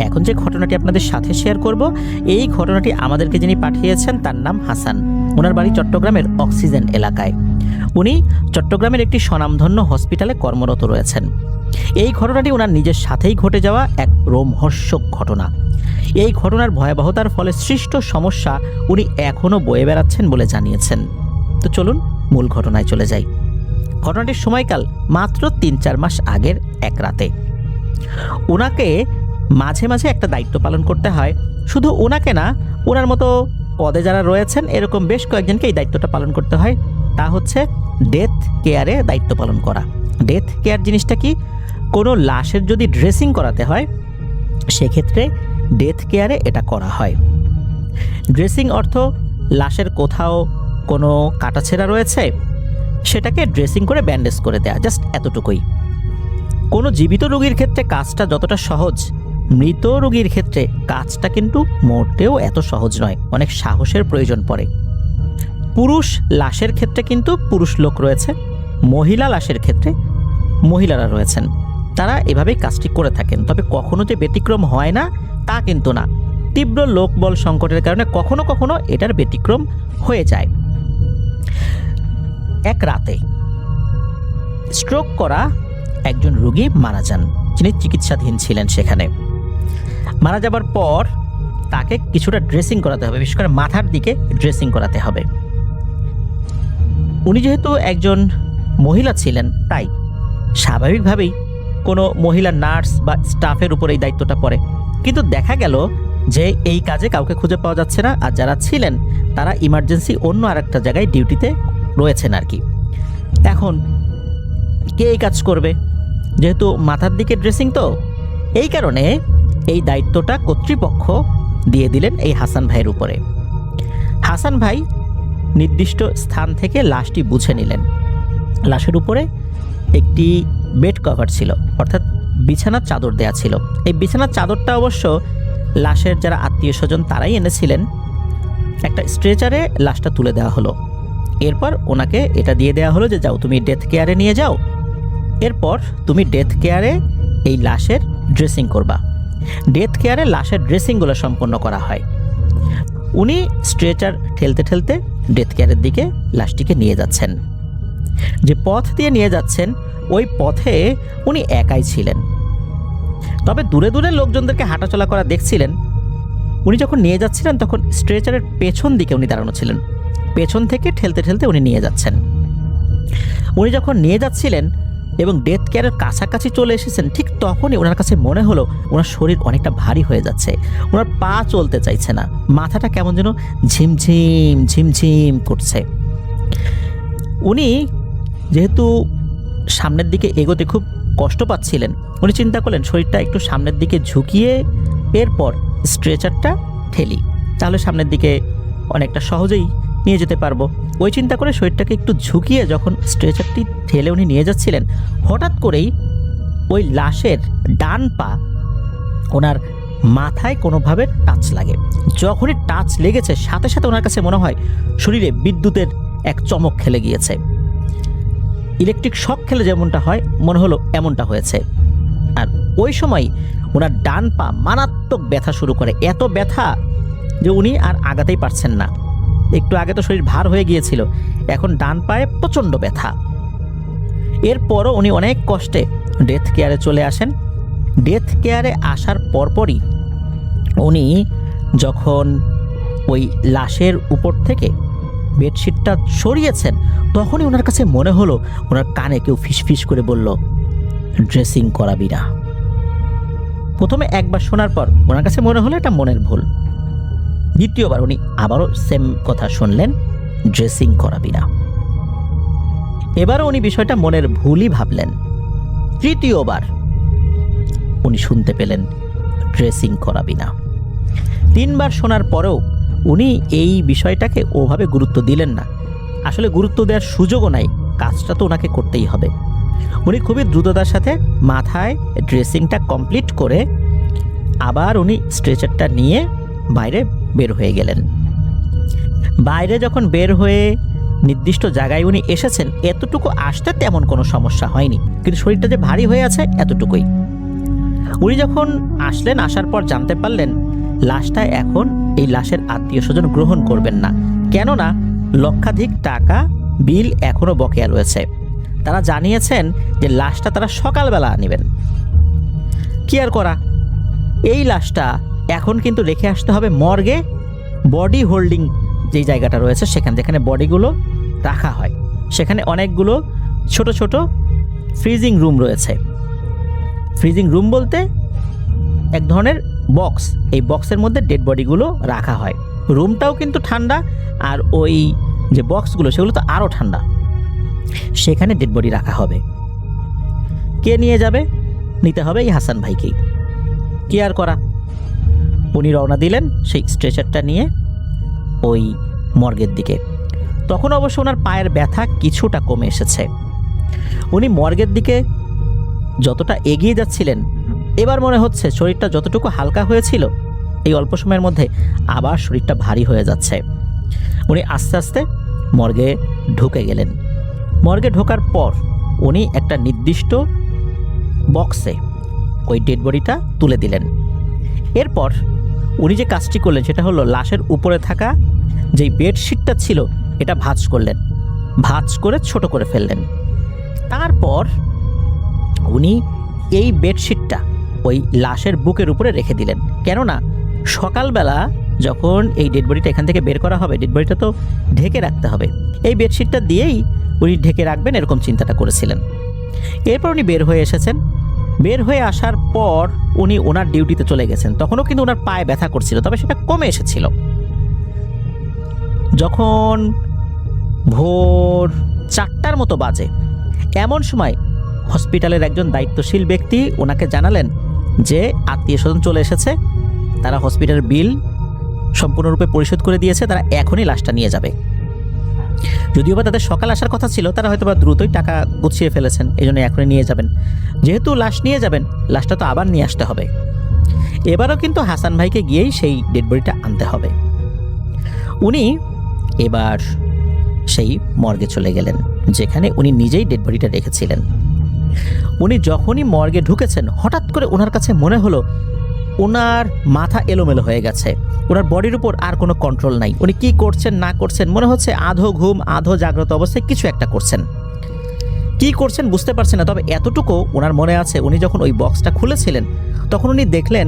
এখন যে ঘটনাটি আপনাদের সাথে শেয়ার করব, এই ঘটনাটি আমাদেরকে যিনি পাঠিয়েছেন তার নাম হাসান। ওনার বাড়ি চট্টগ্রামের অক্সিজেন এলাকায়। উনি চট্টগ্রামের একটি স্বনামধন্য হসপিটালে কর্মরত রয়েছেন। এই ঘটনাটি ওনার নিজের সাথেই ঘটে যাওয়া এক রোমহর্ষক ঘটনা। এই ঘটনার ভয়াবহতার ফলে সৃষ্ট সমস্যা উনি এখনও বয়ে বেড়াচ্ছেন বলে জানিয়েছেন। তো চলুন মূল ঘটনায় চলে যাই। ঘটনাটির সময়কাল মাত্র ৩-৪ মাস আগের এক রাতে। ওনাকে মাঝে মাঝে একটা দায়িত্ব পালন করতে হয়। শুধু ওনাকে না, ওনার মতো পদে যারা রয়েছেন এরকম বেশ কয়েকজনকে এই দায়িত্বটা পালন করতে হয়। তা হচ্ছে ডেথ কেয়ারে দায়িত্ব পালন করা। ডেথ কেয়ার জিনিসটা কি? কোনো লাশের যদি ড্রেসিং করাতে হয় সেক্ষেত্রে ডেথ কেয়ারে এটা করা হয়। ড্রেসিং অর্থ লাশের কোথাও কোনো কাটাছেঁড়া রয়েছে সেটাকে ড্রেসিং করে ব্যান্ডেজ করে দেয়া, জাস্ট এতটুকুই। কোনো জীবিত রোগীর ক্ষেত্রে কাজটা যতটা সহজ, মৃত রোগীর ক্ষেত্রে কাজটা কিন্তু মোটেও এত সহজ নয়, অনেক সাহসের প্রয়োজন পড়ে। পুরুষ লাশের ক্ষেত্রে কিন্তু পুরুষ লোক রয়েছে, মহিলা লাশের ক্ষেত্রে মহিলারা রয়েছেন, তারা এভাবেই কাজটি করে থাকেন। তবে কখনো যে ব্যতিক্রম হয় না তা কিন্তু না। তীব্র লোকবল সংকটের কারণে কখনো কখনো এটার ব্যতিক্রম হয়ে যায়। এক রাতে স্ট্রোক করা একজন রোগী মারা যান, যিনি চিকিৎসাধীন ছিলেন সেখানে। মারা যাবার পর তাকে কিছুটা ড্রেসিং করাতে হবে, বিশেষ করে মাথার দিকে ড্রেসিং করাতে হবে। উনি যেহেতু একজন মহিলা ছিলেন তাই স্বাভাবিকভাবেই কোনো মহিলা নার্স বা স্টাফের উপর এই দায়িত্বটা পড়ে। কিন্তু দেখা গেল যে এই কাজে কাউকে খুঁজে পাওয়া যাচ্ছে না, আর যারা ছিলেন তারা ইমার্জেন্সি অন্য আরেকটা জায়গায় ডিউটিতে রয়েছেন আর কি। এখন কে এই কাজ করবে? যেহেতু মাথার দিকে ড্রেসিং, তো এই কারণে এই দায়িত্বটা কর্তৃপক্ষ দিয়ে দিলেন এই হাসান ভাইয়ের উপরে। হাসান ভাই নির্দিষ্ট স্থান থেকে লাশটি বুঝে নিলেন। লাশের উপরে একটি বেড কভার ছিল, অর্থাৎ বিছানার চাদর দেয়া ছিল। এই বিছানার চাদরটা অবশ্য লাশের যারা আত্মীয় স্বজন তারাই এনেছিলেন। একটা স্ট্রেচারে লাশটা তুলে দেওয়া হলো। এরপর ওনাকে এটা দিয়ে দেওয়া হলো যে যাও তুমি ডেথ কেয়ারে নিয়ে যাও, এরপর তুমি ডেথ কেয়ারে এই লাশের ড্রেসিং করবা। ডেথ কেয়ারে লাশের ড্রেসিংগুলো সম্পন্ন করা হয়। উনি স্ট্রেচার ঠেলতে ঠেলতে ডেথ কেয়ারের দিকে লাশটিকে নিয়ে যাচ্ছেন। যে পথ দিয়ে নিয়ে যাচ্ছেন ওই পথে উনি একাই ছিলেন, তবে দূরে দূরে লোকজনদেরকে হাঁটাচলা করা দেখছিলেন। উনি যখন নিয়ে যাচ্ছিলেন তখন স্ট্রেচারের পেছন দিকে উনি দাঁড়ানো ছিলেন, পেছন থেকে ঠেলতে ঠেলতে উনি নিয়ে যাচ্ছেন। উনি যখন নিয়ে যাচ্ছিলেন এবং ডেথ কেয়ারের কাছাকাছি চলে এসেছেন, ঠিক তখনই ওনার কাছে মনে হলো ওনার শরীর অনেকটা ভারী হয়ে যাচ্ছে, ওনার পা চলতে চাইছে না, মাথাটা কেমন যেন ঝিমঝিম ঝিমঝিম করছে। উনি যেহেতু সামনের দিকে এগোতে খুব কষ্ট পাচ্ছিলেন, উনি চিন্তা করলেন শরীরটা একটু সামনের দিকে ঝুঁকিয়ে এরপর স্ট্রেচারটা ঠেলি, তাহলে সামনের দিকে অনেকটা সহজেই নিয়ে যেতে পারবো। ওই চিন্তা করে শরীরটাকে একটু ঝুঁকিয়ে যখন স্ট্রেচারটি ঠেলে উনি নিয়ে যাচ্ছিলেন, হঠাৎ করেই ওই লাশের ডান পা ওনার মাথায় কোনোভাবে টাচ লাগে। যখনই টাচ লেগেছে সাথে সাথে ওনার কাছে মনে হয় শরীরে বিদ্যুতের এক চমক খেলে গিয়েছে, ইলেকট্রিক শক খেলে যেমনটা হয় মনে হলো এমনটা হয়েছে। আর ওই সময় ওনার ডান পা মারাত্মক ব্যথা শুরু করে, এত ব্যথা যে উনি আর আগাতেই পারছেন না। একটু আগে তো শরীর ভার হয়ে গিয়েছিল, এখন ডান পায়ে প্রচণ্ড ব্যথা। এরপরও উনি অনেক কষ্টে ডেথ কেয়ারে চলে আসেন। ডেথ কেয়ারে আসার পরপরই উনি যখন ওই লাশের উপর থেকে বেডশিটটা সরিয়েছেন তখনই ওনার কাছে মনে হলো ওনার কানে কেউ ফিসফিস করে বলল, ড্রেসিং করাবি না। প্রথমে একবার শোনার পর ওনার কাছে মনে হলো এটা মনের ভুল। দ্বিতীয়বার উনি আবারও সেম কথা শুনলেন, ড্রেসিং করাবি না। এবারও উনি বিষয়টা মনের ভুলই ভাবলেন। তৃতীয়বার উনি শুনতে পেলেন, ড্রেসিং করাবি না। 3 বার শোনার পরেও উনি এই বিষয়টাকে ওভাবে গুরুত্ব দিলেন না। আসলে গুরুত্ব দেওয়ার সুযোগও নাই, কাজটা তো ওনাকে করতেই হবে। উনি খুবই দ্রুততার সাথে মাথায় ড্রেসিংটা কমপ্লিট করে আবার উনি স্ট্রেচারটা নিয়ে বাইরে বের হয়ে গেলেন। বাইরে যখন বের হয়ে নির্দিষ্ট জায়গায় উনি এসেছেন, এতটুকু আসতে তেমন কোনো সমস্যা হয়নি, কিন্তু শরীরটা যে ভারী হয়ে আছে এতটুকুই। উনি যখন আসলেন, আসার পর জানতে পারলেন লাশটা এখন এই লাশের আত্মীয় স্বজন গ্রহণ করবেন না, কেননা লক্ষাধিক টাকা বিল এখনো বকেয়া রয়েছে। তারা জানিয়েছেন যে লাশটা তারা সকালবেলা নেবেন। কি আর করা, এই লাশটা এখন কিন্তু রেখে আসতে হবে মর্গে, বডি হোল্ডিং যেই জায়গাটা রয়েছে সেখানে, যেখানে বডিগুলো রাখা হয়, সেখানে অনেকগুলো ছোট ছোট ফ্রিজিং রুম রয়েছে। ফ্রিজিং রুম বলতে এক ধরনের বক্স, এই বক্সের মধ্যে ডেড বডিগুলো রাখা হয়। রুমটাও কিন্তু ঠান্ডা, আর ওই যে বক্সগুলো সেগুলো তো আরও ঠান্ডা। সেখানে ডেড বডি রাখা হবে। কে নিয়ে যাবে? নিতে হবে এই হাসান ভাইকেই। কি আর করা, উনি রওনা দিলেন সেই স্ট্রেচারটা নিয়ে ওই মর্গের দিকে। তখন অবশ্য ওনার পায়ের ব্যথা কিছুটা কমে এসেছে। উনি মর্গের দিকে যতটা এগিয়ে যাচ্ছিলেন, এবার মনে হচ্ছে শরীরটা যতটুকু হালকা হয়েছিল এই অল্প সময়ের মধ্যে আবার শরীরটা ভারী হয়ে যাচ্ছে। উনি আস্তে আস্তে মর্গে ঢুকে গেলেন। মর্গে ঢোকার পর উনি একটা নির্দিষ্ট বক্সে ওই ডেড বডিটা তুলে দিলেন। এরপর উনি যে কাজটি করলেন সেটা হলো লাশের উপরে থাকা যেই বেডশিটটা ছিল এটা ভাঁজ করলেন, ভাঁজ করে ছোট করে ফেললেন। তারপর উনি এই বেডশিটটা ওই লাশের বুকের উপরে রেখে দিলেন, কেননা সকালবেলা যখন এই ডেড বডিটা এখান থেকে বের করা হবে, ডেড বডিটা তো ঢেকে রাখতে হবে, এই বেডশিটটা দিয়েই উনি ঢেকে রাখবেন এরকম চিন্তাটা করেছিলেন। এরপর উনি বের হয়ে এসেছেন। বের হয়ে আসার পর উনি ওনার ডিউটিতে চলে গেছেন। তখনও কিন্তু ওনার পায়ে ব্যথা করছিল, তবে সেটা কমে এসেছিল। যখন ভোর 4টার মতো বাজে, এমন সময় হসপিটালের একজন দায়িত্বশীল ব্যক্তি ওনাকে জানালেন যে আত্মীয় স্বজন চলে এসেছে, তারা হসপিটালের বিল সম্পূর্ণরূপে পরিশোধ করে দিয়েছে, তারা এখনই লাশটা নিয়ে যাবে। যদিও বা তাদের সকাল আসার কথা ছিল, তারা হয়তো বা দ্রুতই টাকা গুছিয়ে ফেলেছেন, এই জন্য এখনই নিয়ে যাবেন। যেহেতু লাশ নিয়ে যাবেন, লাশটা তো আবার নিয়ে আসতে হবে। এবারও কিন্তু হাসান ভাইকে গিয়েই সেই ডেড বডিটা আনতে হবে। উনি এবার সেই মর্গে চলে গেলেন, যেখানে উনি নিজেই ডেড বডিটা রেখেছিলেন। উনি যখনই মর্গে ঢুকেছেন, হঠাৎ করে ওনার কাছে মনে হলো ওনার মাথা এলোমেলো হয়ে গেছে, ওনার বডির উপর আর কোনো কন্ট্রোল নাই। উনি কি করছেন না করছেন মনে হচ্ছে আধো ঘুম আধো জাগ্রত অবস্থায় কিছু একটা করছেন। কি করছেন বুঝতে পারছেন না, তবে এতটুকু ওনার মনে আছে, উনি যখন ওই বক্সটা খুলেছিলেন তখন উনি দেখলেন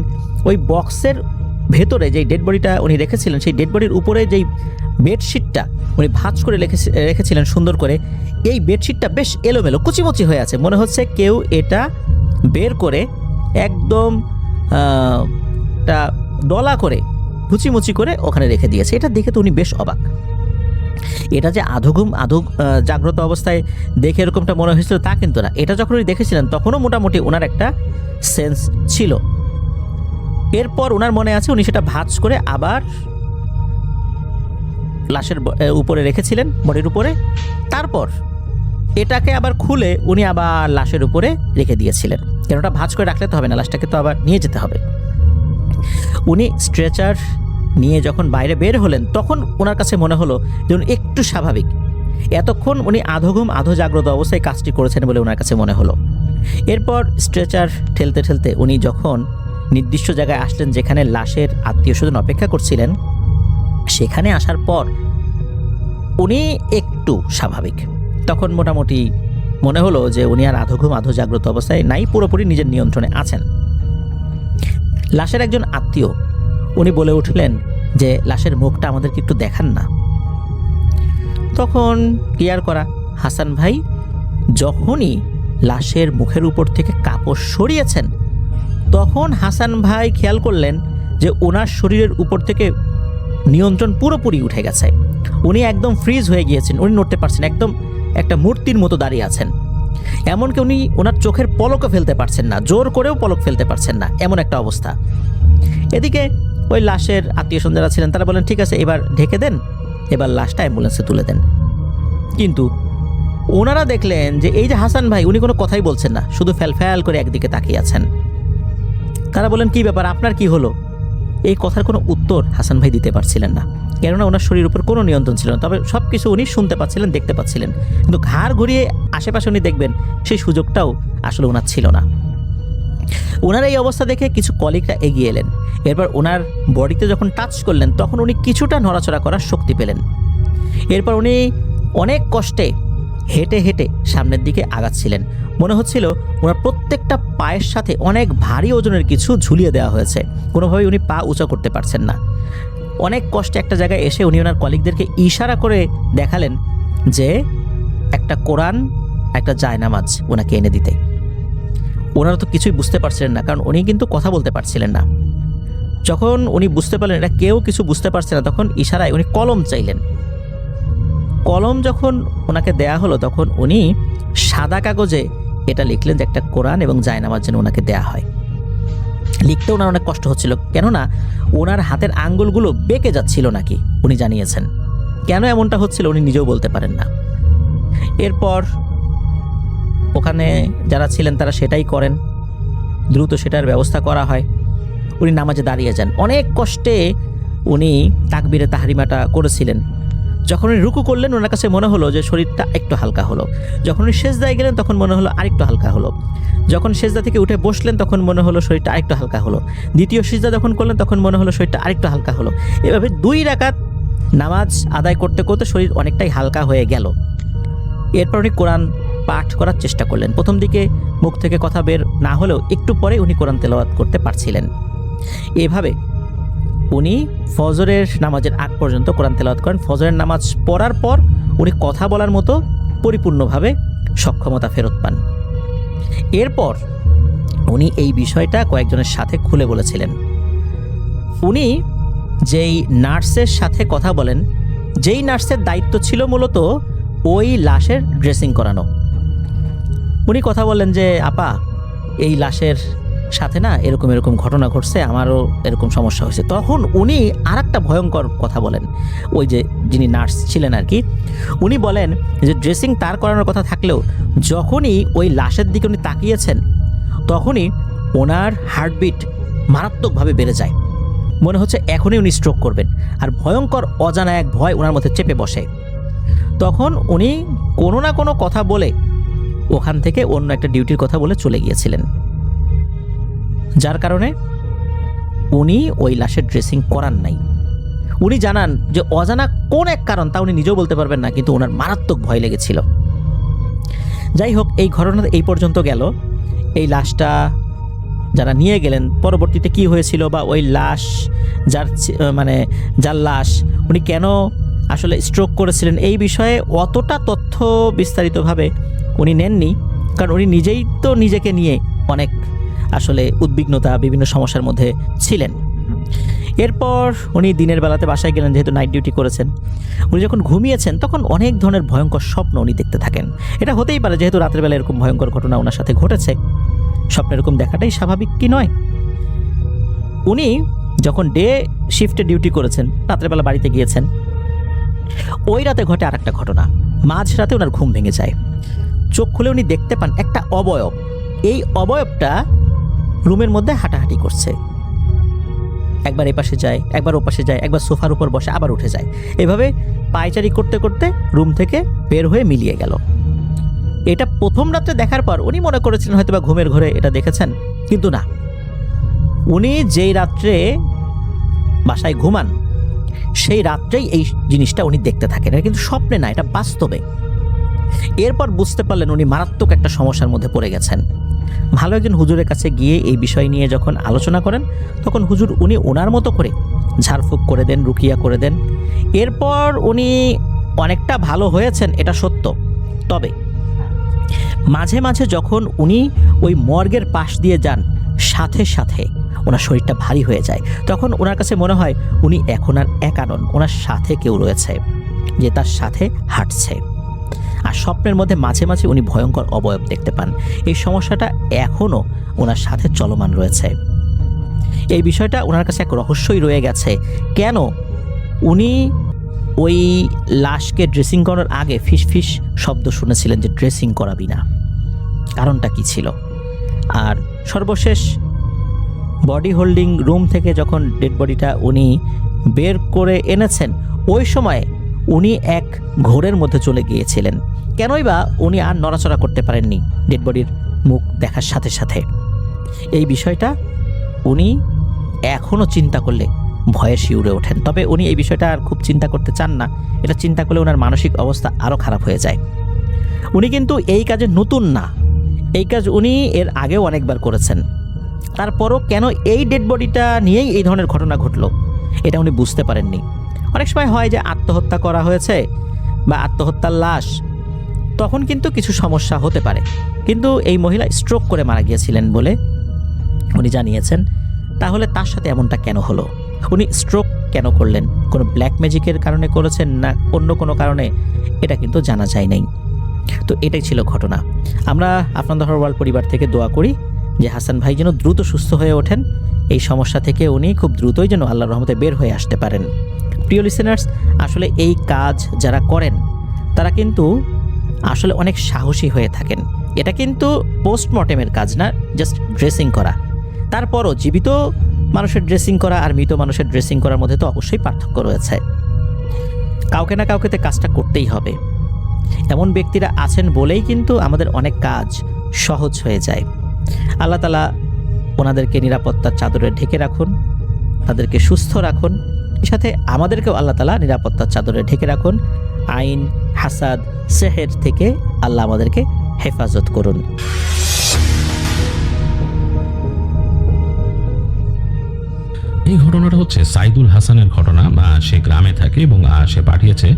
ওই বক্সের ভেতরে যেই ডেড বডিটা উনি রেখেছিলেন, সেই ডেড বডির উপরে যেই বেডশিটটা উনি ভাঁজ করে রেখেছিলেন সুন্দর করে, এই বেডশিটটা বেশ এলোমেলো কুচিমুচি হয়ে আছে। মনে হচ্ছে কেউ এটা বের করে একদম একটা ডলা করে কুচিমুচি করে ওখানে রেখে দিয়েছে। এটা দেখে তো উনি বেশ অবাক। এটা যে আধো ঘুম আধো জাগ্রত অবস্থায় দেখে এরকমটা মনে হয়েছিল তা কিন্তু না। এটা যখন উনি দেখেছিলেন তখনও মোটামুটি ওনার একটা সেন্স ছিল। এরপর ওনার মনে আছে উনি সেটা ভাঁজ করে আবার লাশের উপরে রেখেছিলেন, বডির উপরে। তারপর এটাকে আবার খুলে উনি আবার লাশের উপরে রেখে দিয়েছিলেন, কেন ওটা ভাঁজ করে রাখলে তো হবে না, লাশটাকে তো আবার নিয়ে যেতে হবে। উনি স্ট্রেচার নিয়ে যখন বাইরে বের হলেন তখন ওনার কাছে মনে হলো যে উনি একটু স্বাভাবিক। এতক্ষণ উনি আধো ঘুম আধো জাগ্রত অবস্থায় কাজটি করেছেন বলে ওনার কাছে মনে হলো। এরপর স্ট্রেচার ঠেলতে ঠেলতে উনি যখন নির্দিষ্ট জায়গায় আসলেন যেখানে লাশের আত্মীয় স্বজন অপেক্ষা করছিলেন, সেখানে আসার পর উনি একটু স্বাভাবিক। তখন মোটামুটি মনে হলো যে উনি আর আধো ঘুম আধো জাগ্রত অবস্থায় নাই, পুরোপুরি নিজের নিয়ন্ত্রণে আছেন। লাশের একজন আত্মীয় উনি বলে উঠলেন যে লাশের মুখটা আমাদেরকে একটু দেখান না। তখন কি আর করা, হাসান ভাই যখনই লাশের মুখের উপর থেকে কাপড় সরিয়েছেন তখন হাসান ভাই খেয়াল করলেন যে ওনার শরীরের উপর থেকে নিয়ন্ত্রণ পুরোপুরি উঠে গেছে। উনি একদম ফ্রিজ হয়ে গিয়েছেন, উনি নড়তে পারছেন, একদম একটা মূর্তির মতো দাঁড়িয়ে আছেন। এমনকি উনি ওনার চোখের পলকও ফেলতে পারছেন না, জোর করেও পলক ফেলতে পারছেন না, এমন একটা অবস্থা। এদিকে ওই লাশের আত্মীয় স্বজন যারা ছিলেন তারা বলেন ঠিক আছে এবার ঢেকে দেন, এবার লাশটা অ্যাম্বুলেন্সে তুলে দেন। কিন্তু ওনারা দেখলেন যে এই যে হাসান ভাই উনি কোনো কথাই বলছেন না, শুধু ফ্যাল করে একদিকে তাকিয়ে আছেন। তারা বলেন কি ব্যাপার, আপনার কি হলো? এই কথার কোনো উত্তর হাসান ভাই দিতে পারছিলেন না, কেননা ওনার শরীরের উপর কোনো নিয়ন্ত্রণ ছিল না। তবে সব কিছু উনি শুনতে পাচ্ছিলেন, দেখতে পাচ্ছিলেন, কিন্তু ঘাড় ঘুরিয়ে আশেপাশে উনি দেখবেন সেই সুযোগটাও আসলে ওনার ছিল না। ওনার এই অবস্থা দেখে কিছু কলিগরা এগিয়ে এলেন। এরপর ওনার বডিতে যখন টাচ করলেন তখন উনি কিছুটা নড়াচড়া করার শক্তি পেলেন। এরপর উনি অনেক কষ্টে হেঁটে হেঁটে সামনের দিকে আগাচ্ছিলেন। মনে হচ্ছিল ওনার প্রত্যেকটা পায়ের সাথে অনেক ভারী ওজনের কিছু ঝুলিয়ে দেওয়া হয়েছে, কোনোভাবেই উনি পা উঁচা করতে পারছেন না। অনেক কষ্টে একটা জায়গায় এসে উনি ওনার কলিগদেরকে ইশারা করে দেখালেন যে একটা কোরআন, একটা জায়নামাজ ওনাকে এনে দিতে। ওনারা তো কিছুই বুঝতে পারছিলেন না, কারণ উনি কিন্তু কথা বলতে পারছিলেন না। যখন উনি বুঝতে পারলেন এটা কেউ কিছু বুঝতে পারছে না, তখন ইশারায় উনি কলম চাইলেন। কলম যখন ওনাকে দেয়া হলো তখন উনি সাদা কাগজে এটা লিখলেন যে একটা কোরআন এবং জায়নামাজ যেন ওনাকে দেয়া হয়। লিখতে ওনার অনেক কষ্ট হচ্ছিল, কেননা ওনার হাতের আঙ্গুলগুলো বেঁকে যাচ্ছিল নাকি উনি জানিয়েছেন। কেন এমনটা হচ্ছিল উনি নিজেও বলতে পারেন না। এরপর ওখানে যারা ছিলেন তারা সেটাই করেন, দ্রুত সেটার ব্যবস্থা করা হয়। উনি নামাজে দাঁড়িয়ে যান। অনেক কষ্টে উনি তাকবীরে তাহরিমাটা করেছিলেন। যখন উনি রুকু করলেন ওনার কাছে মনে হলো যে শরীরটা একটু হালকা হলো। যখন উনি সেজদায় গেলেন তখন মনে হলো আরেকটু হালকা হলো। যখন সেজদা থেকে উঠে বসলেন তখন মনে হলো শরীরটা আরেকটু হালকা হলো। দ্বিতীয় সিজদা যখন করলেন তখন মনে হলো শরীরটা আরেকটু হালকা হলো। এভাবে 2 রাকাত নামাজ আদায় করতে করতে শরীর অনেকটাই হালকা হয়ে গেল। এরপর উনি কোরআন পাঠ করার চেষ্টা করলেন। প্রথম দিকে মুখ থেকে কথা বের না হলেও একটু পরে উনি কোরআন তেলাওয়াত করতে পারছিলেন। এভাবে উনি ফজরের নামাজের আগ পর্যন্ত কোরআন তেলাওয়াত করেন। ফজরের নামাজ পড়ার পর উনি কথা বলার মতো পরিপূর্ণভাবে সক্ষমতা ফেরত পান। এরপর উনি এই বিষয়টা কয়েকজনের সাথে খুলে বলেছিলেন। উনি যেই নার্সের সাথে কথা বলেন, যেই নার্সের দায়িত্ব ছিল মূলত ওই লাশের ড্রেসিং করানো, উনি কথা বললেন যে আপা এই লাশের সাথে না এরকম এরকম ঘটনা ঘটছে, আমারও এরকম সমস্যা হয়েছে। তখন উনি আরেকটা ভয়ঙ্কর কথা বলেন, ওই যে যিনি নার্স ছিলেন আর কি, উনি বলেন যে ড্রেসিং তার করানোর কথা থাকলেও যখনই ওই লাশের দিকে উনি তাকিয়েছেন তখনই ওনার হার্টবিট মারাত্মকভাবে বেড়ে যায়। মনে হচ্ছে এখনই উনি স্ট্রোক করবেন, আর ভয়ঙ্কর অজানা এক ভয় ওনার মধ্যে চেপে বসে। তখন উনি কোনো না কোনো কথা বলে ওখান থেকে অন্য একটা ডিউটির কথা বলে চলে গিয়েছিলেন, যার কারণে উনি ওই লাশের ড্রেসিং করান নাই। উনি জানান যে অজানা কোন এক কারণ তা উনি নিজেও বলতে পারবেন না, কিন্তু ওনার মারাত্মক ভয় লেগেছিল। যাই হোক, এই ঘটনা এই পর্যন্ত গেল। এই লাশটা যারা নিয়ে গেলেন পরবর্তীতে কি হয়েছিল বা ওই লাশ যার লাশ উনি কেন আসলে স্ট্রোক করেছিলেন এই বিষয়ে অতটা তথ্য বিস্তারিতভাবে উনি নেননি, কারণ উনি নিজেই তো নিজেকে নিয়ে অনেক আসলে উদ্বিগ্নতা, বিভিন্ন সমস্যার মধ্যে ছিলেন। এরপর উনি দিনের বেলাতে বাসায় গেলেন, যেহেতু নাইট ডিউটি করেছেন। উনি যখন ঘুমিয়েছেন তখন অনেক ধরনের ভয়ঙ্কর স্বপ্ন উনি দেখতে থাকেন। এটা হতেই পারে, যেহেতু রাতের বেলা এরকম ভয়ঙ্কর ঘটনা ওনার সাথে ঘটেছে, স্বপ্ন এরকম দেখাটাই স্বাভাবিক কি নয়। উনি যখন ডে শিফটে ডিউটি করেছেন, রাতের বেলা বাড়িতে গিয়েছেন, ওই রাতে ঘটে আর একটা ঘটনা। মাঝরাতে ওনার ঘুম ভেঙে যায়। চোখ খুলে উনি দেখতে পান একটা অবয়ব। এই অবয়বটা রুমের মধ্যে হাঁটাহাঁটি করছে, একবার এপাশে যায়, একবার ওপাশে যায়, একবার সোফার উপর বসে আবার উঠে যায়। এভাবে পায়চারি করতে করতে রুম থেকে বের হয়ে মিলিয়ে গেল। এটা প্রথম রাত্রে দেখার পর উনি মনে করেছিলেন হয়তো বা ঘুমের ঘরে এটা দেখেছেন, কিন্তু না, উনি যেই রাত্রে বাসায় ঘুমান সেই রাত্রেই এই জিনিসটা উনি দেখতে থাকেন। এটা কিন্তু স্বপ্নে না, এটা বাস্তবে। এরপর বুঝতে পারলেন উনি মারাত্মক একটা সমস্যার মধ্যে পড়ে গেছেন। ভালো একজন হুজুরের কাছে গিয়ে এই বিষয় নিয়ে যখন আলোচনা করেন তখন হুজুর উনি ওনার মতো করে ঝাড়ফুঁক করে দেন, রুকিয়া করে দেন। এরপর উনি অনেকটা ভালো হয়েছেন, এটা সত্য। তবে মাঝে মাঝে যখন উনি ওই মর্গের পাশ দিয়ে যান, সাথে সাথে ওনার শরীরটা ভারী হয়ে যায়। তখন ওনার কাছে মনে হয় উনি এখন আর একা নন, ওনার সাথে কেউ রয়েছে যে তার সাথে হাঁটছে। আর স্বপ্নের মধ্যে মাঝে মাঝে উনি ভয়ঙ্কর অবয়ব দেখতে পান। এই সমস্যাটা এখনও ওনার সাথে চলমান রয়েছে। এই বিষয়টা ওনার কাছে এক রহস্যই রয়ে গেছে। কেন উনি ওই লাশকে ড্রেসিং করার আগে ফিস ফিস শব্দ শুনেছিলেন যে ড্রেসিং করাবি না, কারণটা কি ছিল? আর সর্বশেষ বডি হোল্ডিং রুম থেকে যখন ডেড বডিটা উনি বের করে এনেছেন, ওই সময় উনি এক ঘোরের মধ্যে চলে গিয়েছিলেন। কেনই বা উনি আর নড়াচড়া করতে পারেননি ডেড বডির মুখ দেখার সাথে সাথে। এই বিষয়টা উনি এখনও চিন্তা করলে ভয়ে শিউরে ওঠেন। তবে উনি এই বিষয়টা আর খুব চিন্তা করতে চান না, এটা চিন্তা করলে ওনার মানসিক অবস্থা আরও খারাপ হয়ে যায়। উনি কিন্তু এই কাজে নতুন না, এই কাজ উনি এর আগেও অনেকবার করেছেন। তারপরও কেন এই ডেড বডিটা নিয়েই এই ধরনের ঘটনা ঘটলো এটা উনি বুঝতে পারেননি। অনেক সময় হয় যে আত্মহত্যা করা হয়েছে বা আত্মহত্যার লাশ, তখন কিন্তু কিছু সমস্যা হতে পারে, কিন্তু এই মহিলা স্ট্রোক করে মারা গিয়েছিলেন বলে উনি জানিয়েছেন। তাহলে তার সাথে এমনটা কেন হলো? উনি স্ট্রোক কেন করলেন? কোনো ব্ল্যাক ম্যাজিকের কারণে করেছেন না অন্য কোনো কারণে, এটা কিন্তু জানা যায় নাই। তো এটাই ছিল ঘটনা। আমরা আপনাদের ওয়ার্ল্ড পরিবার থেকে দোয়া করি যে হাসান ভাই যেন দ্রুত সুস্থ হয়ে ওঠেন, এই সমস্যা থেকে উনি খুব দ্রুতই যেন আল্লাহর রহমতে বের হয়ে আসতে পারেন। প্রিয় লিসেনার্স, আসলে এই কাজ যারা করেন তারা কিন্তু আসলে অনেক সাহসী হয়ে থাকেন। এটা কিন্তু পোস্টমর্টেমের কাজ না, জাস্ট ড্রেসিং করা। তারপরও জীবিত মানুষের ড্রেসিং করা আর মৃত মানুষের ড্রেসিং করার মধ্যে তো অবশ্যই পার্থক্য রয়েছে। কাউকে না কাউকে তো কাজটা করতেই হবে। এমন ব্যক্তিরা আছেন বলেই কিন্তু আমাদের অনেক কাজ সহজ হয়ে যায়। আল্লাহ তাআলা ওনাদেরকে নিরাপত্তার চাদরে ঢেকে রাখুন, তাদেরকে সুস্থ রাখুন, সাথে আমাদেরকেও আল্লাহ তাআলা নিরাপত্তার চাদরে ঢেকে রাখুন। আইন, হাসাদ, সেহের থেকে আল্লাহ আমাদেরকে হেফাজত করুন। এই ঘটনাটা হচ্ছে সাইদুল হাসানের ঘটনা। সে গ্রামে থাকে এবং সে পাঠিয়েছে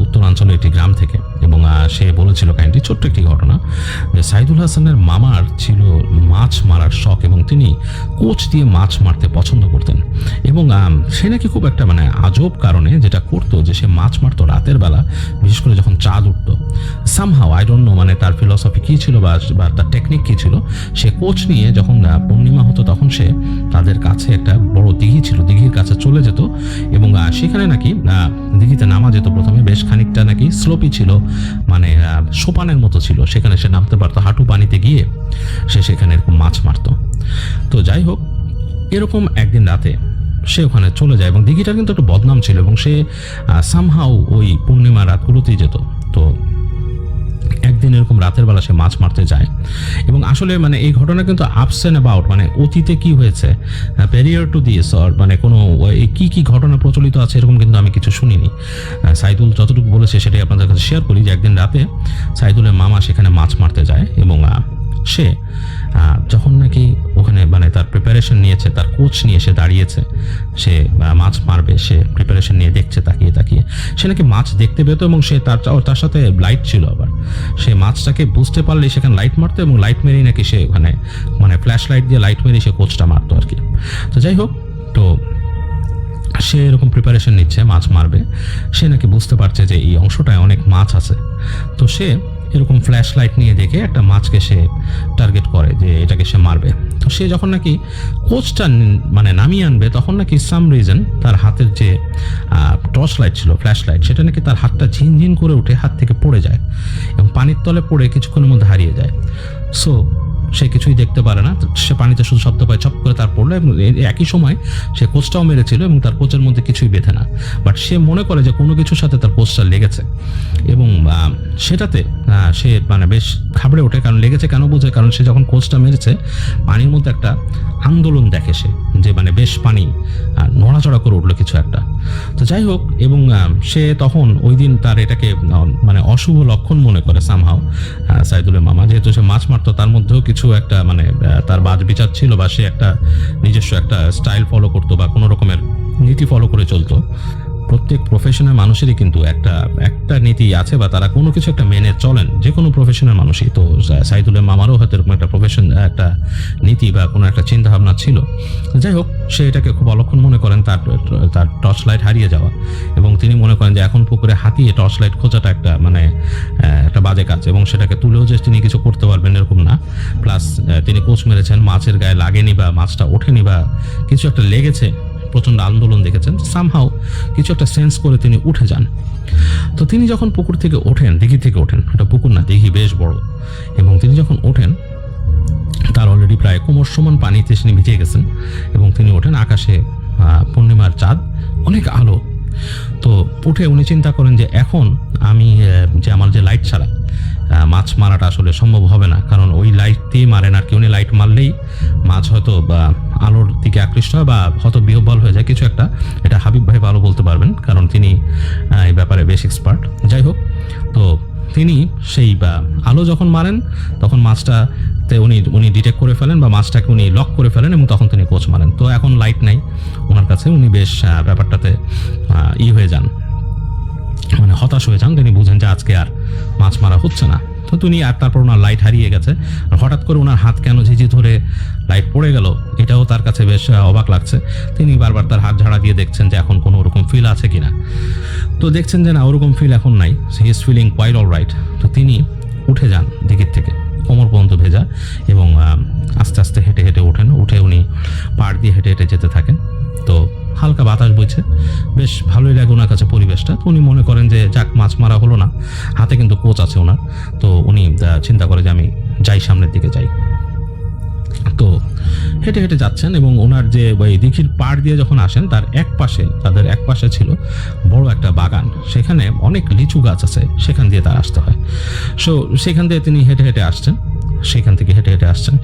উত্তরাঞ্চলের একটি গ্রাম থেকে, এবং সে বলেছিল কাহিনীটি ছোট্ট একটি ঘটনা যে সাইদুল হাসানের মামার ছিল মাছ মারার শখ এবং তিনি কোচ দিয়ে মাছ মারতে পছন্দ করতেন। এবং সে নাকি খুব একটা আজব কারণে যেটা করতো যে সে মাছ মারতো রাতের বেলা, বিশেষ করে যখন চাঁদ উঠতো। সামহাও আই ডোন্ট নো তার ফিলসফি কী ছিল বা তার টেকনিক কী ছিল, সে কোচ নিয়ে যখন পূর্ণিমা হতো তখন সে তাদের কাছে একটা বড় দিঘি ছিল, দিঘির কাছে চলে যেত এবং সেখানে নাকি দিঘিতে নামা যেত। প্রথমে বেশ খানিকটা নাকি স্লোপি ছিল, সোপানের মতো ছিল, সেখানে সে নামতে পারতো। হাঁটু পানিতে গিয়ে সে সেখানে এরকম মাছ মারতো। তো যাই হোক, এরকম একদিন রাতে সে ওখানে চলে যায় এবং দিঘিটার কিন্তু একটু বদনাম ছিল এবং সে সামহাও ওই পূর্ণিমা রাতগুলোতেই যেত। তো একদিন এরকম রাতের বেলা সে মাছ মারতে যায় এবং আসলে এই ঘটনা কিন্তু আপস অ্যান্ড অ্যাবাউট, অতীতে কি হয়েছে, পেরিয়র টু দিস অর কোনো কি কি ঘটনা প্রচলিত আছে এরকম কিন্তু আমি কিছু শুনিনি। সাইদুল যতটুকু বলেছে সেটাই আপনাদের কাছে শেয়ার করি যে একদিন রাতে সাইদুলের মামা সেখানে মাছ মারতে যায় এবং সে যখন নাকি ওখানে তার প্রিপারেশন নিয়েছে, তার কোচ নিয়ে সে দাঁড়িয়েছে, সে মাছ মারবে, সে প্রিপারেশন নিয়ে দেখছে তাকিয়ে তাকিয়ে। সে নাকি মাছ দেখতে পেত এবং সে তার সাথে লাইট ছিল। আবার সে মাছটাকে বুঝতে পারলে সেখানে লাইট মারতো এবং লাইট মেরেই নাকি সে ওখানে ফ্ল্যাশ লাইট দিয়ে লাইট মেরে সে কোচটা মারতো আর কি। তো যাই হোক, তো সে এরকম প্রিপারেশন নিচ্ছে, মাছ মারবে। সে নাকি বুঝতে পারছে যে এই অংশটায় অনেক মাছ আছে। তো সে এরকম ফ্ল্যাশ লাইট নিয়ে দেখে একটা মাছকে সে টার্গেট করে যে এটাকে সে মারবে। তো সে যখন নাকি কোচটা নামিয়ে আনবে তখন নাকি সাম রিজন তার হাতের যে টর্চ লাইট ছিল, ফ্ল্যাশ লাইট, সেটা নাকি তার হাতটা ঝিনঝিন করে উঠে হাত থেকে পড়ে যায় এবং পানির তলে পড়ে কিছুক্ষণের মধ্যে হারিয়ে যায়। সো সে কিছুই দেখতে পারে না, সে পানিতে শুধু শব্দ পায়, চপ করে তার পড়লো এবং একই সময় সে কোচটাও মেরেছিল এবং তার কোচের মধ্যে কিছুই বেঁধে না, বাট সে মনে করে যে কোনো কিছুর সাথে তার কোচটা লেগেছে এবং সেটাতে সে বেশ ঘাবড়ে ওঠে। কারণ লেগেছে কেন বোঝে, কারণ সে যখন কোচটা মেরেছে পানির মধ্যে একটা আন্দোলন দেখে সে, যে বেশ পানি নড়াচড়া করে উঠলো কিছু একটা। তো যাই হোক, এবং সে তখন ওই দিন তার এটাকে অশুভ লক্ষণ মনে করে সামহাও সাইদুলের মামা, যেহেতু সে মাছ মারতো তার মধ্যেও কিছু একটা তার বাজ বিচার ছিল বা সে একটা নিজস্ব একটা স্টাইল ফলো করতো বা কোনো রকমের নীতি ফলো করে চলতো। প্রত্যেক প্রফেশনের মানুষেরই কিন্তু একটা নীতি আছে বা তারা কোনো কিছু একটা মেনে চলেন, যে কোনো প্রফেশনের মানুষই। তো সাইদুলের মামারও হয়তো এরকম একটা একটা নীতি বা কোনো একটা চিন্তা ভাবনা ছিল। যাই হোক, সে এটাকে খুব অলক্ষণ মনে করেন তার টর্চ লাইট হারিয়ে যাওয়া, এবং তিনি মনে করেন যে এখন পুকুরে হাতিয়ে টর্চ লাইট খোঁজাটা একটা একটা বাজে কাজ এবং সেটাকে তুলেও যে তিনি কিছু করতে পারবেন এরকম না। প্লাস তিনি কোচ মেরেছেন, মাছের গায়ে লাগেনি বা মাছটা ওঠেনি বা কিছু একটা লেগেছে, প্রচণ্ড আন্দোলন দেখেছেন, সামহাও কিছু একটা সেন্স করে তিনি উঠে যান। তো তিনি যখন পুকুর থেকে ওঠেন, দিঘি থেকে ওঠেন, এটা পুকুর না, দিঘি বেশ বড়, এবং তিনি যখন ওঠেন তার অলরেডি প্রায় কোমর সমান পানিতে তিনি ভিজে গেছেন এবং তিনি ওঠেন। আকাশে পূর্ণিমার চাঁদ, অনেক আলো। তো উঠে উনি চিন্তা করেন যে এখন আমি আমার যে লাইট ছাড়া মাছ মারাটা আসলে সম্ভব হবে না, কারণ ওই লাইট দিয়ে মারেন আর কি। উনি লাইট মারলেই মাছ হয়তো বা আলোর দিকে আকৃষ্ট হয় বা হয়তো বিহ্বল হয়ে যায় কিছু একটা। এটা হাবিব ভাই ভালো বলতে পারবেন, কারণ তিনি এই ব্যাপারে বেশ এক্সপার্ট। যাই হোক, তো তিনি সেই আলো যখন মারেন তখন মাছটাতে উনি ডিটেক্ট করে ফেলেন বা মাছটাকে উনি লক করে ফেলেন এবং তখন তিনি কোচ মারেন। তো এখন লাইট নাই ওনার কাছে, উনি বেশ ব্যাপারটাতে হয়ে যান, মানে হতাশ হয়ে যান। তিনি বুঝেন যে আজকে আর মাছ মারা হচ্ছে না। তো তিনি আর তারপর ওনার লাইট হারিয়ে গেছে। আর হঠাৎ করে ওনার হাত কেন ঝিঝি ধরে লাইট পড়ে গেল এটাও তার কাছে বেশ অবাক লাগছে। তিনি বারবার তার হাত ঝাড়া দিয়ে দেখছেন যে এখন কোনো ওরকম ফিল আছে কিনা। তো দেখছেন যে না, ওরকম ফিল এখন নাই, he is feeling quite all right. তো তিনি উঠে যান দিঘির থেকে, কোমর পর্যন্ত ভেজা, এবং আস্তে আস্তে হেঁটে হেঁটে ওঠেন। উঠে উনি পাড় দিয়ে হেঁটে হেঁটে যেতে থাকেন। তো হালকা বাতাস বইছে, বেশ ভালোই লাগে ওনার কাছে পরিবেশটা। তো উনি মনে করেন যে যাক, মাছ মারা হলো না, হাতে কিন্তু কোচ আছে ওনার। তো উনি চিন্তা করে যে আমি যাই, সামনের দিকে যাই। তো হেঁটে হেঁটে যাচ্ছেন এবং ওনার যে ওই দিঘির পাড় দিয়ে যখন আসেন তাদের এক পাশে ছিল বড় একটা বাগান। সেখানে অনেক লিচু গাছ আছে, সেখান দিয়ে তার আসতে হয়। সো সেখান দিয়ে তিনি হেঁটে হেঁটে আসছেন, সেখান থেকে হেঁটে হেঁটে আসছেন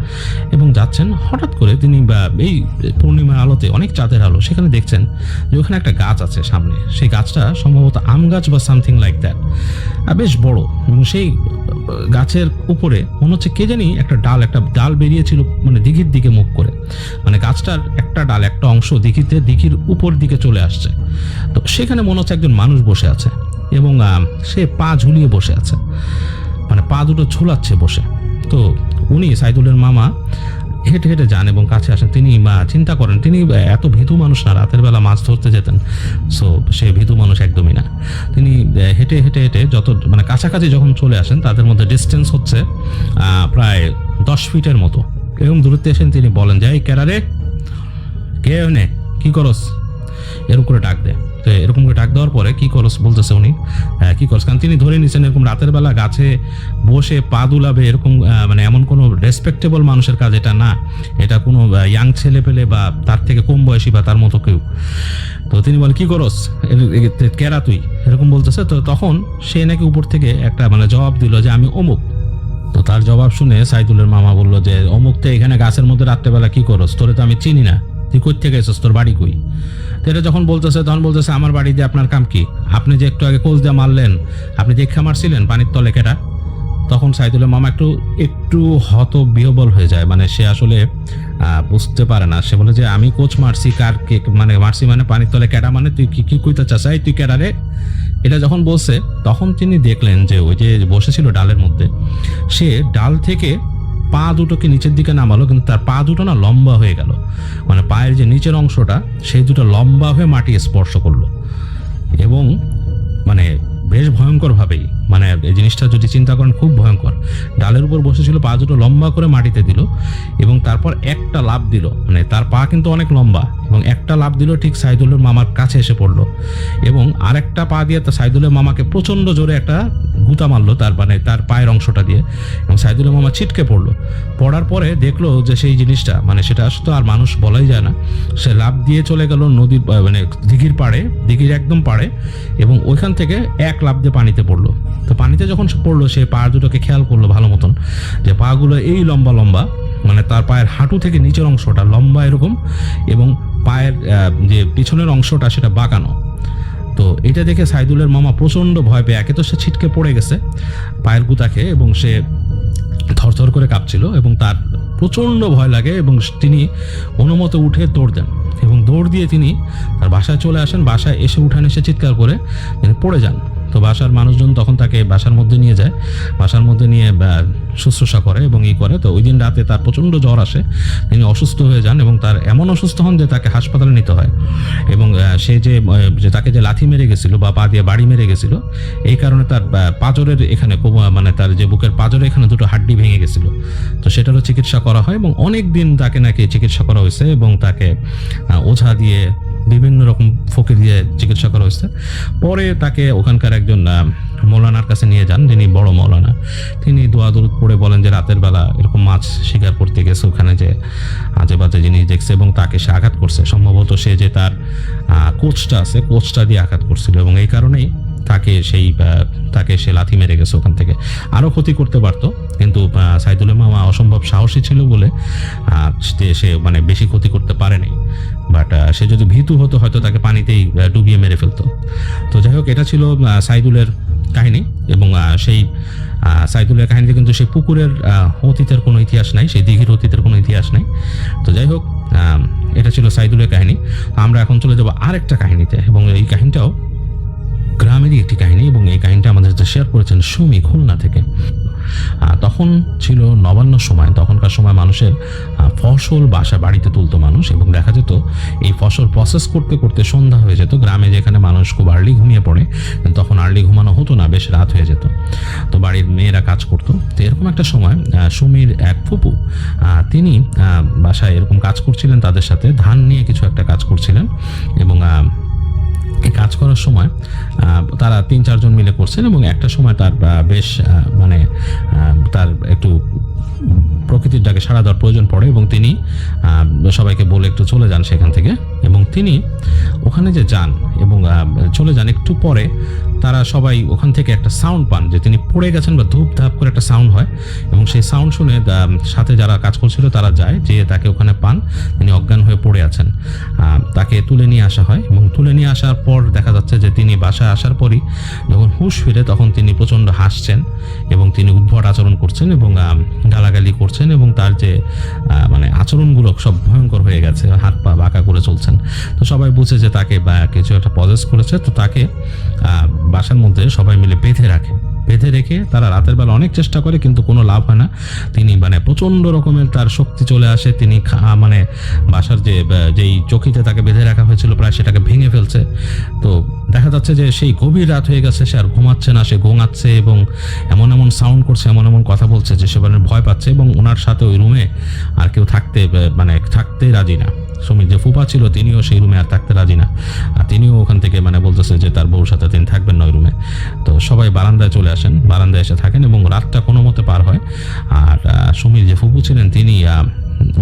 এবং যাচ্ছেন। হঠাৎ করে তিনি এই পূর্ণিমার আলোতে, অনেক চাঁদের আলো, সেখানে দেখছেন যে ওখানে একটা গাছ আছে সামনে। সেই গাছটা সম্ভবত আম গাছ বা সামথিং লাইক দ্যাট, বেশ বড়। এবং সেই গাছের উপরে মনে হচ্ছে কে জানি একটা ডাল বেরিয়েছিল, মানে দিঘির দিকে মুখ করে। মানে গাছটার একটা ডাল, একটা অংশ দিঘির উপর দিকে চলে আসছে। তো সেখানে মনে হচ্ছে একজন মানুষ বসে আছে এবং সে পা ঝুলিয়ে বসে আছে, মানে পা দুটো ঝুলাচ্ছে বসে। তো উনি, সাইদুলের মামা, হেঁটে হেঁটে যান এবং কাছে আসেন। তিনি চিন্তা করেন, তিনি এত ভীতু মানুষ না, রাতের বেলা মাছ ধরতে যেতেন। সো সে ভীতু মানুষ একদমই না। তিনি হেঁটে হেঁটে হেঁটে মানে কাছাকাছি যখন চলে আসেন, তাদের মধ্যে ডিস্টেন্স হচ্ছে প্রায় 10 ফিটের মতো। এরকম দূরত্বে এসে তিনি বলেন যে, এই কেরারে, কে নে, কি করস? এরকম করে ডাক দেয়। তো এরকম করে ডাক দেওয়ার পরে কি করস বলতেছে উনি, কি করস, কারণ তিনি ধরে নিচ্ছেন এরকম রাতের বেলা গাছে বসে পা দুলাবে এরকম, মানে এমন কোনো রেসপেক্টেবল মানুষের কাজ এটা না। এটা কোনো ইয়াং ছেলে পেলে বা তার থেকে কম বয়সী বা তার মতো কেউ। তো তিনি বলে, কি করস, কেরা তুই, এরকম বলতেছে। তো তখন সে নাকি উপর থেকে একটা মানে জবাব দিল যে আমি অমুক। তো তার জবাব শুনে সাইদুলের মামা বলল যে, অমুক তো এখানে গাছের মধ্যে রাত্রেবেলা কি করস, তোরে তো আমি চিনি না, তুই কই থেকে এসেছিস, তোর বাড়ি কই? তো এটা যখন বলতেছে তখন বলতেছে, আমার বাড়ি দিয়ে আপনার কাম কি? আপনি যে একটু আগে কোচ দিয়ে মারলেন, আপনি দেখা মারছিলেন পানির তলে কেটা? তখন সাইদুলের মামা একটু বিহ্বল হয়ে যায়, মানে সে আসলে বুঝতে পারে না। সে বলে যে, আমি কোচ মারছি, কার কে মানে মারছি, মানে পানির তলে কেটা, মানে তুই কি কইতে চাস, এই তুই কেটা রে? এটা যখন বলছে তখন তিনি দেখলেন যে ওই যে বসেছিল ডালের মধ্যে, সে ডাল থেকে পা দুটোকে নিচের দিকে নামালো, কিন্তু তার পা দুটো না লম্বা হয়ে গেল। মানে পায়ের যে নিচের অংশটা, সেই দুটো লম্বা হয়ে মাটি স্পর্শ করলো এবং মানে বেশ ভয়ঙ্করভাবেই, মানে এই জিনিসটা যদি চিন্তা করেন খুব ভয়ঙ্কর। ডালের উপর বসেছিল, পা দুটো লম্বা করে মাটিতে দিল এবং তারপর একটা লাফ দিল। মানে তার পা কিন্তু অনেক লম্বা, এবং একটা লাফ দিল ঠিক সাইদুলের মামার কাছে এসে পড়লো এবং আরেকটা পা দিয়ে সাইদুলের মামাকে প্রচন্ড জোরে একটা গুতা মারলো তার পায়ের অংশটা দিয়ে, এবং সাইদুলের মামা ছিটকে পড়লো। পড়ার পরে দেখলো যে সেই জিনিসটা, মানে সেটা আসলে আর মানুষ বলাই যায় না। সে লাফ দিয়ে চলে গেল নদীর, মানে দিঘির একদম পাড়ে, এবং ওইখান থেকে এক লাফ দিয়ে পানিতে পড়লো। তো পানিতে যখন সে পড়লো, সে পা দুটোকে খেয়াল করলো ভালো মতন, যে পাগুলো এই লম্বা লম্বা, মানে তার পায়ের হাঁটু থেকে নিচের অংশটা লম্বা এরকম, এবং পায়ের যে পিছনের অংশটা সেটা বাঁকানো। তো এটা দেখে সাইদুলের মামা প্রচন্ড ভয় পেয়ে, একে তো সে ছিটকে পড়ে গেছে পায়ের গুতা খেয়ে, এবং সে থরথর করে কাঁপছিল এবং তার প্রচন্ড ভয় লাগে, এবং তিনি অনুমতে উঠে দৌড় দেন এবং দৌড় দিয়ে তিনি তার বাসায় চলে আসেন। বাসায় এসে উঠানে এসে চিৎকার করে তিনি পড়ে যান। তো বাসার মানুষজন তখন তাকে বাসার মধ্যে নিয়ে যায়, বাসার মধ্যে নিয়ে শুশ্রূষা করে এবং করে। তো ওই দিন রাতে তার প্রচণ্ড জ্বর আসে, তিনি অসুস্থ হয়ে যান এবং তার এমন অসুস্থ হন যে তাকে হাসপাতালে নিতে হয়। এবং সে যে তাকে যে লাথি মেরে গেছিল বা পা দিয়ে বাড়ি মেরে গেছিল, এই কারণে তার পাঁজরের এখানে, মানে তার যে বুকের পাঁজরে এখানে দুটো হাড্ডি ভেঙে গেছিল। তো সেটারও চিকিৎসা করা হয় এবং অনেক দিন তাকে নাকি চিকিৎসা করা হয়েছে, এবং তাকে ওঝা দিয়ে বিভিন্ন রকম ফকির দিয়ে চিকিৎসা করা হয়েছে। পরে তাকে ওখানকার একজন মৌলানার কাছে নিয়ে যান, যিনি বড় মৌলানা। তিনি দোয়া দরুদ পড়ে বলেন যে রাতের বেলা এরকম মাছ শিকার করতে গেছে, ওখানে যে আজে বাজে জিনিস দেখছে এবং তাকে সে আঘাত করছে। সম্ভবত সে যে তার কোচটা আছে, কোচটা দিয়ে আঘাত করছিল, এবং এই কারণেই তাকে সে লাথি মেরে গেছে ওখান থেকে। আরও ক্ষতি করতে পারতো, কিন্তু সাইদুলের মামা অসম্ভব সাহসী ছিল বলে সে মানে বেশি ক্ষতি করতে পারেনি। বাট সে যদি ভীতু হতো হয়তো তাকে পানিতেই ডুবিয়ে মেরে ফেলতো। তো যাই হোক, এটা ছিল সাইদুলের কাহিনী। এবং সেই সাইদুলের কাহিনীতে কিন্তু সেই পুকুরের অতীতের কোনো ইতিহাস নাই, সেই দিঘির অতীতের কোনো ইতিহাস নাই। তো যাই হোক, এটা ছিল সাইদুলের কাহিনী। আমরা এখন চলে যাবো আরেকটা কাহিনীতে, এবং এই কাহিনীটাও গ্রামেরই একটি কাহিনী, এবং এই কাহিনীটা আমাদের সাথে শেয়ার করেছেন সুমি খুলনা থেকে। তখন ছিল নবান্ন সময়। তখনকার সময় মানুষের ফসল বাড়িতে তুলতো মানুষ, এবং দেখা যেত এই ফসল প্রসেস করতে করতে সন্ধ্যা হয়ে যেত। গ্রামে যেখানে মানুষ খুব আর্লি ঘুমিয়ে পড়ে, তখন আর্লি ঘুমানো হতো না, বেশ রাত হয়ে যেত। তো বাড়ির মেয়েরা কাজ করতো। তো এরকম একটা সময় সুমির এক ফুপু, তিনি বাসায় এরকম কাজ করছিলেন, তাদের সাথে ধান নিয়ে কিছু একটা কাজ করছিলেন। এবং এই কাজ করার সময় তারা 3-4 জন মিলে করছেন, এবং একটা সময় তার বেশ মানে তার একটু প্রকৃতির ডাকে সাড়া দেওয়ার প্রয়োজন পড়ে, এবং তিনি সবাইকে বলে একটু চলে যান সেখান থেকে। এবং তিনি ওখানে যে যান এবং চলে যান, একটু পরে তারা সবাই ওখান থেকে একটা সাউন্ড পান যে তিনি পড়ে গেছেন, বা ধূপ ধাপ করে একটা সাউন্ড হয়। এবং সেই সাউন্ড শুনে সাথে যারা কাজ করছিল তারা যায়, যে তাকে ওখানে পান, তিনি অজ্ঞান হয়ে পড়ে আছেন। তাকে তুলে নিয়ে আসা হয়, এবং তুলে নিয়ে আসার পর দেখা যাচ্ছে যে তিনি বাসায় আসার পরই যখন হুঁশ ফিরে, তখন তিনি প্রচণ্ড হাসছেন, এবং তিনি উদ্ভট আচরণ করছেন, এবং গালাগালি করছেন, এবং তার যে মানে আচরণগুলো সব ভয়ঙ্কর হয়ে গেছে, হাত পা বাঁকা করে চলছেন। তো সবাই বুঝে যে তাকে কিছু একটা পজেস করেছে। তো তাকে বাসার মধ্যে সবাই মিলে বেঁধে রেখে তারা রাতের বেলা অনেক চেষ্টা করে, কিন্তু কোনো লাভ হয় না। তিনি মানে প্রচণ্ড রকমের তার শক্তি চলে আসে, তিনি মানে বাসার যেই চকিতে তাকে বেঁধে রাখা হয়েছিল প্রায় সেটাকে ভেঙে ফেলছে। তো দেখা যাচ্ছে যে সেই গভীর রাত হয়ে গেছে, সে আর ঘুমাচ্ছে না, সে গোঙাচ্ছে, এবং এমন এমন সাউন্ড করছে, এমন এমন কথা বলছে যে সে মানে ভয় পাচ্ছে, এবং ওনার সাথে ওই রুমে আর কেউ থাকতে রাজি না। সুমির যে ফুপা ছিল তিনিও সেই রুমে আর থাকতে রাজি না, আর তিনিও ওখান থেকে মানে বলতেছে যে তার বউর সাথে তিনি থাকবেন না ওই রুমে। তো সবাই বারান্দায় চলে আসেন, বারান্দায় এসে থাকেন, এবং রাতটা কোনো মতে পার হয়। আর সুমির যে ফুপু ছিলেন তিনি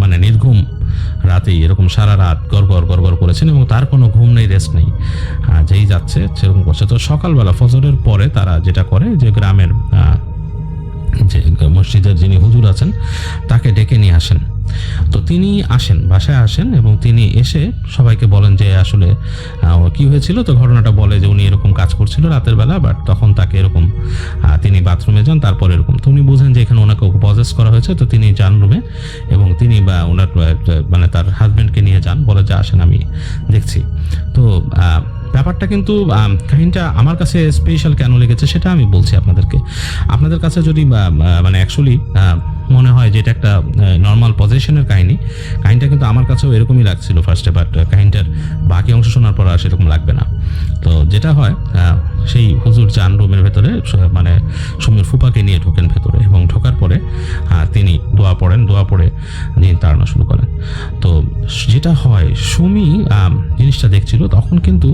মানে নির্ঘুম রাতেই এরকম সারা রাত গড়গড় করেছেন, এবং তার কোনো ঘুম নেই, রেস্ট নেই, যেই যাচ্ছে সেরকম করছে। তো সকালবেলা ফজরের পরে তারা যেটা করে, যে গ্রামের যে মসজিদের যিনি হুজুর আছেন তাকে ডেকে নিয়ে আসেন। তো তিনি বাসায় আসেন, এবং তিনি এসে সবাইকে বলেন যে আসলে কি হয়েছিল। তো ঘটনাটা বলে যে উনি এরকম কাজ করছিল রাতের বেলা, বাট তখন তাকে এরকম তিনি বাথরুমে যান, তারপর এরকম। তো উনি বুঝেন যে এখানে ওনাকে পজেস করা হয়েছে। তো তিনি যান রুমে, এবং তিনি ওনার মানে তার হাজবেন্ডকে নিয়ে যান, বলে যে আসেন আমি দেখছি। তো ব্যাপারটা কিন্তু কাহিনীটা আমার কাছে স্পেশাল কেন লেগেছে সেটা আমি বলছি আপনাদের কাছে যদি মানে অ্যাকচুয়ালি মনে হয় যে এটা একটা নর্মাল পজিশনের কাহিনীটা কিন্তু আমার কাছেও এরকমই লাগছিল ফার্স্টে, বাট কাহিনীটার বাকি অংশ শোনার পর আর সেরকম লাগবে না। তো যেটা হয়, সেই হুজুর যান রুমের ভেতরে, মানে সুমির ফুপাকে নিয়ে ঢোকেন ভেতরে, এবং ঢোকার পরে তিনি দোয়া পড়ে দিন তাড়ানো শুরু করেন। তো যেটা হয়, সুমি জিনিসটা দেখছিল, তখন কিন্তু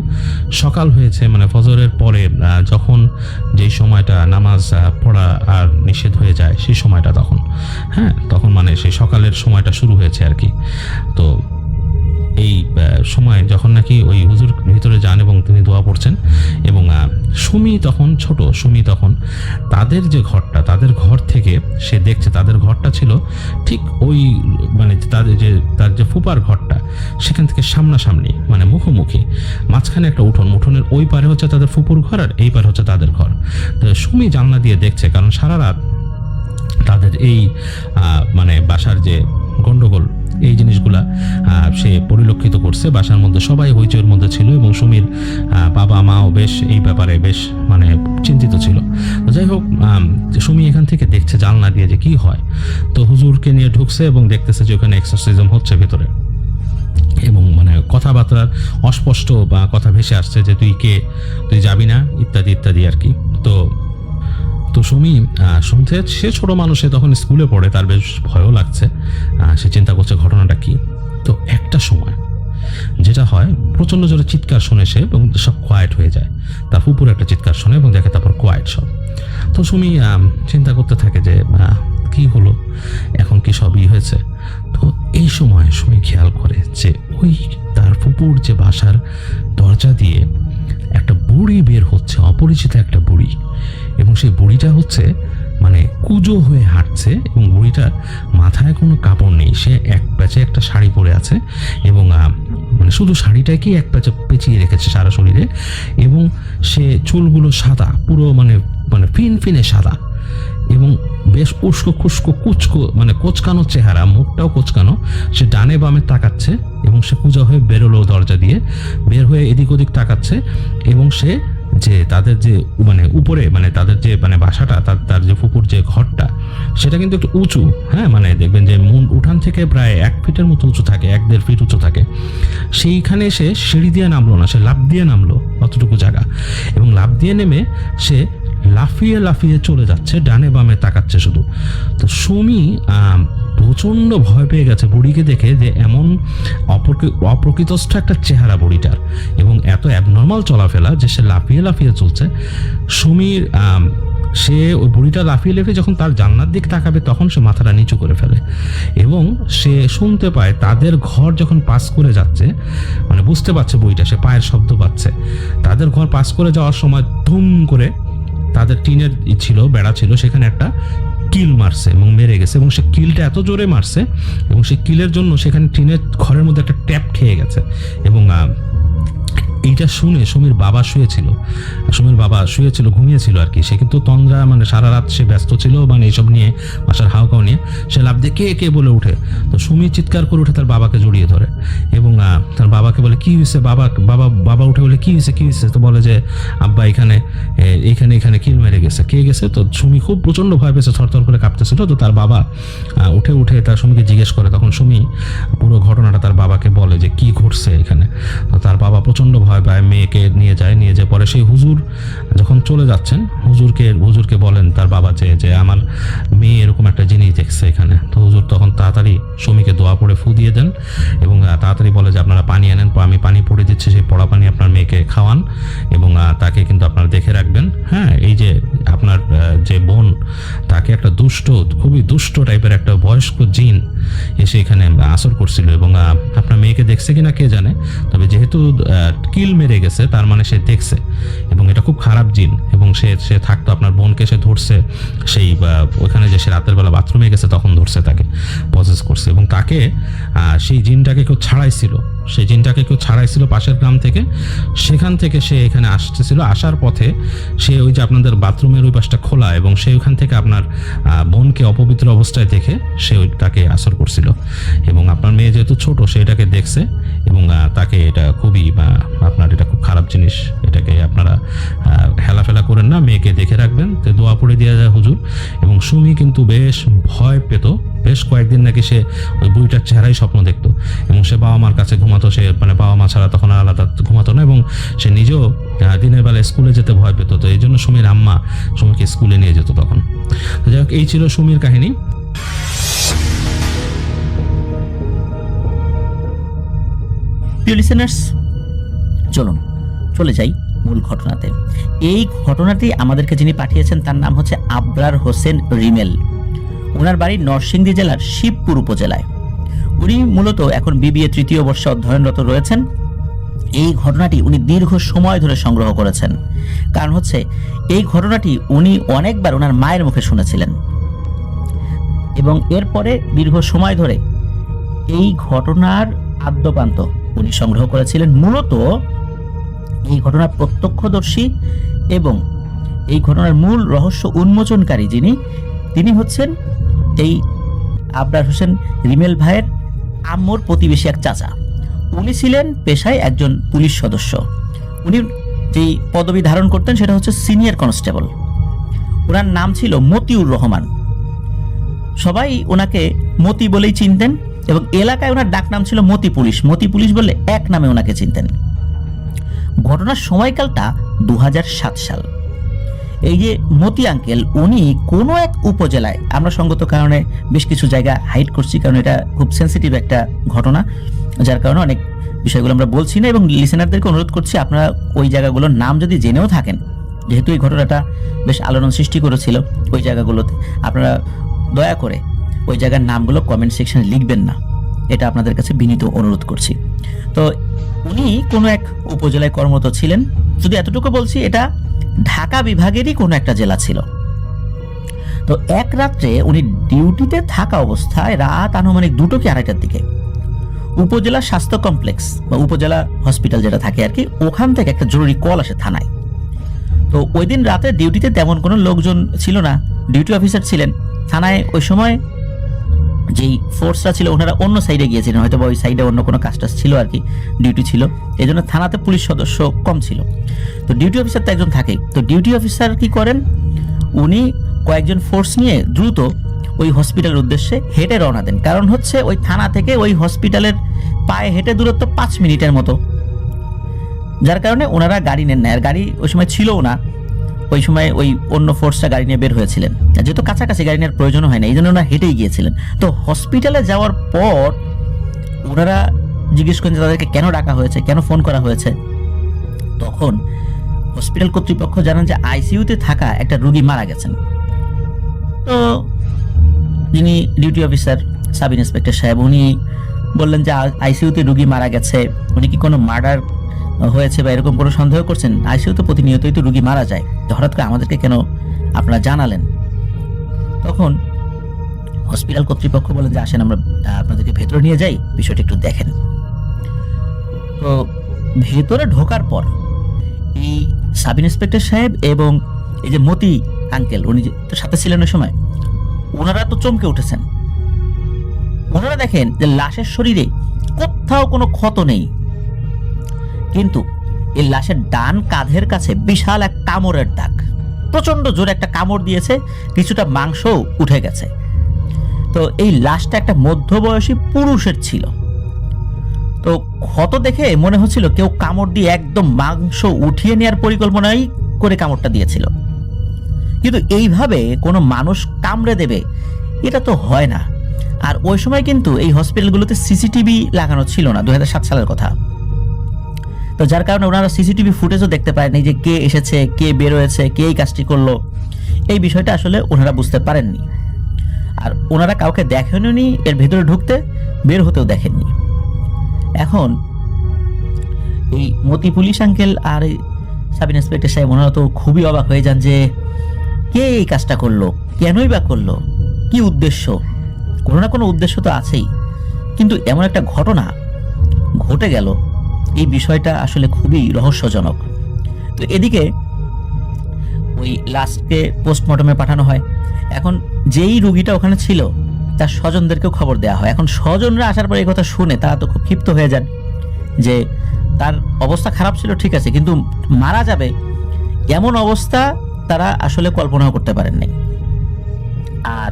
সকাল হয়েছে, মানে ফজরের পরে যখন যেই সময়টা নামাজ পড়া আর নিষেধ হয়ে যায় সেই সময়টা তখন মানে সেই সকালের সময়টা শুরু হয়েছে আর কি। তো এই সময় যখন নাকি ওই হুজুর ভিতরে যান এবং তিনি দোয়া পড়ছেন, এবং সুমি তখন তাদের যে ঘরটা, তাদের ঘর থেকে সে দেখছে তাদের ঘরটা ছিল ঠিক ওই মানে তার যে ফুপার ঘরটা সেখান থেকে সামনাসামনি, মানে মুখোমুখি, মাঝখানে একটা উঠোনের ওই পারে হচ্ছে তাদের ফুপুর ঘর, আর এই পারে হচ্ছে তাদের ঘর। তো সুমি জানলা দিয়ে দেখছে, কারণ সারা রাত তাদের এই মানে বাসার যে গন্ডগোল, এই জিনিসগুলা সে পরিলক্ষিত করছে। বাসার মধ্যে সবাই হইচইয়ের মধ্যে ছিল, এবং সুমির বাবা মাও বেশ এই ব্যাপারে বেশ মানে চিন্তিত ছিল। তো যাই হোক, সুমি এখান থেকে দেখছে জানলা দিয়ে যে কি হয়। তো হুজুরকে নিয়ে ঢুকছে, এবং দেখতেছে যে ওখানে এক্সারসাইজম হচ্ছে ভিতরে, এবং মানে কথাবার্তার অস্পষ্ট বা কথা ভেসে আসছে যে তুই যাবি না, ইত্যাদি ইত্যাদি আর কি। তো সুমি শুনতে, সে ছোট মানুষে তখন স্কুলে পড়ে, তার বেশ ভয়ও লাগছে, সে চিন্তা করছে ঘটনাটা কি। তো একটা সময় যেটা হয়, প্রচণ্ড জোরে চিৎকার শুনে সে, এবং সব কোয়াইট হয়ে যায়। তার ফুপুর একটা চিৎকার শুনে, এবং দেখে তারপর কোয়াইট সব। তো সুমি চিন্তা করতে থাকে যে কি হলো, এখন কি সবই হয়েছে। তো এই সময় সুমি খেয়াল করে যে ওই তার ফুপুর যে বাসার দরজা দিয়ে একটা বুড়ি বের হচ্ছে, অপরিচিত একটা বুড়ি, এবং সেই বুড়িটা হচ্ছে মানে কুজো হয়ে হাঁটছে, এবং বুড়িটার মাথায় কোনো কাপড় নেই, সে এক প্যাচে একটা শাড়ি পরে আছে, এবং মানে শুধু শাড়িটাকেই এক প্যাচে পেঁচিয়ে রেখেছে সারা শরীরে, এবং সে চুলগুলো সাদা, পুরো মানে মানে ফিনফিনে সাদা, এবং বেশ উস্কো খুস্কো কুচকো মানে কোচকানো চেহারা, মুখটাও কোচকানো। সে ডানে বামে তাকাচ্ছে, এবং সে কুজো হয়ে বেরোলো দরজা দিয়ে, বের হয়ে এদিক ওদিক তাকাচ্ছে, এবং সে যে তাদের যে মানে উপরে মানে তাদের যে মানে বাসাটা, তার যে ফুপুর যে ঘরটা, সেটা কিন্তু একটু উঁচু, হ্যাঁ, মানে দেখবেন যে উঠান থেকে প্রায় 1 ফিটের মতো উঁচু থাকে, 1-1.5 ফিট উঁচু থাকে। সেইখানে সে সিঁড়ি দিয়ে নামলো না, সে লাফ দিয়ে নামলো অতটুকু জায়গা, এবং লাফ দিয়ে নেমে সে লাফিয়ে লাফিয়ে চলে যাচ্ছে, ডানে বামে তাকাচ্ছে শুধু। তো সুমি প্রচণ্ড ভয় পেয়ে গেছে বুড়িকে দেখে, যে এমন অপ্রকৃতস্থ একটা চেহারা বুড়িটার, এবং এত অ্যাবনর্মাল চলাফেরা যে সে লাফিয়ে লাফিয়ে চলছে। সুমির সে ওই বুড়িটা লাফিয়ে লাফিয়ে যখন তার জানলার দিক তাকাবে, তখন সে মাথাটা নিচু করে ফেলে, এবং সে শুনতে পায় তাদের ঘর যখন পাস করে যাচ্ছে, মানে বুঝতে পারছে বুড়িটা, সে পায়ের শব্দ পাচ্ছে। তাদের ঘর পাস করে যাওয়ার সময় ধুম করে তাদের টিনের ছিল, বেড়া ছিল, সেখানে একটা কিল মারছে এবং মেরে গেছে, এবং সে কিলটা এত জোরে মারছে, এবং সেই কিলের জন্য সেখানে টিনের ঘরের মধ্যে একটা ট্যাপ খেয়ে গেছে। এবং এইটা শুনে সুমির বাবা শুয়েছিল, ঘুমিয়েছিল আর কি। সে কিন্তু তন্দ্রা, মানে সারা রাত সে ব্যস্ত ছিল, মানে এইসব নিয়ে, বাসার হাওকাও নিয়ে। সে লাফ দিয়ে কে কে বলে উঠে, তো সুমি চিৎকার করে উঠে তার বাবাকে জড়িয়ে ধরে, এবং তার বাবাকে বলে কি হয়েছে, বাবা উঠে বলে কি হয়েছে, তো বলে যে আব্বা এখানে কিল মেরে গেছে। কে গেছে? তো সুমি খুব প্রচন্ড ভয় পেয়েছে, থরথর করে কাঁপতেছিল। তো তার বাবা উঠে তার সুমিকে জিজ্ঞেস করে, তখন সুমি পুরো ঘটনাটা তার বাবাকে বলে যে কি ঘটছে এখানে। তো তার বাবা প্রচন্ড ভয় পায়, মেয়েকে নিয়ে যায় পরে সেই হুজুর যখন চলে যাচ্ছেন, হুজুরকে বলেন তার বাবা যে আমার মেয়ে এরকম একটা জিনিস দেখছে এখানে। তো হুজুর তখন তাড়াতাড়ি সুমিকে দোয়া পড়ে ফু দিয়ে দেন, এবং তাড়াতাড়ি বলে যে আপনারা পানি আনেন, আমি পানি পড়ে দিচ্ছি, সেই পড়া পানি আপনার মেয়েকে খাওয়ান, এবং তাকে কিন্তু আপনারা দেখে রাখবেন। হ্যাঁ, এই যে আপনার যে বোন, তাকে একটা খুবই দুষ্ট টাইপের একটা বয়স্ক জিন এসে এখানে আসর করছিল, এবং আপনার মেয়েকে দেখছে কিনা কে জানে, তবে যেহেতু কিল মেরে গেছে তার মানে সে দেখছে, এবং এটা খুব খারাপ জিন, এবং সে থাকতো আপনার বোনকে সে ধরছে, সেই ওখানে যে সে রাতের বেলা বাথরুমে গেছে তখন ধরছে, তাকে পজেস করছে, এবং তাকে সেই জিনটাকে কেউ ছাড়াইছিল পাশের গ্রাম থেকে। সেখান থেকে সে এখানে আসতেছিল, আসার পথে সে ওই যে আপনাদের বাথরুমের ওই পাশটা খোলা, এবং সে ওখান থেকে আপনার বোনকে অপবিত্র অবস্থায় দেখে সে তাকে আসর করছিল, এবং আপনার মেয়ে যেহেতু ছোট সে এটাকে দেখছে, এবং তাকে এটা খুবই আপনার এটা খুব খারাপ জিনিস, এটাকে আপনারা হেলাফেলা করেন না, মেয়েকে দেখে রাখবেন। তো দোয়া পড়ে দেওয়া যায় হুজুর, এবং সুমি কিন্তু বেশ ভয় পেত, বেশ কয়েকদিন নাকি সে ওই বুড়িটার চেহারাই স্বপ্ন দেখতো, এবং সে বাবা মার কাছে ঘুমাতো, সে মানে বাবা মা ছাড়া তখন আলাদা ঘুমাতো না, এবং সে নিজেও দিনের বেলা স্কুলে যেতে ভয় পেত। তো এই জন্য সুমির আম্মা সুমিকে স্কুলে নিয়ে যেত তখন। তো যাই হোক, এই ছিল সুমির কাহিনী। প্রিয় লিসেনার্স, চলুন চলে যাই মূল ঘটনাতে। এই ঘটনাটি আমাদেরকে যিনি পাঠিয়েছেন তার নাম হচ্ছে আবরার হোসেন রিমেল। ওনার বাড়ি নরসিংদী জেলার শিবপুর উপজেলায়। উনি মূলত এখন বিবিএ 3য় বর্ষে অধ্যয়নরত রয়েছেন। এই ঘটনাটি উনি দীর্ঘ সময় ধরে সংগ্রহ করেছেন, কারণ হচ্ছে এই ঘটনাটি উনি অনেকবার ওনার মায়ের মুখে শুনেছিলেন, এবং এরপরে দীর্ঘ সময় ধরে এই ঘটনার আদ্যপান্ত উনি সংগ্রহ করেছিলেন। মূলত এই ঘটনার প্রত্যক্ষদর্শী এবং এই ঘটনার মূল রহস্য উন্মোচনকারী তিনি হচ্ছেন এই আবরার হোসেন রিমেল ভাইয়ের আম্মুর প্রতিবেশী এক চাচা। উনি ছিলেন পেশায় একজন পুলিশ সদস্য। উনি যেই পদবি ধারণ করতেন সেটা হচ্ছে সিনিয়র কনস্টেবল। ওনার নাম ছিল মতিউর রহমান। সবাই ওনাকে মতি বলেই চিনতেন, এবং এলাকায় ওনার ডাক নাম ছিল মতি পুলিশ বলে এক নামে ওনাকে চিনতেন। ঘটনার সময়কালটা 2007 সাল। এই যে মতি আঙ্কেল, উনি কোনো এক উপজেলায়, আমরা সঙ্গত কারণে বেশ কিছু জায়গা হাইড করছি, কারণ এটা খুব সেন্সিটিভ একটা ঘটনা, যার কারণে অনেক বিষয়গুলো আমরা বলছি না, এবং লিসেনারদেরকে অনুরোধ করছি আপনারা ওই জায়গাগুলোর নাম যদি জেনেও থাকেন, যেহেতু এই ঘটনাটা বেশ আলোড়ন সৃষ্টি করেছিল ওই জায়গাগুলোতে, আপনারা দয়া করে ওই জায়গার নামগুলো কমেন্ট সেকশনে লিখবেন না, এটা আপনাদের কাছে বিনীত অনুরোধ করছি। তো উনি কোনো এক উপজেলায় কর্মরত ছিলেন, শুধু এতটুকু বলছি, এটা ঢাকা বিভাগেরই কোনো একটা জেলা ছিল। তো এক রাত্রে উনি ডিউটিতে থাকা অবস্থায় রাত আনুমানিক 2টো কি 2:30টার দিকে উপজেলা স্বাস্থ্য কমপ্লেক্স বা উপজেলা হসপিটাল যেটা থাকে আর কি, ওখান থেকে একটা জরুরি কল আসে থানায়। তো ওই দিন রাতে ডিউটিতে তেমন কোনো লোকজন ছিল না, ডিউটি অফিসার ছিলেন। থানায় ওই সময় যেই ফোর্সরা ছিল ওনারা অন্য সাইডে গিয়েছিলেন, হয়তো ওই সাইডে অন্য কোনো কাজ ছিল আর কি, ডিউটি ছিল, এই জন্য থানাতে পুলিশ সদস্য কম ছিল। তো ডিউটি অফিসার তো একজন থাকেই। তো ডিউটি অফিসার কি করেন, উনি কয়েকজন ফোর্স নিয়ে দ্রুত ওই হসপিটালের উদ্দেশ্যে হেঁটে রওনা দেন। কারণ হচ্ছে ওই থানা থেকে ওই হসপিটালের পায়ে হেঁটে দূরত্ব 5 মিনিটের মতো, যার কারণে ওনারা গাড়ি নেন না। আর গাড়ি ওই সময় ছিলও না, ওই সময় ওই অন্য ফোর্সটা গাড়ি নিয়ে বের হয়েছিলেন, যেহেতু কাছাকাছি গাড়ি নেওয়ার প্রয়োজনও হয় না, এই জন্য ওনারা হেঁটেই গিয়েছিলেন। তো হসপিটালে যাওয়ার পর ওনারা জিজ্ঞেস করেন যে তাদেরকে কেন ডাকা হয়েছে, কেন ফোন করা হয়েছে। তখন হসপিটাল কর্তৃপক্ষ জানান যে আইসিইউতে থাকা একটা রোগী মারা গেছেন। তো যিনি ডিউটি অফিসার সাব ইন্সপেক্টর সাহেব, উনি বললেন যে আইসিইউতে রোগী মারা গেছে, উনি কি কোনো মার্ডার হয়েছে বা এরকম কোনো সন্দেহ করছেন? আইসিইউতে প্রতিনিয়তই তো রোগী মারা যায়, তো হঠাৎ করে আমাদেরকে কেন আপনারা জানালেন? তখন হসপিটাল কর্তৃপক্ষ বলেন যে আসেন আমরা আপনাদেরকে ভেতরে নিয়ে যাই, বিষয়টা একটু দেখেন। তো ভেতরে ঢোকার পর এই সাব ইন্সপেক্টর সাহেব এবং এই যে মতি আঙ্কেল, উনি তো সাথে ছিলেন ওই সময়, ওনারা তো চমকে উঠেছেন। ওনারা দেখেন যে লাশের শরীরে কোথাও কোনো ক্ষত নেই, কিন্তু এই লাশের ডান কাঁধের কাছে বিশাল এক কামড়ের দাগ, প্রচন্ড জোরে একটা কামড় দিয়েছে, কিছুটা মাংস উঠে গেছে। তো এই লাশটা একটা মধ্যবয়সী পুরুষের ছিল। তো ক্ষত দেখে মনে হচ্ছিল কেউ কামড় দিয়ে একদম মাংস উঠিয়ে নেওয়ার পরিকল্পনাই করে কামড়টা দিয়েছিল। কিন্তু এইভাবে কোনো মানুষ কামড়ে দেবে এটা তো হয় না। আর ওই সময় কিন্তু এই হসপিটালগুলোতে সিসিটিভি লাগানো ছিল না, 2007 সালের কথা। তো যার কারণে ওনারা সিসিটিভি ফুটেজও দেখতে পারেননি যে কে এসেছে, কে বের হয়েছে, কে এই কাজটি করলো, এই বিষয়টা আসলে ওনারা বুঝতে পারেননি। আর ওনারা কাউকে দেখেননি এর ভেতরে ঢুকতে, বের হতেও দেখেননি। এখন এই মতি পুলিশ আঙ্কেল আর সাব ইন্সপেক্টর সাহেব ওনারা তো খুবই অবাক হয়ে যান যে কে এই কাজটা করলো, কেনই বা করলো, কি উদ্দেশ্য? কোনো না কোনো উদ্দেশ্য তো আছেই, কিন্তু এমন একটা ঘটনা ঘটে গেল, এই বিষয়টা আসলে খুবই রহস্যজনক। তো এদিকে ওই লাশকে পোস্টমর্টমে পাঠানো হয়। এখন যেই রুগীটা ওখানে ছিল তার স্বজনদেরকেও খবর দেওয়া হয়। এখন স্বজনরা আসার পর এই কথা শুনে তারা তো খুব ক্ষিপ্ত হয়ে যান যে তার অবস্থা খারাপ ছিল ঠিক আছে, কিন্তু মারা যাবে এমন অবস্থা তারা আসলে কল্পনাও করতে পারেন নাই। আর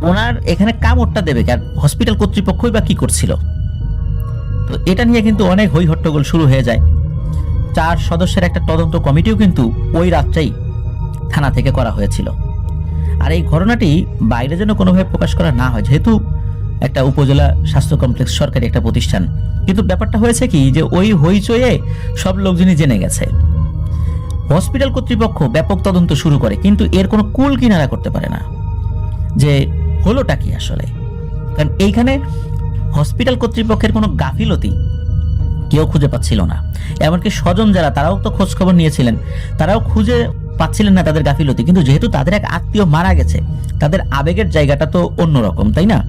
ওনার এখানে কামড়টা দেবে কার, হসপিটাল কর্তৃপক্ষই বা কি করছিল? তো এটা নিয়ে কিন্তু অনেক হই হট্টগোল শুরু হয়ে যায়। 4 সদস্যের একটা তদন্ত কমিটিও কিন্তু ওই রাতটাই থানা থেকে করা হয়েছিল। আর এই ঘটনাটি বাইরে যেন কোনোভাবে প্রকাশ করা না হয়, যেহেতু একটা উপজেলা স্বাস্থ্য কমপ্লেক্স সরকারি একটা প্রতিষ্ঠান। কিন্তু ব্যাপারটা হয়েছে কি যে ওই হইচয়ে সব লোকজনই জেনে গেছে। হসপিটাল কর্তৃপক্ষ ব্যাপক তদন্ত শুরু করে, কিন্তু এর কোনো কুল কিনারা করতে পারে না যে হলোটা কি আসলে। কারণ এইখানে হসপিটাল কর্তৃপক্ষের কোনো গাফিলতি কেউ খুঁজে পাচ্ছিল না। এমনকি স্বজন যারা, তারাও তো খোঁজ খবর নিয়েছিলেন, তারাও খুঁজে পাচ্ছিলেন না তাদের গাফিলতি। কিন্তু যেহেতু তাদের এক আত্মীয় মারা গেছে, তাদের আবেগের জায়গাটা তো অন্যরকম, তাই না?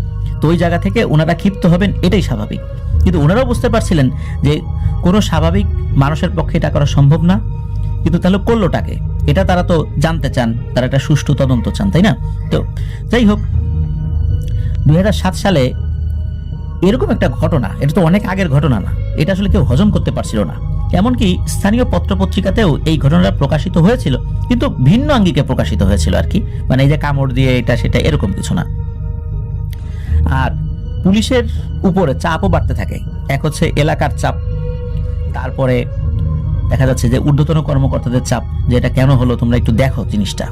তো ওই জায়গা থেকে ওনারা ক্ষিপ্ত হবেন, এটাই স্বাভাবিক। কিন্তু ওনারাও বুঝতে পারছিলেন যে কোনো স্বাভাবিক মানুষের পক্ষে এটা করা সম্ভব না। কিন্তু তাহলে করলোটাকে, এটা তারা তো জানতে চান, তারা একটা সুষ্ঠু তদন্ত চান, তাই না? তো যাই হোক, 2007 সালে এরকম একটা ঘটনা, এটা তো অনেক আগের ঘটনা না, এটা আসলে কেউ হজম করতে পারছিল না। এমনকি স্থানীয় পত্রপত্রিকাতেও এই ঘটনাটা প্রকাশিত হয়েছিল, কিন্তু ভিন্ন আঙ্গিকে প্রকাশিত হয়েছিল আর কি, মানে এই যে কামড় দিয়ে এটা সেটা এরকম কিছু না। আর পুলিশের উপরে চাপও বাড়তে থাকে। এক হচ্ছে এলাকার চাপ, তারপরে দেখা যাচ্ছে যে ঊর্ধ্বতন কর্মকর্তাদের চাপ, যে এটা কেন হলো, তোমরা একটু দেখো জিনিসটা।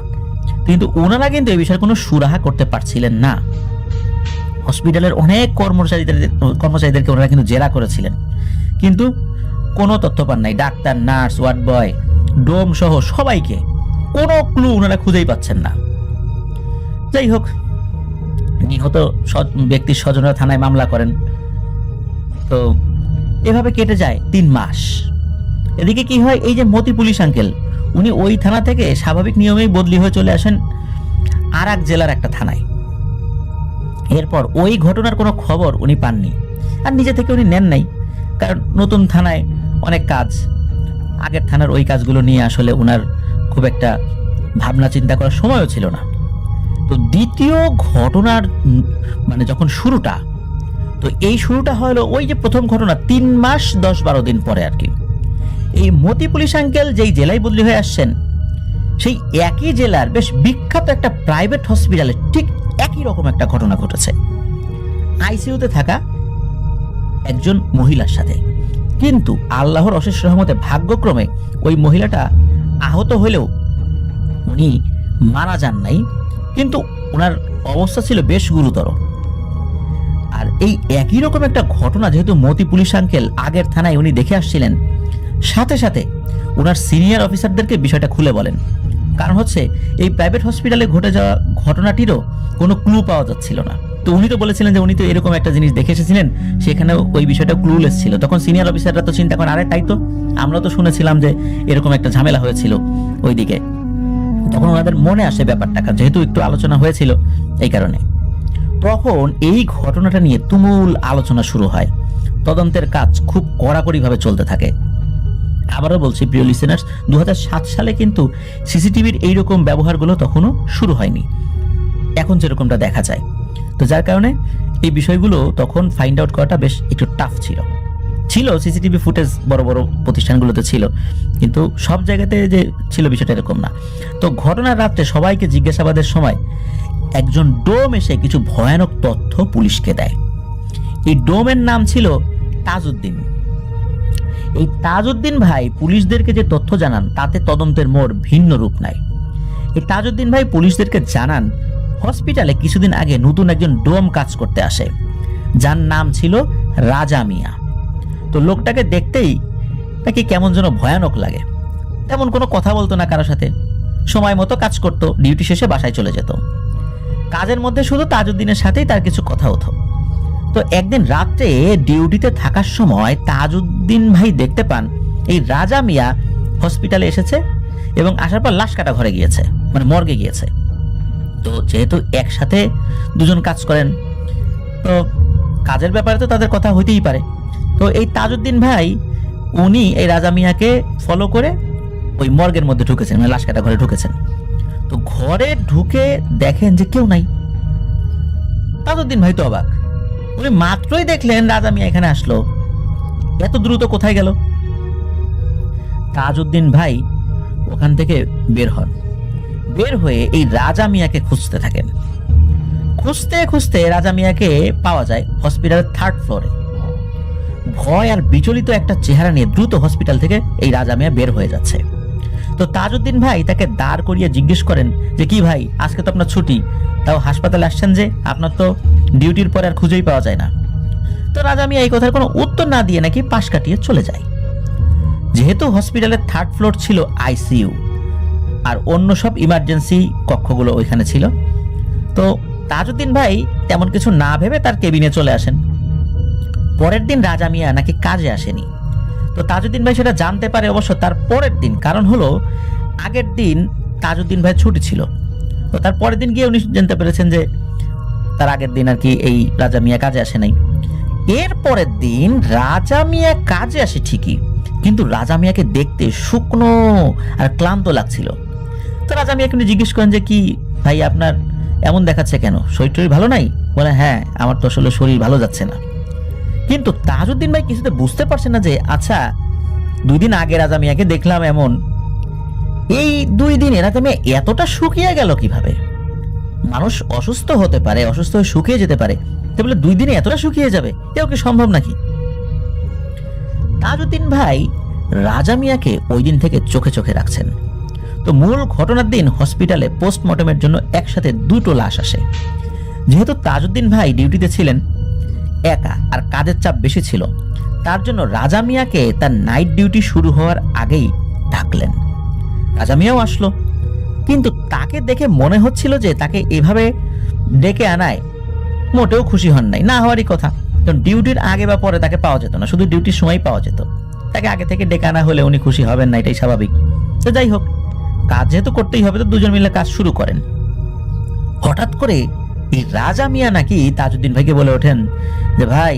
কিন্তু ওনারা কিন্তু এই বিষয়ে কোনো সুরাহা করতে পারছিলেন না। হসপিটালের অনেক কর্মচারীদেরকে ওনারা কিন্তু জেরা করেছিলেন, কিন্তু কোনো তথ্য পান নাই। ডাক্তার, নার্স, ওয়ার্ড বয়, ডোম সহ সবাইকে, কোনো ক্লু ওনারা খুঁজেই পাচ্ছেন না। যাই হোক, নিহত ব্যক্তির স্বজনরা থানায় মামলা করেন। তো এভাবে কেটে যায় 3 মাস। এদিকে কি হয়, এই যে মতি পুলিশ আঙ্কেল, উনি ওই থানা থেকে স্বাভাবিক নিয়মেই বদলি হয়ে চলে আসেন আর এক জেলার একটা থানায়। এরপর ওই ঘটনার কোনো খবর উনি পাননি, আর নিজে থেকে উনি নেন নাই, কারণ নতুন থানায় অনেক কাজ, আগের থানার ওই কাজগুলো নিয়ে আসলে ওনার খুব একটা ভাবনা চিন্তা করার সময়ও ছিল না। তো দ্বিতীয় ঘটনার মানে যখন শুরুটা, তো এই শুরুটা হলো ওই যে প্রথম ঘটনা 3 মাস 10-12 দিন পরে আর কি। এই মতি পুলিশ আঙ্কেল যেই জেলায় বদলি হয়ে আসছেন, সেই একই জেলার বেশ বিখ্যাত একটা প্রাইভেট হসপিটালে ঠিক একই রকম একটা ঘটনা ঘটেছে, আইসিইউতে থাকা একজন মহিলার সাথে। কিন্তু আল্লাহর অশেষ রহমতে ভাগ্যক্রমে ওই মহিলাটা আহত হলেও উনি মারা যান নাই, কিন্তু ওনার অবস্থা ছিল বেশ গুরুতর। আর এই একই রকম একটা ঘটনা যেহেতু মতি পুলিশ আঙ্কেল আগের থানায় উনি দেখে আসছিলেন, সাথে সাথে ওনার সিনিয়র অফিসারদেরকে বিষয়টা খুলে বলেন। কারণ হচ্ছে এই প্রাইভেট হসপিটালে ঘটে যাওয়া ঘটনাটিরও কোনো ক্লু পাওয়া যাচ্ছিল না। তো উনি তো বলেছিলেন যে উনি তো এরকম একটা জিনিস দেখে এসেছিলেন, সেখানে ওই বিষয়টা ক্লুলেস ছিল। তখন সিনিয়র অফিসাররা তো চিন্তা করেন, আরে তাই তো, আমরা তো শুনেছিলাম যে এরকম একটা ঝামেলা হয়েছিল ওইদিকে। তখন ওনাদের মনে আসে ব্যাপারটা, যেহেতু একটু আলোচনা হয়েছিল এই কারণে। তখন এই ঘটনাটা নিয়ে তুমুল আলোচনা শুরু হয়, তদন্তের কাজ খুব কড়াকড়িভাবে চলতে থাকে। আবারও বলছি প্রিয় লিসেনার্স, 2007 সালে কিন্তু সিসিটিভির এইরকম ব্যবহারগুলো তখনও শুরু হয়নি, এখন যেরকমটা দেখা যায়। তো যার কারণে এই বিষয়গুলো তখন ফাইন্ড আউট করাটা বেশ একটু টাফ ছিল। সিসিটিভি ফুটেজ বড় বড় প্রতিষ্ঠানগুলোতে ছিল, কিন্তু সব জায়গাতে যে ছিল বিষয়টা এরকম না। তো ঘটনার রাত্রে সবাইকে জিজ্ঞাসাবাদের সময় একজন ডোম এসে কিছু ভয়ানক তথ্য পুলিশকে দেয়। এই ডোমের নাম ছিল তাজউদ্দিন। এই তাজউদ্দিন ভাই পুলিশদেরকে যে তথ্য জানান, তাতে তদন্তের মোড় ভিন্ন রূপ নেয়। এই তাজউদ্দিন ভাই পুলিশদেরকে জানান, হসপিটালে কিছুদিন আগে নতুন একজন ডোম কাজ করতে আসে, যার নাম ছিল রাজা মিয়া। তো লোকটাকে দেখতেই নাকি কেমন যেন ভয়ানক লাগে, তেমন কোনো কথা বলতো না কারোর সাথে, সময় মতো কাজ করতো, ডিউটি শেষে বাসায় চলে যেত। কাজের মধ্যে শুধু তাজউদ্দিনের সাথেই তার কিছু কথা হতো। তো একদিন রাত্রে ডিউটিতে থাকার সময় তাজউদ্দিন ভাই দেখতে পান এই রাজা মিয়া হসপিটালে এসেছে এবং আসার পর লাশ কাটা ঘরে গিয়েছে, মানে মর্গে গিয়েছে। তো যেহেতু একসাথে দুজন কাজ করেন, তো কাজের ব্যাপারে তো তাদের কথা হইতেই পারে। তো এই তাজউদ্দিন ভাই উনি এই রাজা মিয়াকে ফলো করে ওই মর্গের মধ্যে ঢুকেছেন, মানে লাশ কাটা ঘরে ঢুকেছেন। তো ঘরে ঢুকে দেখেন যে কেউ নাই। তাজউদ্দিন ভাই তো অবাক, উনি মাত্রই দেখলেন রাজা মিয়া এখানে আসলো, এত দ্রুত কোথায় গেল? তাজউদ্দিন ভাই ওখান থেকে বের হন, বের হয়ে এই রাজা মিয়াকে খুঁজতে থাকেন। খুঁজতে খুঁজতে রাজা মিয়াকে পাওয়া যায় হসপিটালের 3rd ফ্লোরে। ভয় আর বিচলিত একটা চেহারা নিয়ে দ্রুত হসপিটাল থেকে এই রাজা মিয়া বের হয়ে যাচ্ছে। তো তাজউদ্দিন ভাই তাকে দাঁড় করিয়ে জিজ্ঞেস করেন যে, কি ভাই, আজকে তো আপনার ছুটি, তাও হাসপাতালে আসছেন যে, আপনার তো ডিউটির পরে আর খুঁজেই পাওয়া যায় না। তো রাজা মিয়া এই কথার কোনো উত্তর না দিয়ে নাকি পাশ কাটিয়ে চলে যায়। যেহেতু হসপিটালের 3rd ফ্লোর ছিল আইসিইউ, আর অন্য সব ইমার্জেন্সি কক্ষগুলো ওইখানে ছিল, তো তাজউদ্দিন ভাই তেমন কিছু না ভেবে তার কেবিনে চলে আসেন। পরের দিন রাজা মিয়া নাকি কাজে আসেনি। তো তাজউদ্দিন ভাই সেটা জানতে পারে অবশ্য তার পরের দিন, কারণ হলো আগের দিন তাজউদ্দিন ভাই ছুটি ছিল। তো তার পরের দিন গিয়ে উনি জানতে পেরেছেন যে তার আগের দিন আর কি এই রাজা মিয়া কাজে আসে নাই। এর পরের দিন রাজা মিয়া কাজে আসে ঠিকই, কিন্তু রাজা মিয়াকে দেখতে শুকনো আর ক্লান্ত লাগছিল। তো রাজা মিয়াকে উনি জিজ্ঞেস করেন যে, কি ভাই, আপনার এমন দেখাচ্ছে কেন, শরীর টরীর ভালো নাই? বলে, হ্যাঁ, আমার তো আসলে শরীর ভালো যাচ্ছে না। কিন্তু তাজউদ্দিন ভাই কিছুতে বুঝতে পারছে না যে, আচ্ছা 2 দিন আগে রাজা মিয়াকে দেখলাম এমন, এই 2 দিনে রাজা মিয়া এতটা শুকিয়ে গেল কিভাবে? মানুষ অসুস্থ হতে পারে, অসুস্থ হয়ে শুকিয়ে যেতে পারে, তো বলে 2 দিনে এতটা শুকিয়ে যাবে, এও কি সম্ভব নাকি? তাজউদ্দিন ভাই রাজা মিয়াকে ওই দিন থেকে চোখে চোখে রাখছেন। তো মূল ঘটনার দিন হসপিটালে পোস্টমর্টমের জন্য একসাথে 2টো লাশ আসে। যেহেতু তাজউদ্দিন ভাই ডিউটিতে ছিলেন একা আর কাজের চাপ বেশি ছিল, তার জন্য রাজা মিয়াকে তার নাইট ডিউটি শুরু হওয়ার আগেই ডাকলেন। রাজা মিয়াও আসলো, কিন্তু তাকে দেখে মনে হচ্ছিল যে তাকে এভাবে ডেকে আনায় মোটেও খুশি হন নাই, না হওয়ারই কথা, কারণ ডিউটির আগে বা পরে তাকে পাওয়া যেত না, শুধু ডিউটির সময় পাওয়া যেত। ডাক্তারটাকে আগে থেকে ডেকে আনা হলে উনি খুশি হবেন না, এটাই স্বাভাবিক। তো যাই হোক, কাজ যেহেতু করতেই হবে, তো দুজন মিলে কাজ শুরু করেন। হঠাৎ করে এই রাজা মিয়া নাকি তাজউদ্দিন ভাইকে বলে ওঠেন যে, ভাই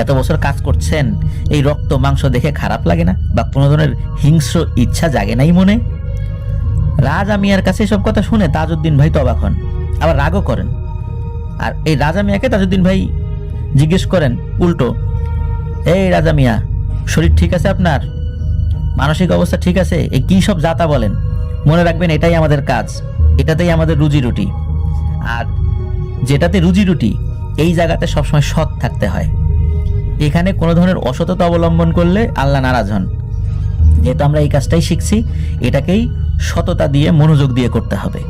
এত বছর কাজ করছেন, এই রক্ত মাংস দেখে খারাপ লাগে না, বা কোনো ধরনের হিংস্র ইচ্ছা জাগে নাই মনে? রাজা মিয়ার কাছে এসব কথা শুনে তাজউদ্দিন ভাই তো অবাক হন, আবার রাগও করেন। আর এই রাজা মিয়াকে তাজউদ্দিন ভাই জিজ্ঞেস করেন উল্টো, এই রাজা মিয়া, শরীর ঠিক আছে আপনার? মানসিক অবস্থা ঠিক আছে? এই কি সব যাতা বলেন? মনে রাখবেন এটাই আমাদের কাজ, এটাতেই আমাদের রুজি রুটি। আর যেটাতে রুজি রুটি, এই জায়গাতে সবসময় সৎ থাকতে হয়। এখানে কোনো ধরনের অসততা অবলম্বন করলে আল্লাহ নারাজ হন। যেহেতু আমরা এই কাজটাই শিখছি, এটাকেই সততা দিয়ে মনোযোগ দিয়ে করতে হবে।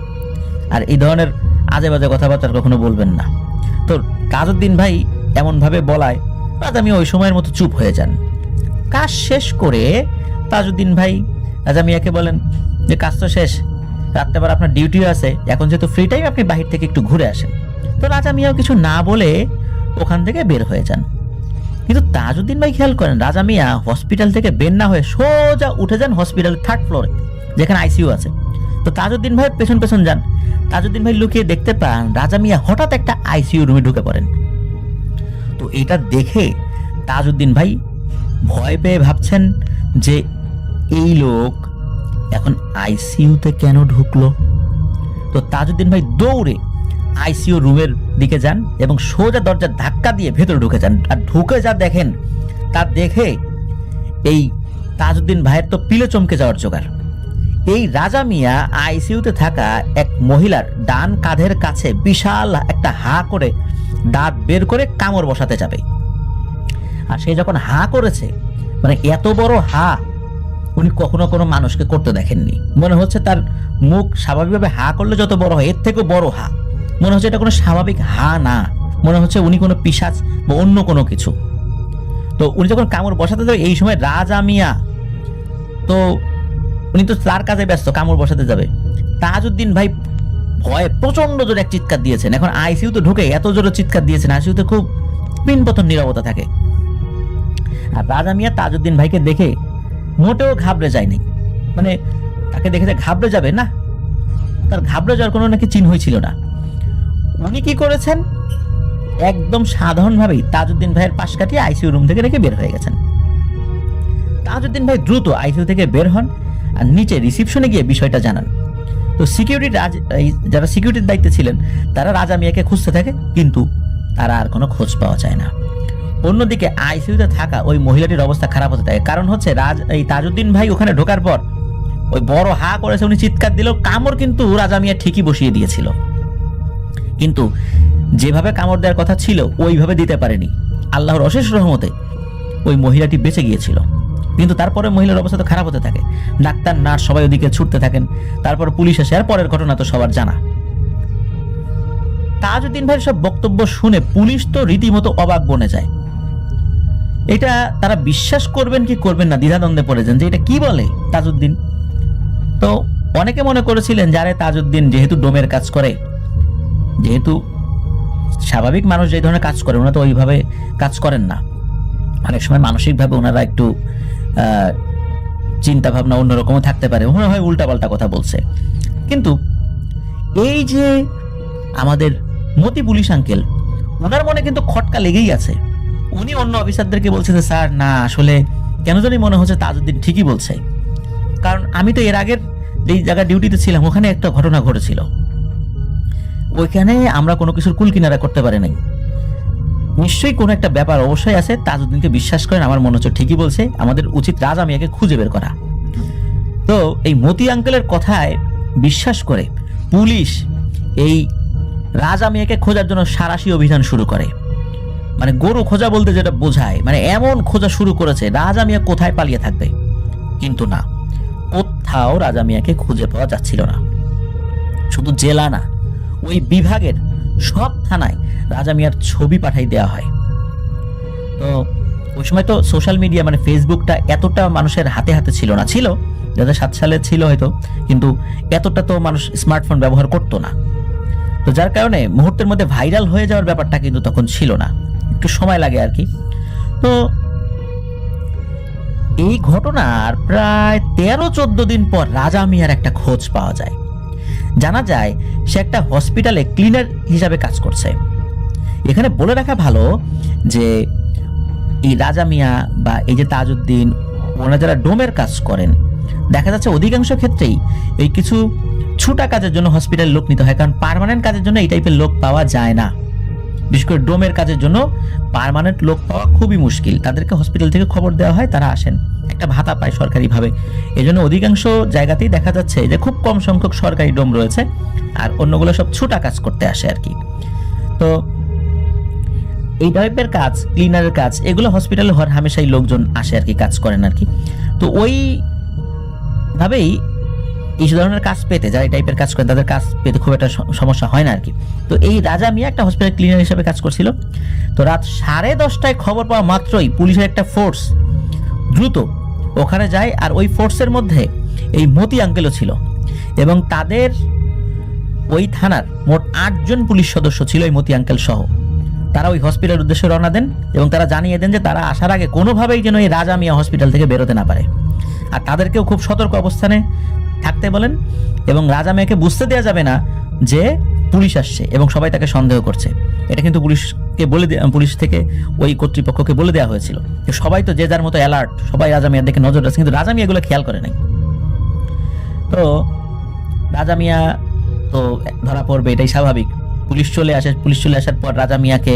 আর এই ধরনের আজে বাজে কথাবার্তা কখনো বলবেন না। তো তাজউদ্দিন ভাই এমনভাবে বলায় রাজা মিয়া ওই সময়ের মতো চুপ হয়ে যান। কাজ শেষ করে তাজউদ্দিন ভাই রাজা মিয়াকে বলেন যে, কাজ তো শেষ, রাত্রেবার আপনার ডিউটিও আছে, এখন যেহেতু ফ্রি টাইম, আপনি বাহির থেকে একটু ঘুরে আসেন। তো রাজা মিয়াও কিছু না বলে ওখান থেকে বের হয়ে যান। কিন্তু তাজউদ্দিন ভাই খেয়াল করেন, রাজা মিয়া হসপিটাল থেকে বের না হয়ে সোজা উঠে যান হসপিটালের 3rd ফ্লোরে, যেখানে আইসিইউ আছে। তো তাজউদ্দিন ভাই পেছন পেছন যান। তাজউদ্দিন ভাই লুকিয়ে দেখতে পান রাজা মিয়া হঠাৎ একটা আইসিইউ রুমে ঢুকে পড়েন। তো এটা দেখে তাজউদ্দিন ভাই ভয় পেয়ে ভাবছেন যে, এই লোক এখন আইসিইউতে কেন ঢুকলো? তো তাজউদ্দিন ভাই দৌড়ে আইসিইউ রুমের দিকে যান এবং সোজা দরজা ধাক্কা দিয়ে ভেতরে ঢুকে যান। আর ঢুকে যা দেখেন, তা দেখে এই তাজউদ্দিন ভাইয়ের তো পিলে চমকে যাওয়ার জোগাড়। এই রাজা মিয়া আইসিইউতে থাকা এক মহিলার ডান কাঁধের কাছে বিশাল একটা হা করে দাঁত বের করে কামড় বসাতে যাবে। আর সে যখন হা করেছে, মানে এত বড় হা উনি কখনো কোনো মানুষকে করতে দেখেননি। মনে হচ্ছে তার মুখ স্বাভাবিকভাবে হা করলে যত বড় হয়, এর থেকেও বড় হা। মনে হচ্ছে এটা কোনো স্বাভাবিক হা না, মনে হচ্ছে উনি কোনো পিশাচ বা অন্য কোনো কিছু। তো উনি যখন কামড় বসাতে যাবে, এই সময় রাজা মিয়া তো উনি তো তার কাজে ব্যস্ত, কামড় বসাতে যাবে। তাজউদ্দিন ভাই ভয়ে প্রচন্ড জোরে এক চিৎকার দিয়েছেন। এখন আইসিইউতে ঢুকে এত জোরে চিৎকার দিয়েছেন, আইসিইউতে খুব পিনপতন নীরবতা থাকে। আর রাজা মিয়া তাজউদ্দিন ভাইকে দেখে মোটেও ঘাবড়ে যায়নি, মানে তাকে দেখে যে ঘাবড়ে যাবে না, তার ঘাবড়ে যাওয়ার কোনো নাকি চিহ্নই ছিল না। উনি কি করেছেন, একদম সাধারণভাবেই তাজউদ্দিন ভাইয়ের পাশ কাটিয়ে আইসিইউ রুম থেকে রেখে বের হয়ে গেছেন। তাজউদ্দিন ভাই দ্রুত আইসিইউ থেকে বের হন আর নিচে রিসিপশনে গিয়ে বিষয়টা জানান। তো সিকিউরিটি যারা সিকিউরিটির দায়িত্বে ছিলেন, তারা রাজা মিয়াকে খুঁজতে থাকে, কিন্তু তারা আর কোনো খোঁজ পাওয়া যায় না। অন্যদিকে আইসিইউতে থাকা ওই মহিলাটির অবস্থা খারাপ হতে থাকে। কারণ হচ্ছে এই তাজউদ্দিন ভাই ওখানে ঢোকার পর ওই বড় হা করেছে, উনি চিৎকার দিল, কামড় কিন্তু রাজা মিয়া ঠিকই বসিয়ে দিয়েছিল, কিন্তু যেভাবে কামড় দেওয়ার কথা ছিল ওইভাবে দিতে পারেনি। আল্লাহর অশেষ রহমতে ওই মহিলাটি বেঁচে গিয়েছিল। কিন্তু তারপরে মহিলার অবস্থা তো খারাপ হতে থাকে, ডাক্তার নার্স সবাই ওদিকে ছুটতে থাকেন। তারপর পুলিশ আসে, আর পরের ঘটনা তো সবার জানা। তাজউদ্দিন ভাইয়ের সব বক্তব্য শুনে পুলিশ তো রীতিমতো অবাক বনে যায়। এটা তারা বিশ্বাস করবেন কি করবেন না দ্বিধাদ্বন্দ্বে পড়ে যান যে এটা কি বলে তাজউদ্দিন। তো অনেকে মনে করেছিলেন যারে তাজউদ্দিন যেহেতু ডোমের কাজ করে, যেহেতু স্বাভাবিক মানুষ যে ধরনের কাজ করে ওনারা তো ওইভাবে কাজ করেন না, অনেক সময় মানসিকভাবে ওনারা একটু চিন্তা ভাবনা অন্যরকমও থাকতে পারে, মনে হয় উল্টাপাল্টা কথা বলছে। কিন্তু এই যে আমাদের মতি পুলিশ আঙ্কেল, ওনার মনে কিন্তু খটকা লেগেই আছে। উনি অন্য অফিসারদেরকে বলছে যে স্যার না, আসলে কেন জানি মনে হচ্ছে তাজউদ্দিন ঠিকই বলছে, কারণ আমি তো এর আগের যেই জায়গায় ডিউটিতে ছিলাম ওখানে একটা ঘটনা ঘটেছিল, ওইখানে আমরা কোনো কিছুর কুল কিনারা করতে পারি নাই। নিশ্চয়ই কোনো একটা ব্যাপার অবশ্যই আছে, তাজউদ্দিনকে বিশ্বাস করেন, আমার মনে হচ্ছে ঠিকই বলছে, আমাদের উচিত রাজা মিয়াকে খুঁজে বের করা। তো এই মতি আঙ্কেলের কথায় বিশ্বাস করে পুলিশ এই রাজা মিয়াকে খোঁজার জন্য সারাশি অভিযান শুরু করে। মানে গরু খোঁজা বলতে যেটা বোঝায়, মানে এমন খোঁজা শুরু করেছে রাজা মিয়া কোথায় পালিয়ে থাকবে। কিন্তু না, কোথাও রাজা মিয়াকে খুঁজে পাওয়া যাচ্ছিল না। শুধু জেলা না, ওই বিভাগের সব থানায় রাজা মিয়ার ছবি পাঠাই দেওয়া হয়। তো ওই সময় তো সোশ্যাল মিডিয়া মানে ফেসবুকটা এতটা মানুষের হাতে হাতে ছিল না, ছিল 2007 সালে ছিল হয়তো, কিন্তু এতটা তো মানুষ স্মার্টফোন ব্যবহার করতো না। তো যার কারণে মুহূর্তের মধ্যে ভাইরাল হয়ে যাওয়ার ব্যাপারটা কিন্তু তখন ছিল না, একটু সময় লাগে আর কি। তো এই ঘটনার প্রায় 13-14 দিন পর রাজা মিয়ার একটা খোঁজ পাওয়া যায়। জানা যায় সে একটা হসপিটালে ক্লিনার হিসাবে কাজ করছে। এখানে বলে রাখা ভালো যে এই রাজা মিয়া বা এই যে তাজউদ্দিন, ওনারা যারা ডোমের কাজ করেন, দেখা যাচ্ছে অধিকাংশ ক্ষেত্রেই এই কিছু ছুটা কাজের জন্য হসপিটালে লোক নিতে হয়, কারণ পার্মানেন্ট কাজের জন্য এই টাইপের লোক পাওয়া যায় না। বিশেষ করে ডোমের কাজের জন্য পার্মানেন্ট লোক পাওয়া খুবই মুশকিল। তাদেরকে হসপিটাল থেকে খবর দেওয়া হয়, তারা আসেন, একটা ভাতা পায় সরকারিভাবে। এই জন্য অধিকাংশ জায়গাতেই দেখা যাচ্ছে যে খুব কম সংখ্যক সরকারি ডোম রয়েছে, আর অন্যগুলো সব ছুটা কাজ করতে আসে আর কি। তো এই টাইপের কাজ, ক্লিনারের কাজ, এগুলো হসপিটালে হর হামেশাই লোকজন আসে আর কি, কাজ করেন আর কি। তো ওই ভাবেই এই ধরনের কাজ পেতে, যারা এই টাইপের কাজ করেন তাদের কাজ পেতে খুব একটা সমস্যা হয় না আর কি। তো এই রাজা মিয়া একটা হসপিটাল ক্লিনার হিসেবে কাজ করছিল। তো রাত 10:30টায় খবর পাওয়া মাত্রই পুলিশের একটা ফোর্স দ্রুত ওখানে যায়, আর ওই ফোর্সের মধ্যে এই মতি আঙ্কেলও ছিল, এবং তাদের ওই থানার মোট 8 জন পুলিশ সদস্য ছিল এই মতি আঙ্কেল সহ। তারা ওই হসপিটালের উদ্দেশ্যে রওনা দেন এবং তারা জানিয়ে দেন যে তারা আসার আগে কোনোভাবেই যেন এই রাজা মিয়া হসপিটাল থেকে বেরোতে না পারে, আর তাদেরকেও খুব সতর্ক অবস্থানে থাকতে বলেন, এবং রাজা মিয়াকে বুঝতে দেওয়া যাবে না যে পুলিশ আসছে এবং সবাই তাকে সন্দেহ করছে। এটা কিন্তু পুলিশকে পুলিশ থেকে ওই কর্তৃপক্ষকে বলে দেওয়া হয়েছিল যে সবাই তো যে যার মতো অ্যালার্ট, সবাই রাজা মিয়ার দিকে নজর রাখছে, কিন্তু রাজা মিয়া এগুলো খেয়াল করে নাই। তো রাজা মিয়া তো ধরা পড়বে, এটাই স্বাভাবিক। পুলিশ চলে আসার পর রাজা মিয়াকে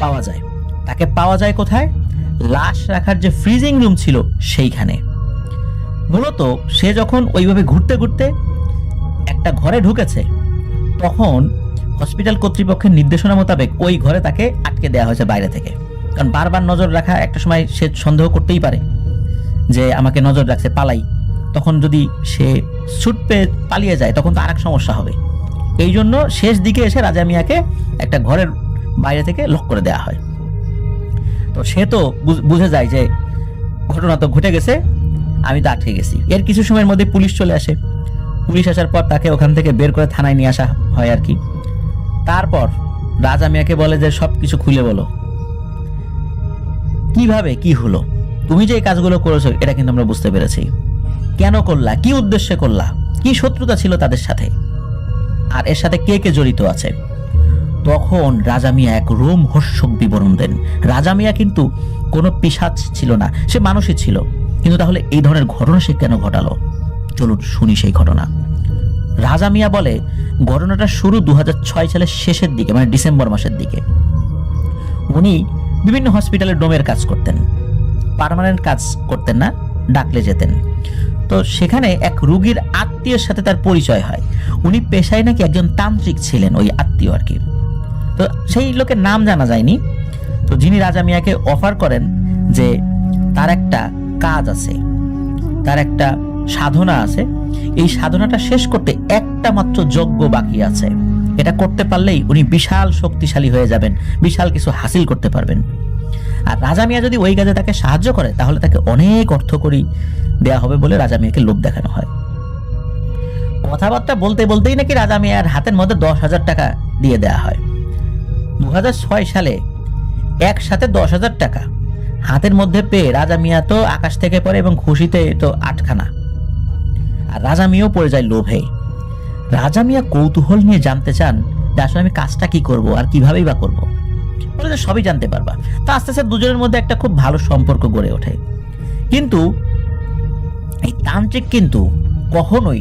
পাওয়া যায়। তাকে পাওয়া যায় কোথায়? লাশ রাখার যে ফ্রিজিং রুম ছিল সেইখানে। মূলত সে যখন ওইভাবে ঘুরতে ঘুরতে একটা ঘরে ঢুকেছে, তখন হসপিটাল কর্তৃপক্ষের নির্দেশনা মোতাবেক ওই ঘরে তাকে আটকে দেওয়া হয়েছে বাইরে থেকে, কারণ বারবার নজর রাখা, একটা সময় সে সন্দেহ করতেই পারে যে আমাকে নজর রাখছে, পালাই। তখন যদি সে ছুট পেয়ে পালিয়ে যায় তখন তো আরেক সমস্যা হবে। এই জন্য শেষ দিকে এসে রাজা মিয়াকে একটা ঘরের বাইরে থেকে লক করে দেওয়া হয়। তো সে তো বুঝে যায় যে ঘটনা তো ঘটে গেছে, আমি তো আটকে গেছি। এর কিছু সময়ের মধ্যে পুলিশ চলে আসে। পুলিশ আসার পর তাকে ওখান থেকে বের করে থানায় নিয়ে আসা হয় আর কি। তারপর রাজা মিয়াকে বলে যে সবকিছু খুলে বলো, কিভাবে কি হলো, তুমি যে এই কাজগুলো করেছো এটা কিন্তু আমরা বুঝতে পেরেছি, কেন করলা, কি উদ্দেশ্যে করলা, কি শত্রুতা ছিল তাদের সাথে, আর এর সাথে কে কে জড়িত আছে। তখন রাজা মিয়া এক রোমহর্ষক বিবরণ দেন। রাজা মিয়া কিন্তু কোনো পিশাচ ছিল না, সে মানুষই ছিল, কিন্তু তাহলে এই ধরনের ঘটনা সে কেন ঘটালো? চলুন শুনি সেই ঘটনা। রাজা মিয়া বলে ঘটনাটা শুরু 2006 সালের শেষের দিকে, মানে ডিসেম্বর মাসের দিকে। উনি বিভিন্ন হসপিটালে ডোমের কাজ করতেন, পার্মানেন্ট কাজ করতেন না, ডাকলে যেতেন। তো সেখানে এক রুগীর আত্মীয়ের সাথে তার পরিচয় হয়। উনি পেশায় নাকি একজন তান্ত্রিক ছিলেন, ওই আত্মীয় আর কি। তো সেই লোকের নাম জানা যায়নি। তো যিনি রাজা মিয়াকে অফার করেন যে তার একটা কাজ আছে, তার একটা সাধনা আছে, এই সাধনাটা শেষ করতে একটা মাত্র যজ্ঞ বাকি আছে, এটা করতে পারলেই উনি বিশাল শক্তিশালী হয়ে যাবেন, বিশাল কিছু হাসিল করতে পারবেন। আর রাজা মিয়া যদি ওই কাজে তাকে সাহায্য করে তাহলে তাকে অনেক অর্থকড়ি দেয়া হবে বলে রাজা মিয়াকে লোভ দেখানো হয়। কথাবার্তা বলতে বলতেই নাকি রাজা মিয়ার হাতের মধ্যে 10,000 টাকা দিয়ে দেয়া হয়। 2006 সালে একসাথে 10,000 টাকা হাতের মধ্যে পেয়ে রাজা মিয়া তো আকাশ থেকে পড়ে এবং খুশিতে তো আটখানা। আর রাজা মিয়াও পড়ে যায় লোভে। রাজা মিয়া কৌতূহল নিয়ে জানতে চান যে আসলে আমি কাজটা কি করব আর কিভাবেই বা করব। বলে যে সবই জানতে পারবা। তো আস্তে আস্তে দুজনের মধ্যে একটা খুব ভালো সম্পর্ক গড়ে ওঠে। কিন্তু এই তান্ত্রিক কিন্তু কখনোই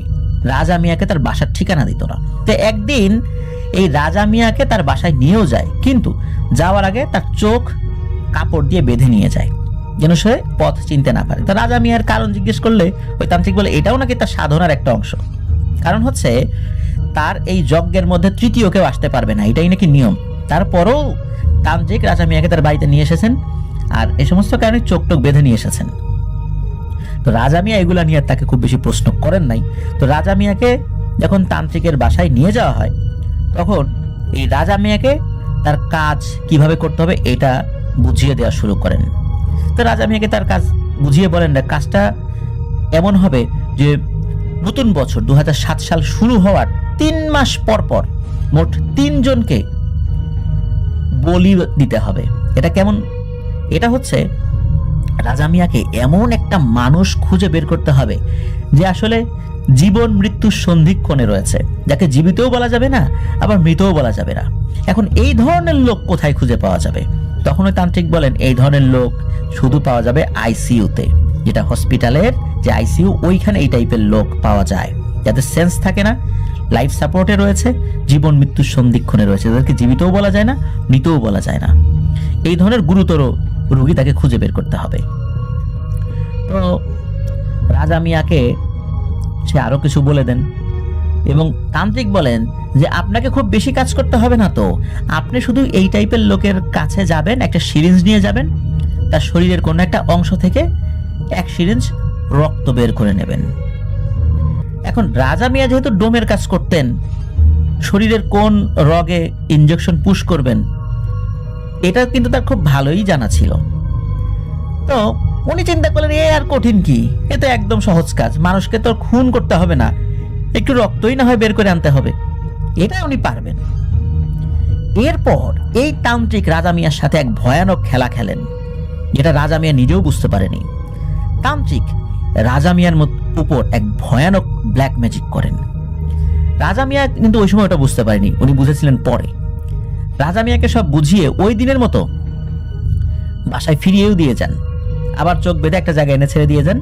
রাজা মিয়াকে তার বাসার ঠিকানা দিত না। তো একদিন এই রাজা মিয়াকে তার বাসায় নিয়েও যায়, কিন্তু যাওয়ার আগে তার চোখ কাপড় দিয়ে বেঁধে নিয়ে যায় যেন সে পথ চিনতে না পারে। তো রাজা মিয়ার কারণ জিজ্ঞেস করলে ওই তান্ত্রিক বলে এটাও নাকি তার সাধনার একটা অংশ। কারণ হচ্ছে তার এই যজ্ঞের মধ্যে তৃতীয় কেউ আসতে পারবে না, এটাই নাকি নিয়ম। তারপরেও তান্ত্রিক রাজা মিয়াকে তার বাড়িতে নিয়ে এসেছেন, আর এই সমস্ত কারণে চোখ টোক বেঁধে নিয়ে এসেছেন। তো রাজা মিয়া এগুলা নিয়ে তাকে খুব বেশি প্রশ্ন করেন নাই। তো রাজা মিয়াকে যখন তান্ত্রিকের বাসায় নিয়ে যাওয়া হয় তখন এই রাজা মিয়াকে তার কাজ কিভাবে করতে হবে এটা বুঝিয়ে দেওয়া শুরু করেন। তো রাজা মিয়াকে তার কাজ বুঝিয়ে বলেন না, কাজটা এমন হবে যে নতুন বছর 2007 সাল শুরু হওয়ার 3 মাস পর পর মোট 3 জনকে বলি দিতে হবে। এটা কেমন? এটা হচ্ছে রাজা মিয়াকে এমন একটা মানুষ খুঁজে বের করতে হবে যে আসলে জীবন মৃত্যুর সন্ধিক্ষণে রয়েছে, যাকে জীবিতও বলা যাবে না আবার মৃতও বলা যাবে না। এখন এই ধরনের লোক কোথায় খুঁজে পাওয়া যাবে? তখন ওই তান্ত্রিক বলেন এই ধরনের লোক শুধু পাওয়া যাবে আইসিইউতে, যেটা হসপিটালের যে আইসিইউ, ওইখানে এই টাইপের লোক পাওয়া যায় যাদের সেন্স থাকে না, লাইফ সাপোর্টে রয়েছে, জীবন মৃত্যুর সন্ধিক্ষণে রয়েছে, যাদেরকে জীবিতও বলা যায় না মৃতও বলা যায় না। এই ধরনের গুরুতর রোগী তাকে খুঁজে বের করতে হবে। তো রাজা মিয়াকে সে আরো কিছু বলে দেন এবং তান্ত্রিক বলেন যে আপনাকে খুব বেশি কাজ করতে হবে না, তো আপনি শুধু এই টাইপের লোকের কাছে যাবেন, একটা সিরিঞ্জ নিয়ে যাবেন, তার শরীরের কোনো একটা অংশ থেকে এক সিরিঞ্জ রক্ত বের করে নেবেন। এখন রাজা মিয়া যেহেতু ডোমের কাজ করতেন, শরীরের কোন রগে ইনজেকশন পুশ করবেন এটা কিন্তু তার খুব ভালোই জানা ছিল। তো উনি চিন্তা করলেন এ আর কঠিন কি, এ তো একদম সহজ কাজ, মানুষকে তো খুন করতে হবে না, একটু রক্তই না হয় বের করে আনতে হবে, এটা উনি পারবেন। এরপর এই তান্ত্রিক রাজা মিয়ার সাথে এক ভয়ানক খেলা খেলেন, যেটা রাজা মিয়া নিজেও বুঝতে পারেনি। তান্ত্রিক রাজা মিয়ার উপর এক ভয়ানক ব্ল্যাক ম্যাজিক করেন। রাজা মিয়া কিন্তু ওই সময় ওটা বুঝতে পারেনি, উনি বুঝেছিলেন পরে। রাজা মিয়াকে সব বুঝিয়ে ওই দিনের মতো বাসায় ফিরিয়েও দিয়ে যান, আবার চোখ বেঁধে একটা জায়গায় এনে ছেড়ে দিয়ে যান,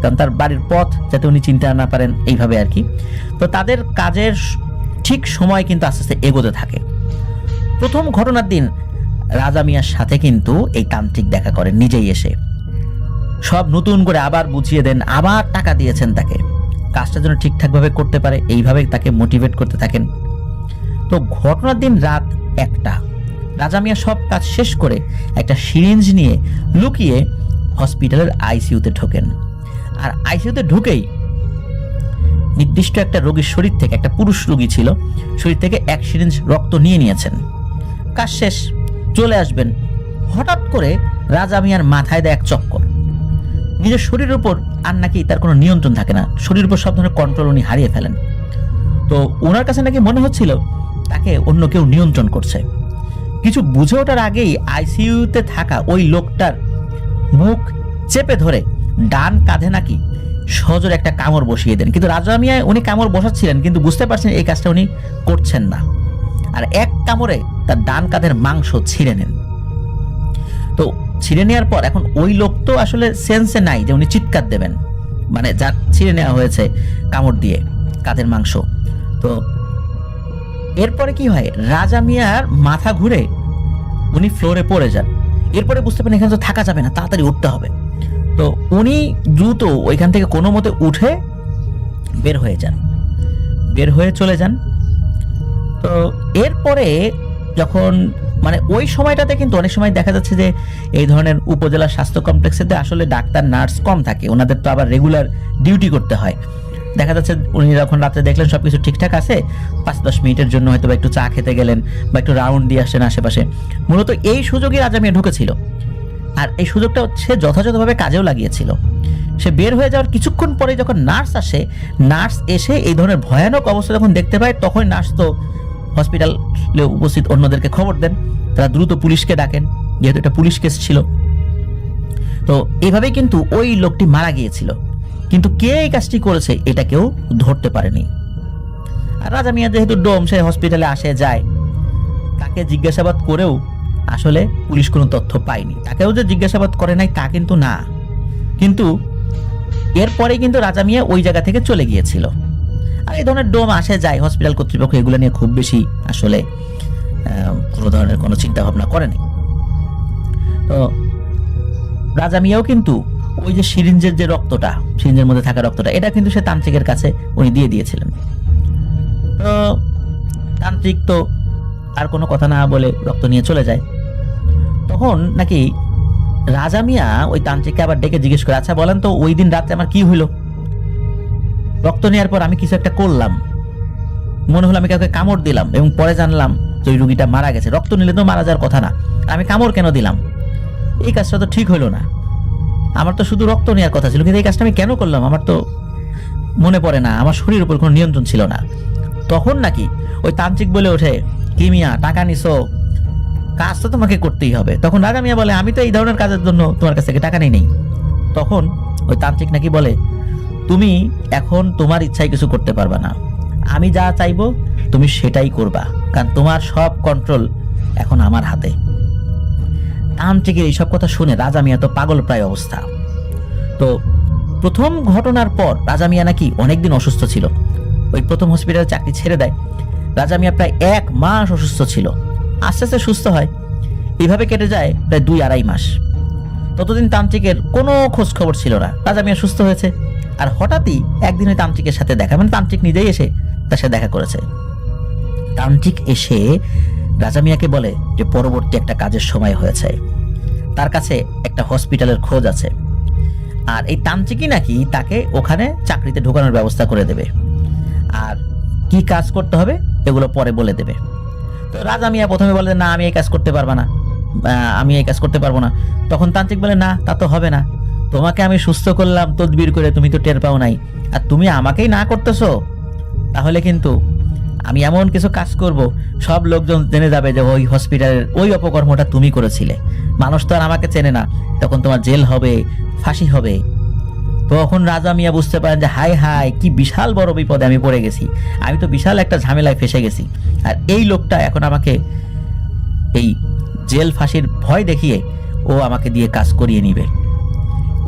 কারণ তার বাড়ির পথ যাতে উনি চিনতে না পারেন, এইভাবে আর কি। তো তাদের কাজের ঠিক সময় কিন্তু আস্তে আস্তে এগোতে থাকে। প্রথম ঘটনার দিন রাজা মিয়ার সাথে কিন্তু এই তান্ত্রিক দেখা করেন, নিজেই এসে সব নতুন করে আবার বুঝিয়ে দেন, আবার টাকা দিয়েছেন তাকে, কাজটা যেন ঠিকঠাকভাবে করতে পারে, এইভাবে তাকে মোটিভেট করতে থাকেন। তো ঘটনার দিন রাত 1টা, রাজা মিয়া সব কাজ শেষ করে একটা সিরিঞ্জ নিয়ে লুকিয়ে হসপিটালের আইসিইউতে ঢোকেন। আর আইসিইউতে ঢুকেই নির্দিষ্ট একটা রোগীর শরীর থেকে, একটা পুরুষ রোগী ছিল, শরীর থেকে এক সিরিঞ্জ রক্ত নিয়ে নিয়েছেন, কাজ শেষ, চলে আসবেন। হঠাৎ করে রাজা মিয়ার মাথায় দেয় এক চক্কর, নিজের শরীরের উপর আর নাকি তার কোনো নিয়ন্ত্রণ থাকে না, শরীরের উপর সব ধরনের কন্ট্রোল উনি হারিয়ে ফেলেন। তো ওনার কাছে নাকি মনে হচ্ছিল তাকে অন্য কেউ নিয়ন্ত্রণ করছে। কিছু বুঝে ওঠার আগেই আইসিইউতে থাকা ওই লোকটার মুখ চেপে ধরে ডান কাঁধে নাকি সজোরে একটা কামড় বসিয়ে দেন। কিন্তু রাজা মিয়া উনি কামড় বসাচ্ছিলেন, কিন্তু বুঝতে পারছেন এই কাজটা উনি করছেন না, আর এক কামড়ে তার ডান কাঁধের মাংস ছিঁড়ে নেন। তো ছিঁড়ে নেওয়ার পর এখন ওই লোক তো আসলে সেন্সে নাই যে উনি চিৎকার দেবেন, মানে যার ছিঁড়ে নেওয়া হয়েছে কামড় দিয়ে কাঁধের মাংস। তো এরপরে কি হয়, রাজা মিয়ার মাথা ঘুরে উনি ফ্লোরে পড়ে যান। এরপরে বুঝতে পারেন এখানে তো থাকা যাবে না, তাড়াতাড়ি উঠতে হবে। তো উনি দ্রুত ওইখান থেকে কোনো মতে উঠে বের হয়ে যান, বের হয়ে চলে যান। তো এরপরে যখন মানে ওই সময়টাতে কিন্তু অনেক সময় দেখা যাচ্ছে যে এই ধরনের উপজেলা স্বাস্থ্য কমপ্লেক্সেতে আসলে ডাক্তার নার্স কম থাকে, ওনাদের তো আবার রেগুলার ডিউটি করতে হয়। দেখা যাচ্ছে উনি যখন রাতে দেখলেন সবকিছু ঠিকঠাক আছে, 5-10 মিনিটের জন্য হয়তো বা একটু চা খেতে গেলেন বা একটু রাউন্ড দিয়ে আসছেন আশেপাশে। মূলত এই সুযোগে রাজা মিয়া ঢুকেছিল, আর এই সুযোগটা সে যথাযথভাবে কাজেও লাগিয়েছিল। সে বের হয়ে যাওয়ার কিছুক্ষণ পরে যখন নার্স আসে, নার্স এসে এই ধরনের ভয়ানক অবস্থা যখন দেখতে পায়, তখন নার্স তো হসপিটালে উপস্থিত অন্যদেরকে খবর দেন, তারা দ্রুত পুলিশকে ডাকেন, যেহেতু এটা পুলিশ কেস ছিল। তো এভাবেই কিন্তু ওই লোকটি মারা গিয়েছিল, কিন্তু কে এই কাজটি করেছে এটা কেউ ধরতে পারেনি। আর রাজা মিয়া যেহেতু ডোম, সে হসপিটালে আসে যায়, তাকে জিজ্ঞাসাবাদ করেও আসলে পুলিশ কোনো তথ্য পায়নি। তাকেও যে জিজ্ঞাসাবাদ করে নাই তা কিন্তু না, কিন্তু এরপরে কিন্তু রাজা মিয়া ওই জায়গা থেকে চলে গিয়েছিল। আর এই ধরনের ডোম আসে যায়, হসপিটাল কর্তৃপক্ষ এগুলো নিয়ে খুব বেশি আসলে কোনো ধরনের কোনো চিন্তা ভাবনা করেনি। তো রাজা মিয়াও কিন্তু ওই যে সিরিঞ্জের যে রক্তটা, সিরিঞ্জের মধ্যে থাকা রক্তটা, এটা কিন্তু সে তান্ত্রিকের কাছে উনি দিয়ে দিয়েছিলেন। তো তান্ত্রিক তো আর কোনো কথা না বলে রক্ত নিয়ে চলে যায়। তখন নাকি রাজা মিয়া ওই তান্ত্রিককে আবার ডেকে জিজ্ঞেস করে, আচ্ছা বলেন তো ওই দিন রাতে আমার কি হইলো? রক্ত নেওয়ার পর আমি কিছু একটা করলাম, মনে হলো আমি কাউকে কামড় দিলাম, এবং পরে জানলাম যে ওই রোগীটা মারা গেছে। রক্ত নিলে তো মারা যাওয়ার কথা না, আমি কামড় কেন দিলাম? এই কাজটা তো ঠিক হইলো না, আমার তো শুধু রক্ত নেওয়ার কথা ছিল, কিন্তু এই কাজটা আমি কেন করলাম আমার তো মনে পড়ে না, আমার শরীরের উপর কোনো নিয়ন্ত্রণ ছিল না। তখন নাকি ওই তান্ত্রিক বলে ওঠে, কি মিয়া টাকা নিছো, কাজ তো তোমাকে করতেই হবে। তখন রাজা মিয়া বলে, আমি তো এই ধরনের কাজের জন্য তোমার কাছ থেকে টাকা নেই। তখন ওই তান্ত্রিক নাকি বলে, তুমি এখন তোমার ইচ্ছায় কিছু করতে পারবে না, আমি যা চাইবো তুমি সেটাই করবা, কারণ তোমার সব কন্ট্রোল এখন আমার হাতে। তান্ত্রিকের এইসব কথা শুনে রাজা মিয়া তো পাগল প্রায় অবস্থা। তো প্রথম ঘটনার পর রাজা মিয়া নাকি অনেকদিন অসুস্থ ছিল। ওই প্রথম হসপিটালে চাকরি ছেড়ে দেয়। রাজা মিয়া প্রায় 1 মাস অসুস্থ ছিল, আস্তে আস্তে সুস্থ হয়। এইভাবে কেটে যায় প্রায় 2-2.5 মাস। ততদিন তান্ত্রিকের কোনো খোঁজ খবর ছিল না। রাজা মিয়া সুস্থ হয়েছে, আর হঠাৎই একদিন ওই তান্ত্রিকের সাথে দেখা, মানে তান্ত্রিক নিজেই এসে তার সাথে দেখা করেছে। তান্ত্রিক এসে রাজা মিয়াকে বলে যে পরবর্তী একটা কাজের সময় হয়েছে, তার কাছে একটা হসপিটালের খোঁজ আছে, আর এই তান্ত্রিকই নাকি তাকে ওখানে চাকরিতে ঢোকানোর ব্যবস্থা করে দেবে, আর কি কাজ করতে হবে এগুলো পরে বলে দেবে। তো রাজা মিয়া প্রথমে বলে, না আমি এই কাজ করতে পারবো না, আমি এই কাজ করতে পারবো না। তখন তান্ত্রিক বলে, না তা তো হবে না, তোমাকে আমি সুস্থ করলাম তদবির করে, তুমি তো টের পাও নাই, আর তুমি আমাকেই না করতেছো, তাহলে কিন্তু আমি এমন কিছু কাজ করব সব লোকজন জেনে যাবে যে ওই হসপিটালের ওই অপকর্মটা তুমি করেছিলে। মানুষ তো আর আমাকে চেনে না, তখন তোমার জেল হবে, ফাঁসি হবে। তখন রাজা মিয়া বুঝতে পারেন যে হায় হায়, কি বিশাল বড় বিপদে আমি পড়ে গেছি, আমি তো বিশাল একটা ঝামেলায় ফেসে গেছি, আর এই লোকটা এখন আমাকে এই জেল ফাঁসির ভয় দেখিয়ে ও আমাকে দিয়ে কাজ করিয়ে নিবে।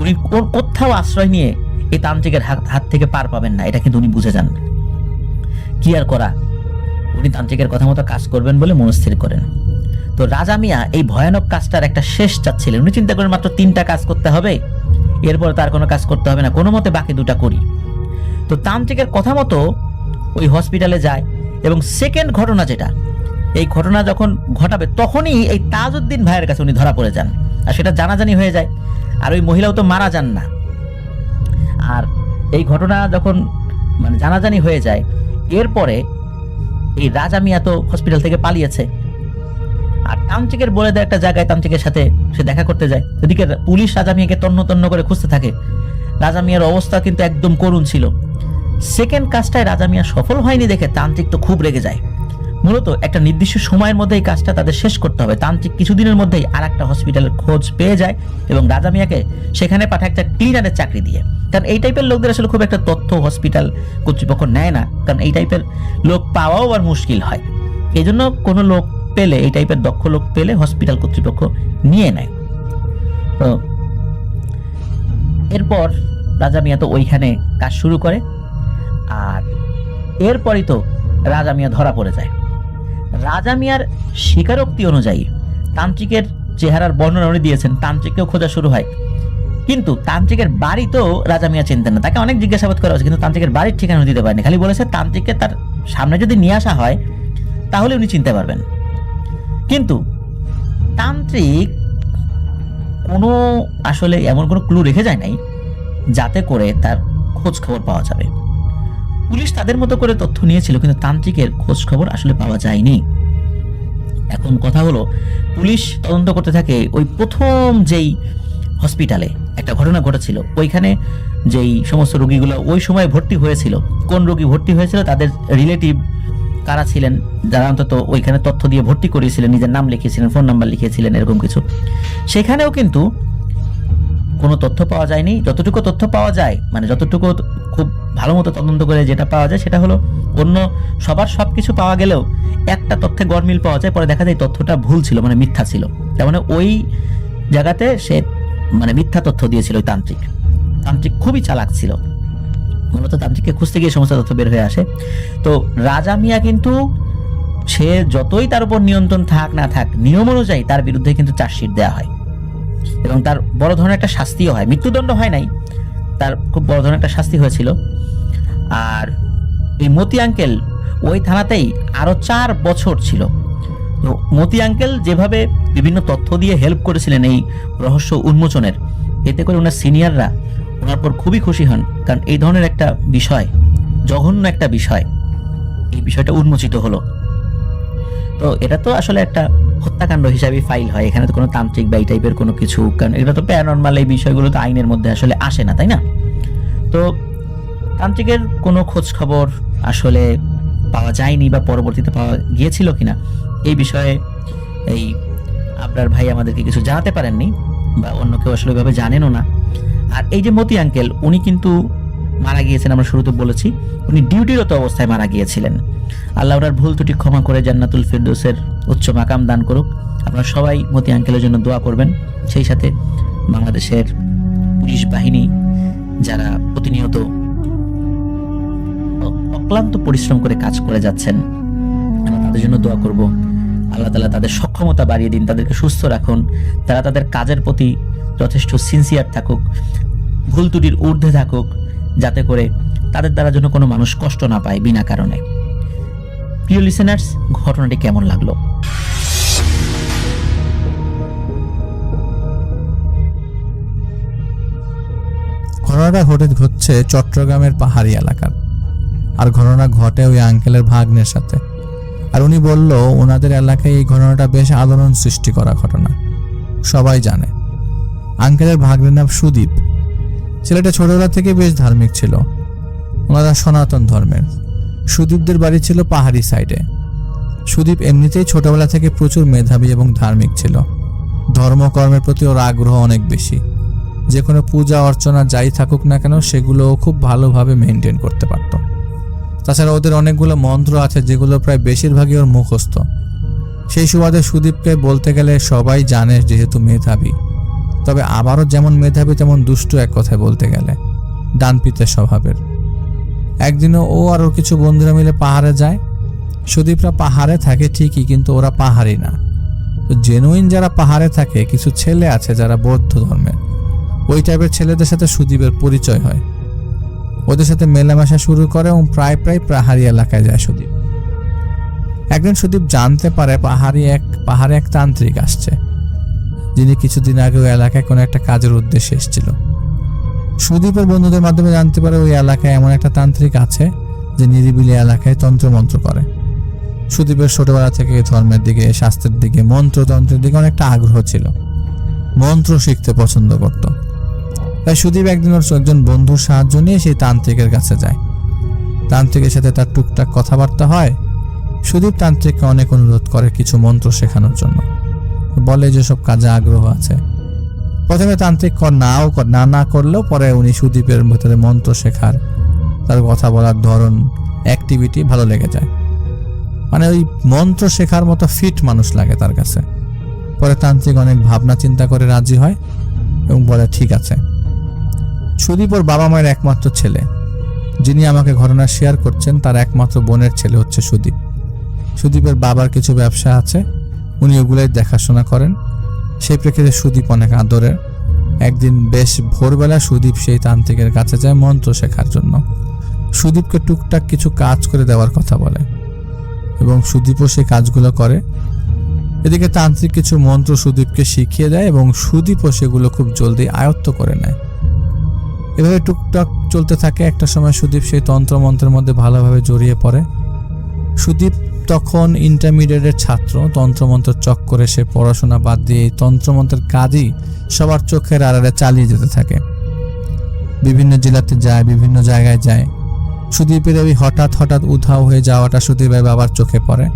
উনি কোথাও আশ্রয় নিয়ে এই তান্ত্রিকের হাত থেকে পার পাবেন না, এটা কিন্তু উনি বুঝে যান। কি আর করা, উনি তান্ত্রিকের কথা মতো কাজ করবেন বলে মনস্থির করেন। তো রাজা মিয়া এই ভয়ানক কাজটার একটা শেষ চাচ্ছিলেন। উনি চিন্তা করেন মাত্র 3টা কাজ করতে হবে, এরপর তার কোনো কাজ করতে হবে না, কোনো মতে বাকি 2টা করি। তো তান্ত্রিকের কথা মতো ওই হসপিটালে যায়, এবং সেকেন্ড ঘটনা যেটা, এই ঘটনা যখন ঘটাবে তখনই এই তাজউদ্দিন ভাইয়ের কাছে উনি ধরা পড়ে যান, আর সেটা জানাজানি হয়ে যায়। আর ওই মহিলাও তো মারা যান না। আর এই ঘটনা যখন মানে জানাজানি হয়ে যায়, এরপরে এই রাজা মিয়া তো হসপিটাল থেকে পালিয়েছে, আর তান্ত্রিকের বলে দেয় একটা জায়গায় তান্ত্রিকের সাথে সে দেখা করতে যায়। এদিকে পুলিশ রাজা মিয়াকে তন্ন তন্ন করে খুঁজতে থাকে। রাজা মিয়ার অবস্থা কিন্তু একদম করুণ ছিল। সেকেন্ড কাজটায় রাজা মিয়া সফল হয়নি দেখে তান্ত্রিক তো খুব রেগে যায়। মূলত একটা নির্দিষ্ট সময়ের মধ্যে এই কাজটা তাদের শেষ করতে হবে। তান্ত্রিক কিছুদিনের মধ্যেই আর একটা হসপিটালের খোঁজ পেয়ে যায় এবং রাজা মিয়াকে সেখানে পাঠায় একটা ক্লিনারের চাকরি দিয়ে। কারণ এই টাইপের লোকদের আসলে খুব একটা তথ্য হসপিটাল কর্তৃপক্ষ নেয় না, কারণ এই টাইপের লোক পাওয়াও আর মুশকিল হয়। এই জন্য কোনো লোক পেলে, এই টাইপের দক্ষ লোক পেলে হসপিটাল কর্তৃপক্ষ নিয়ে নেয়। তো এরপর রাজা মিয়া তো ওইখানে কাজ শুরু করে, আর এরপরই তো রাজা মিয়া ধরা পড়ে যায়। রাজা মিয়ার স্বীকারোক্তি অনুযায়ী তান্ত্রিকের চেহারার বর্ণনা উনি দিয়েছেন, তান্ত্রিককেও খোঁজা শুরু হয়, কিন্তু তান্ত্রিকের বাড়ি তো রাজা মিয়া চিনতেন না। তাকে অনেক জিজ্ঞাসাবাদ করা হয়েছে, কিন্তু তান্ত্রিকের বাড়ির ঠিকানা দিতে পারেনি। খালি বলেছে তান্ত্রিককে তার সামনে যদি নিয়ে আসা হয় তাহলে উনি চিনতে পারবেন। কিন্তু তান্ত্রিক কোনো আসলে এমন কোনো ক্লু রেখে যায় নাই যাতে করে তার খোঁজ খবর পাওয়া যাবে। পুলিশ তাদের মতো করে তথ্য নিয়েছিল, কিন্তু তান্ত্রিকের খোঁজ খবর আসলে পাওয়া যায়নি। এখন কথা হলো, পুলিশ তদন্ত করতে থাকে ওই প্রথম যেই হসপিটালে একটা ঘটনা ঘটেছিল, ওইখানে যেই সমস্ত রোগীগুলো ওই সময় ভর্তি হয়েছিল, কোন রোগী ভর্তি হয়েছিল, তাদের রিলেটিভ কারা ছিলেন, যারা অন্তত ওইখানে তথ্য দিয়ে ভর্তি করিয়েছিলেন, নিজের নাম লিখিয়েছিলেন, ফোন নাম্বার লিখিয়েছিলেন, এরকম কিছু। সেখানেও কিন্তু কোনো তথ্য পাওয়া যায়নি। যতটুকু তথ্য পাওয়া যায়, মানে যতটুকু খুব ভালো মতো তদন্ত করে যেটা পাওয়া যায়, সেটা হলো অন্য সবার সব কিছু পাওয়া গেলেও একটা তথ্যে গরমিল পাওয়া যায়, পরে দেখা যায় তথ্যটা ভুল ছিল, মানে মিথ্যা ছিল। তার মানে ওই জায়গাতে সে মানে মিথ্যা তথ্য দিয়েছিল ওই তান্ত্রিক। তান্ত্রিক খুবই চালাক ছিল, মূলত তান্ত্রিককে খুঁজতে গিয়ে সমস্ত তথ্য বের হয়ে আসে। তো রাজা মিয়া কিন্তু সে যতই তার উপর নিয়ন্ত্রণ থাক না থাক, নিয়ম অনুযায়ী তার বিরুদ্ধে কিন্তু চার্জশিট দেওয়া হয় এবং তার বড় ধরনের একটা শাস্তিও হয়। মৃত্যুদণ্ড হয় নাই, তার খুব বড় ধরনের একটা শাস্তি হয়েছিল। আর এই মতি আঙ্কেল ওই থানাতেই আরো 4 বছর ছিল। তো মতি আঙ্কেল যেভাবে বিভিন্ন তথ্য দিয়ে হেল্প করেছিলেন এই রহস্য উন্মোচনের, এতে করে ওনার সিনিয়ররা ওনার পর খুবই খুশি হন, কারণ এই ধরনের একটা বিষয়, জঘন্য একটা বিষয়, এই বিষয়টা উন্মোচিত হলো। তো এটা তো আসলে একটা হত্যাকাণ্ড হিসাবে ফাইল হয়, এখানে তো কোনো তান্ত্রিক বা এই টাইপের কোনো কিছু, কারণ এটা তো প্যারানরমাল, এই বিষয়গুলো তো আইনের মধ্যে আসলে আসে না, তাই না? তো তান্ত্রিকের কোনো খোঁজ খবর আসলে পাওয়া যায়নি, বা পরবর্তীতে পাওয়া গিয়েছিল কিনা এই বিষয়ে এই আপনার ভাই আমাদেরকে কিছু জানাতে পারেননি, বা অন্য কেউ আসলে ওইভাবে জানেনও না। আর এই যে মতি আঙ্কেল, উনি কিন্তু মারা গিয়েছেন, আমরা শুরুতে বলেছি উনি ডিউটিরত অবস্থায় মারা গিয়েছিলেন। আল্লাহ ওনার ভুল ত্রুটি ক্ষমা করে জান্নাতুল ফিরদৌসের উচ্চ মাকাম দান করুক। আপনারা সবাই মতি আঙ্কেলের জন্য দোয়া করবেন। সেই সাথে বাংলাদেশের পুলিশ বাহিনী যারা প্রতিনিয়ত অক্লান্ত পরিশ্রম করে কাজ করে যাচ্ছেন, আমরা তাদের জন্য দোয়া করব। আল্লাহ তাআলা তাদের সক্ষমতা বাড়িয়ে দিন, তাদেরকে সুস্থ রাখুন, তারা তাদের কাজের প্রতি যথেষ্ট সিনসিয়ার থাকুক, ভুল ত্রুটির ঊর্ধ্বে থাকুক, যাতে করে তাদের দ্বারা যেন কোনো মানুষ কষ্ট না পায় বিনা কারণে। প্রিয় লিসেনার্স, ঘটনাটি কেমন লাগলো? ঘটনাটা ঘটছে চট্টগ্রামের পাহাড়ি এলাকার। আর ঘটনা ঘটে ওই আঙ্কেলের ভাগ্নের সাথে। আর উনি বলল ওনাদের এলাকায় এই ঘটনাটা বেশ আলোড়ন সৃষ্টি করা ঘটনা, সবাই জানে। আঙ্কেলের ভাগ্নের নাম সুদীপ। ছেলেটা ছোটবেলা থেকে বেশ ধার্মিক ছিল, ওনারা সনাতন ধর্মের। সুদীপদের বাড়ি ছিল পাহাড়ি সাইডে। সুদীপ এমনিতেই ছোটবেলা থেকে প্রচুর মেধাবী এবং ধার্মিক ছিল। ধর্মকর্মের প্রতি ওর আগ্রহ অনেক বেশি। যে কোনো পূজা অর্চনা যাই থাকুক না কেন সেগুলো খুব ভালোভাবে মেনটেন করতে পারত। তাছাড়া ওদের অনেকগুলো মন্ত্র আছে যেগুলো প্রায় বেশিরভাগই ওর মুখস্থ। সেই সুবাদে সুদীপকে বলতে গেলে সবাই জানে যেহেতু মেধাবী, তবে আবারও যেমন মেধাবী তেমন দুষ্টু, এক কথায় বলতে গেলে ডানপিতে স্বভাবের। একদিনও ও আর ওর কিছু বন্ধুরা মিলে পাহাড়ে যায়। সুদীপরা পাহাড়ে থাকে ঠিকই, কিন্তু ওরা পাহাড়ি না। তো জেনুইন যারা পাহাড়ে থাকে কিছু ছেলে আছে যারা বৌদ্ধ ধর্মের, ওই টাইপের ছেলেদের সাথে সুদীপের পরিচয় হয়। ওদের সাথে মেলামেশা শুরু করে এবং প্রায় পাহাড়ি এলাকায় যায় সুদীপ। একদিন সুদীপ জানতে পারে পাহাড়ে এক তান্ত্রিক আসছে, যিনি কিছুদিন আগে ওই এলাকায় কোনো একটা কাজের উদ্দেশ্যে এসেছিল। সুদীপের বন্ধুদের মাধ্যমে জানতে পারে ওই এলাকায় এমন একটা তান্ত্রিক আছে যে নিরিবিলি এলাকায় তন্ত্রমন্ত্র করে। সুদীপের ছোটবেলা থেকে ধর্মের দিকে, শাস্ত্রের দিকে, মন্ত্রতন্ত্রের দিকে অনেকটা আগ্রহ ছিল, মন্ত্র শিখতে পছন্দ করত। তাই সুদীপ একদিন ওর একজন বন্ধুর সাহায্য নিয়ে সেই তান্ত্রিকের কাছে যায়। তান্ত্রিকের সাথে তার টুকটাক কথাবার্তা হয়। সুদীপ তান্ত্রিককে অনেক অনুরোধ করে কিছু মন্ত্র শেখানোর জন্য, বলে যে সব কাজে আগ্রহ আছে। প্রথমে তান্ত্রিক না করলেও পরে উনি সুদীপের ভেতরে মন্ত্র শেখার, তার কথা বলার ধরন, অ্যাক্টিভিটি ভালো লেগে যায়। মানে ওই মন্ত্র শেখার মতো ফিট মানুষ লাগে তার কাছে। পরে তান্ত্রিক অনেক ভাবনা চিন্তা করে রাজি হয় এবং বলে ঠিক আছে। সুদীপ ওর বাবা মায়ের একমাত্র ছেলে। যিনি আমাকে ঘটনা শেয়ার করছেন তার একমাত্র বোনের ছেলে হচ্ছে সুদীপ। সুদীপের বাবার কিছু ব্যবসা আছে, উনি ওগুলোই দেখাশোনা করেন। সেই প্রেক্ষিতে সুদীপ অনেক আদরের। একদিন বেশ ভোরবেলা সুদীপ সেই তান্ত্রিকের কাছে যায় মন্ত্র শেখার জন্য। সুদীপকে টুকটাক কিছু কাজ করে দেওয়ার কথা বলে এবং সুদীপও সেই কাজগুলো করে। এদিকে তান্ত্রিক কিছু মন্ত্র সুদীপকে শিখিয়ে দেয় এবং সুদীপও সেগুলো খুব জলদি আয়ত্ত করে নেয়। এভাবে টুকটাক চলতে থাকে। একটা সময় সুদীপ সেই তন্ত্রমন্ত্রের মধ্যে ভালোভাবে জড়িয়ে পড়ে। সুদীপ তখন ইন্টারমিডিয়েটের ছাত্র। তন্ত্রমন্ত্র চক্করে সে পড়াশোনা বাদ দিয়ে এই তন্ত্রমন্ত্রের কাজই সবার চোখের আড়ালে চালিয়ে যেতে থাকে। বিভিন্ন জেলাতে যায়, বিভিন্ন জায়গায় যায়। সুদীপের ওই হঠাৎ উধাও হয়ে যাওয়াটা সুদীপের বাবার চোখে পড়ে।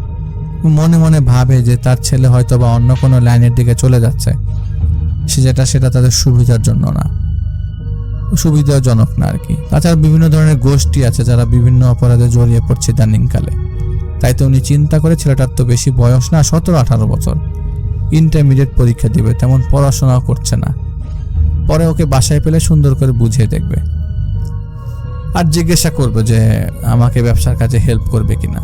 মনে মনে ভাবে যে তার ছেলে হয়তো বা অন্য কোনো লাইনের দিকে চলে যাচ্ছে, সেটা তাদের সুবিধার জন্য না, সুবিধাজনক না আর কি। তাছাড়া বিভিন্ন ধরনের গোষ্ঠী আছে যারা বিভিন্ন অপরাধে জড়িয়ে পড়ছে ইদানিংকালে। তাই তো উনি চিন্তা করে ছেলেটার তো বেশি বয়স না, 17-18 বছর, ইন্টারমিডিয়েট পরীক্ষা দিবে, তেমন পড়াশোনাও করছে না। পরে ওকে বাসায় পেলে সুন্দর করে বুঝিয়ে দেখবে আর জিজ্ঞাসা করবে যে আমাকে ব্যবসার কাজে হেল্প করবে কিনা।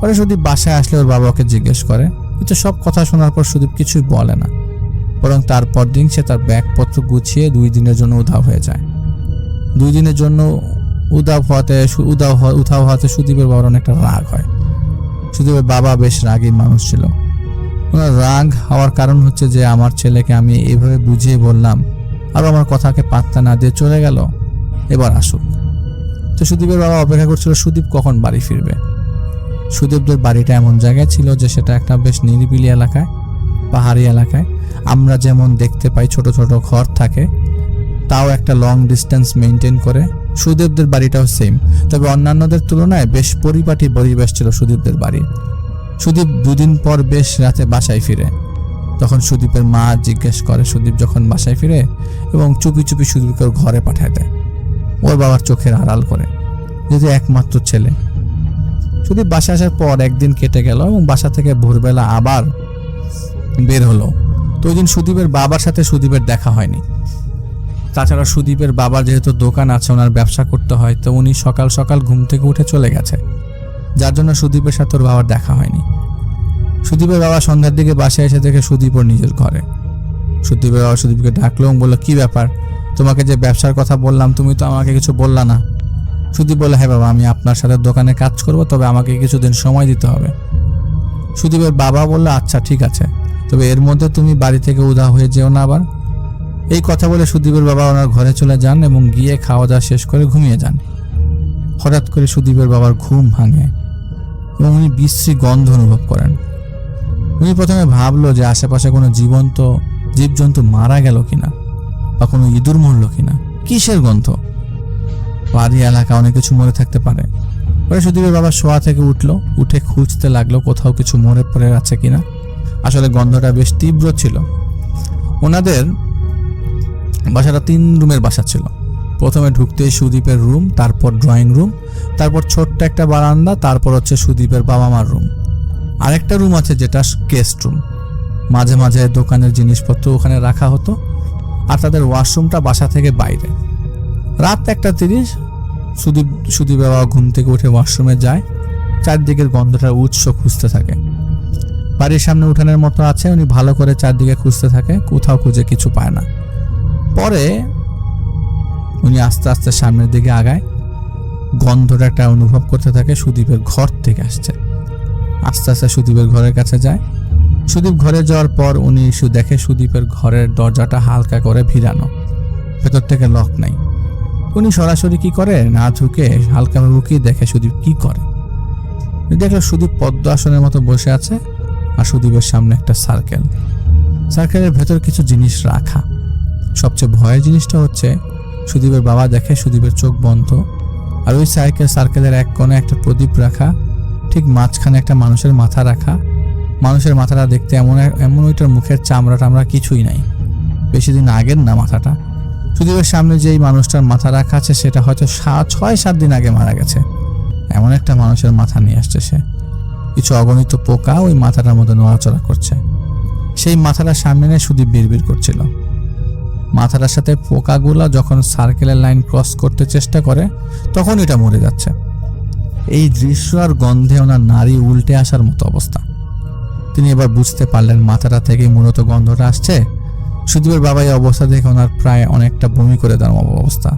পরে সুদীপ বাসায় আসলে ওর বাবা ওকে জিজ্ঞেস করে, কিন্তু সব কথা শোনার পর সুদীপ কিছুই বলে না, বরং তারপর দিন সে তার ব্যাগপত্র গুছিয়ে 2 দিনের জন্য উধাও হয়ে যায়। 2 দিনের জন্য উধাও হওয়াতে সুদীপের বাবার অনেকটা রাগ হয়। সুদীপের বাবা বেশ রাগী মানুষ ছিল। ওনার রাগ হওয়ার কারণ হচ্ছে যে আমার ছেলেকে আমি এইভাবে বুঝিয়ে বললাম আর আমার কথাকে পাত্তা না দিয়ে চলে গেল, এবার আসুক। তো সুদীপের বাবা অপেক্ষা করছিল সুদীপ কখন বাড়ি ফিরবে। সুদীপদের বাড়িটা এমন জায়গায় ছিল যে সেটা একটা বেশ নিরিবিলি এলাকায়, পাহাড়ি এলাকায়। আমরা যেমন দেখতে পাই ছোট ছোট ঘর থাকে, তাও একটা লং ডিস্টেন্স মেনটেন করে। সুদীপদের বাড়িটাও সেম, তবে অন্যান্যদের তুলনায় বেশ পরিপাটি পরিবেশ ছিল সুদীপদের বাড়ি। সুদীপ 2 দিন পর বেশ রাতে বাসায় ফিরে। তখন সুদীপের মা জিজ্ঞেস করে সুদীপ যখন বাসায় ফিরে, এবং চুপি চুপি সুদীপকে ওর ঘরে পাঠায় দেয়, ওর বাবার চোখের আড়াল করে, যেহেতু একমাত্র ছেলে। সুদীপ বাসায় আসার পর একদিন কেটে গেল এবং বাসা থেকে ভোরবেলা আবার বের হলো। তো ওই দিন সুদীপের বাবার সাথে সুদীপের দেখা হয়নি। তাছাড়া সুদীপের বাবার যেহেতু দোকান আছে, ওনার ব্যবসা করতে হয়, তো উনি সকাল সকাল ঘুম থেকে উঠে চলে গেছে, যার জন্য সুদীপের সাথে ওর বাবার দেখা হয়নি। সুদীপের বাবা সন্ধ্যার দিকে বাসায় এসে দেখে সুদীপ ওর নিজের ঘরে। সুদীপের বাবা সুদীপকে ডাকলো এবং বললো, কি ব্যাপার, তোমাকে যে ব্যবসার কথা বললাম তুমি তো আমাকে কিছু বললা না। সুদীপ বললো, হ্যাঁ বাবা, আমি আপনার সাথে দোকানে কাজ করব, তবে আমাকে কিছুদিন সময় দিতে হবে। সুদীপের বাবা বললো, আচ্ছা ঠিক আছে, তবে এর মধ্যে তুমি বাড়ি থেকে উধাও হয়ে যেও না আবার। এই কথা বলে সুদীপের বাবা ওনার ঘরে চলে যান এবং গিয়ে খাওয়া দাওয়া শেষ করে ঘুমিয়ে যান। হঠাৎ করে সুদীপের বাবার ঘুম ভাঙে এবং উনি বিশ্রী গন্ধ অনুভব করেন। উনি প্রথমে ভাবলো যে আশেপাশে কোনো জীবন্ত জীবজন্তু মারা গেল কিনা বা কোনো ইঁদুর মরল কিনা, কিসের গন্ধ, পাহাড়ি এলাকা, অনেক কিছু মরে থাকতে পারে। পরে সুদীপের বাবা শোয়া থেকে উঠলো, উঠে খুঁজতে লাগলো কোথাও কিছু মরে পড়ে আছে কিনা। আসলে গন্ধটা বেশ তীব্র ছিল। ওনাদের বাসাটা 3 রুমের বাসা ছিল। প্রথমে ঢুকতেই সুদীপের রুম, তারপর ড্রয়িং রুম, তারপর ছোট্ট একটা বারান্দা, তারপর হচ্ছে সুদীপের বাবা মার রুম। আরেকটা রুম আছে যেটা গেস্ট রুম, মাঝে মাঝে দোকানের জিনিসপত্র ওখানে রাখা হতো, আর তাদের ওয়াশরুমটা বাসা থেকে বাইরে। রাত 1:30 সুদীপ বাবা ঘুম থেকে উঠে ওয়াশরুমে যায়, চারদিকের গন্ধটার উৎস খুঁজতে থাকে। বাড়ির সামনে উঠানের মতো আছে, উনি ভালো করে চারদিকে খুঁজতে থাকে, কোথাও খুঁজে কিছু পায় না। পরে উনি আস্তে আস্তে সামনের দিকে আগায়, গন্ধটা একটা অনুভব করতে থাকে সুদীপের ঘর থেকে আসছে। আস্তে আস্তে সুদীপের ঘরের কাছে যায়। সুদীপ ঘরে যাওয়ার পর উনি দেখে সুদীপের ঘরের দরজাটা হালকা করে ভিড়ানো, ভেতর থেকে লক নাই। উনি সরাসরি কি করে, না ঢুকে হালকাভাবে উকিয়ে দেখে সুদীপ কি করে। দেখলো সুদীপ পদ্ম আসনের মতো বসে আছে, আর সুদীপের সামনে একটা সার্কেলের ভেতর কিছু জিনিস রাখা। সবচেয়ে ভয়ের জিনিসটা হচ্ছে সুদীপের বাবা দেখে সুদীপের চোখ বন্ধ, আর ওই সার্কেলের এক কোণে একটা প্রদীপ রাখা, ঠিক মাঝখানে একটা মানুষের মাথা রাখা। মানুষের মাথাটা দেখতে এমন ওইটার মুখের চামড়া টামড়া কিছুই নাই, বেশি দিন আগের না মাথাটা। সুদীপের সামনে যেই মানুষটার মাথা রাখা আছে সেটা হয়তো 6-7 দিন আগে মারা গেছে। এমন একটা মানুষের মাথা নিয়ে আসছে সে। কিছু অগণিত পোকা ওই মাথাটার মধ্যে নড়াচড়া করছে। সেই মাথাটার সামনে নিয়ে সুদীপ বিড়বিড় করছিল। মাথাটার সাথে পোকাগুলো যখন সার্কেলের লাইন ক্রস করতে চেষ্টা করে তখন এটা মরে যাচ্ছে। এই দৃশ্য আর গন্ধে ওনার নাড়ি উল্টে আসার মতো অবস্থা। তিনি এবার বুঝতে পারলেন মাথাটা থেকেই মূলত গন্ধটা আসছে। সুদীপের বাবা এই অবস্থা দেখে ওনার প্রায় অনেকটা বমি করে দেওয়ার অবস্থা।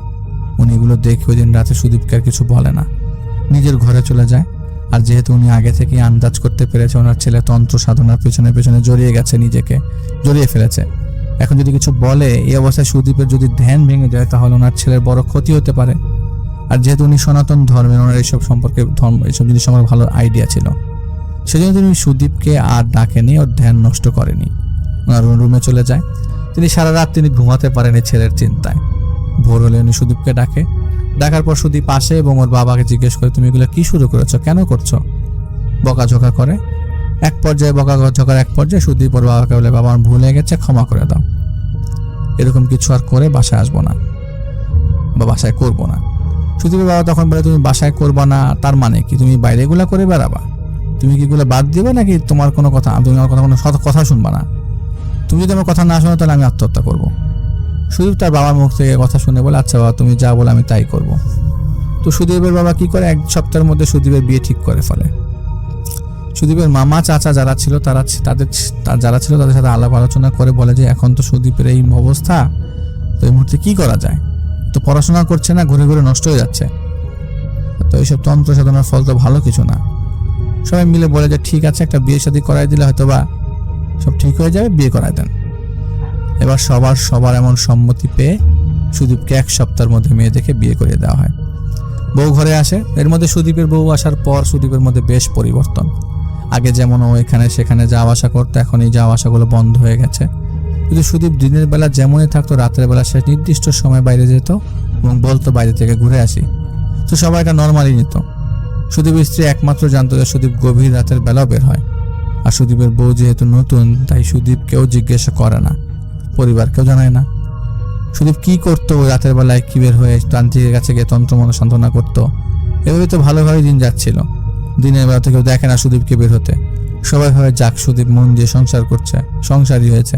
উনি এগুলো দেখে ওই দিন রাতে সুদীপকে আর কিছু বলে না, নিজের ঘরে চলে যায়। আর যেহেতু উনি আগে থেকেই আন্দাজ করতে পেরেছে ওনার ছেলে তন্ত্র সাধনার পেছনে পেছনে জড়িয়ে গেছে, নিজেকে জড়িয়ে ফেলেছে, এখন যদি কিছু বলে এই অবস্থায় সুদীপের যদি ধ্যান ভেঙে যায় তাহলে ওনার ছেলের বড় ক্ষতি হতে পারে। আর যেহেতু উনি সনাতন ধর্মের, ওনার এইসব সম্পর্কে এইসব জিনিস আমার ভালো আইডিয়া ছিল, সেজন্য তিনি সুদীপকে আর ডাকেনি, ওর ধ্যান নষ্ট করেনি, ওনার রুমে চলে যায়। তিনি সারা রাত তিনি ঘুমাতে পারেনি ছেলের চিন্তায়। ভোর হলে উনি সুদীপকে ডাকার পর সুদীপ আসে এবং ওর বাবাকে জিজ্ঞেস করে, তুমি এগুলো কি শুরু করেছো, কেন করছো? বকাঝোকা করে। এক পর্যায়ে সুদীপ ওর বাবাকে বলে, বাবা আমার ভুল হয়ে গেছে, ক্ষমা করে দাও, এরকম কিছু আর করে বাসায় আসবো না বা বাসায় করবো না। সুদীপের বাবা তখন বলে, তুমি বাসায় করবা না তার মানে কি, তুমি বাইরে এগুলা করে বেড়াবা, তুমি কি এগুলো বাদ দিবে নাকি তোমার কোনো কথা, তুমি আমার কোনো কথা শুনবা না, তুমি যদি আমার কথা না শোনো তাহলে আমি আত্মহত্যা করবো। সুদীপ তার বাবার মুখ থেকে কথা শুনে বলে, আচ্ছা বাবা তুমি যা বলে আমি তাই করব। তো সুদীপের বাবা কি করে, 1 সপ্তাহের মধ্যে সুদীপের বিয়ে ঠিক করে ফেলে। সুদীপের মামা চাচা যারা ছিল তাদের সাথে আলাপ আলোচনা করে বলে যে এখন তো সুদীপের এই অবস্থা, তো এই মুহূর্তে কি করা যায়, তো পড়াশোনা করছে না, ঘুরে ঘুরে নষ্ট হয়ে যাচ্ছে, তো এইসব তন্ত্র সাধনার ফল তো ভালো কিছু না। সবাই মিলে বলে যে ঠিক আছে, একটা বিয়ে শাদী করাই দিলে হয়তো বা সব ঠিক হয়ে যাবে, বিয়ে করাই দেন। এবার সবার এমন সম্মতি পেয়ে সুদীপকে 1 সপ্তাহের মধ্যে মেয়ে দেখে বিয়ে করিয়ে দেওয়া হয়। বউ ঘরে আসে। এর মধ্যে সুদীপের বউ আসার পর সুদীপের মধ্যে বেশ পরিবর্তন। আগে যেমন ও এখানে সেখানে যাওয়া আসা করতো, এখন এই যাওয়া আসাগুলো বন্ধ হয়ে গেছে। কিন্তু সুদীপ দিনের বেলা যেমনই থাকতো, রাতের বেলা সে নির্দিষ্ট সময় বাইরে যেত এবং বলতো বাইরে থেকে ঘুরে আসি। তো সবাই এটা নর্মালি নিত। সুদীপের স্ত্রী একমাত্র জানতো যে সুদীপ গভীর রাতের বেলাও বের হয়, আর আর সুদীপের বউ যেহেতু নতুন, তাই সুদীপকেও জিজ্ঞাসা করে না, পরিবারকেও জানায় না। সুদীপ কি করতো ওই রাতের বেলায়, কি বের হয়ে তান্ত্রিকের কাছে গিয়ে তন্ত্রমন্ত্র সান্ত্বনা করতো, এভাবে তো ভালোভাবে দিন যাচ্ছিল। দিনের বেলা তো কেউ দেখে না সুদীপকে বের হতে, সবাই ভাবে যাক সুদীপ মন দিয়ে সংসার করছে, সংসারই হয়েছে।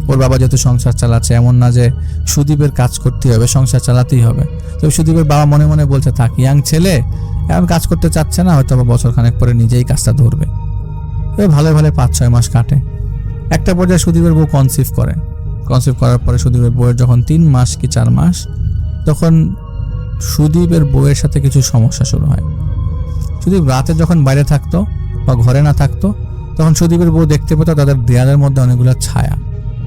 ওর বাবা যেহেতু সংসার চালাচ্ছে, এমন না যে সুদীপের কাজ করতেই হবে, সংসার চালাতেই হবে। তবে সুদীপের বাবা মনে মনে বলছে থাক, ইয়াং ছেলে এখন কাজ করতে চাচ্ছে না, হয়তো বছর খানেক পরে নিজেই কাজটা ধরবে। এবার ভালো ভালো 5-6 মাস কাটে। একটা পর্যায়ে সুদীপের বউ কনসিভ করার পরে সুদীপের বউয়ের যখন 3 মাস কি 4 মাস, তখন সুদীপের বউয়ের সাথে কিছু সমস্যা শুরু হয়। সুদীপ রাতে যখন বাইরে থাকতো বা ঘরে না থাকতো, তখন সুদীপের বউ দেখতে পেত তাদের দেয়ালের মধ্যে অনেকগুলো ছায়া।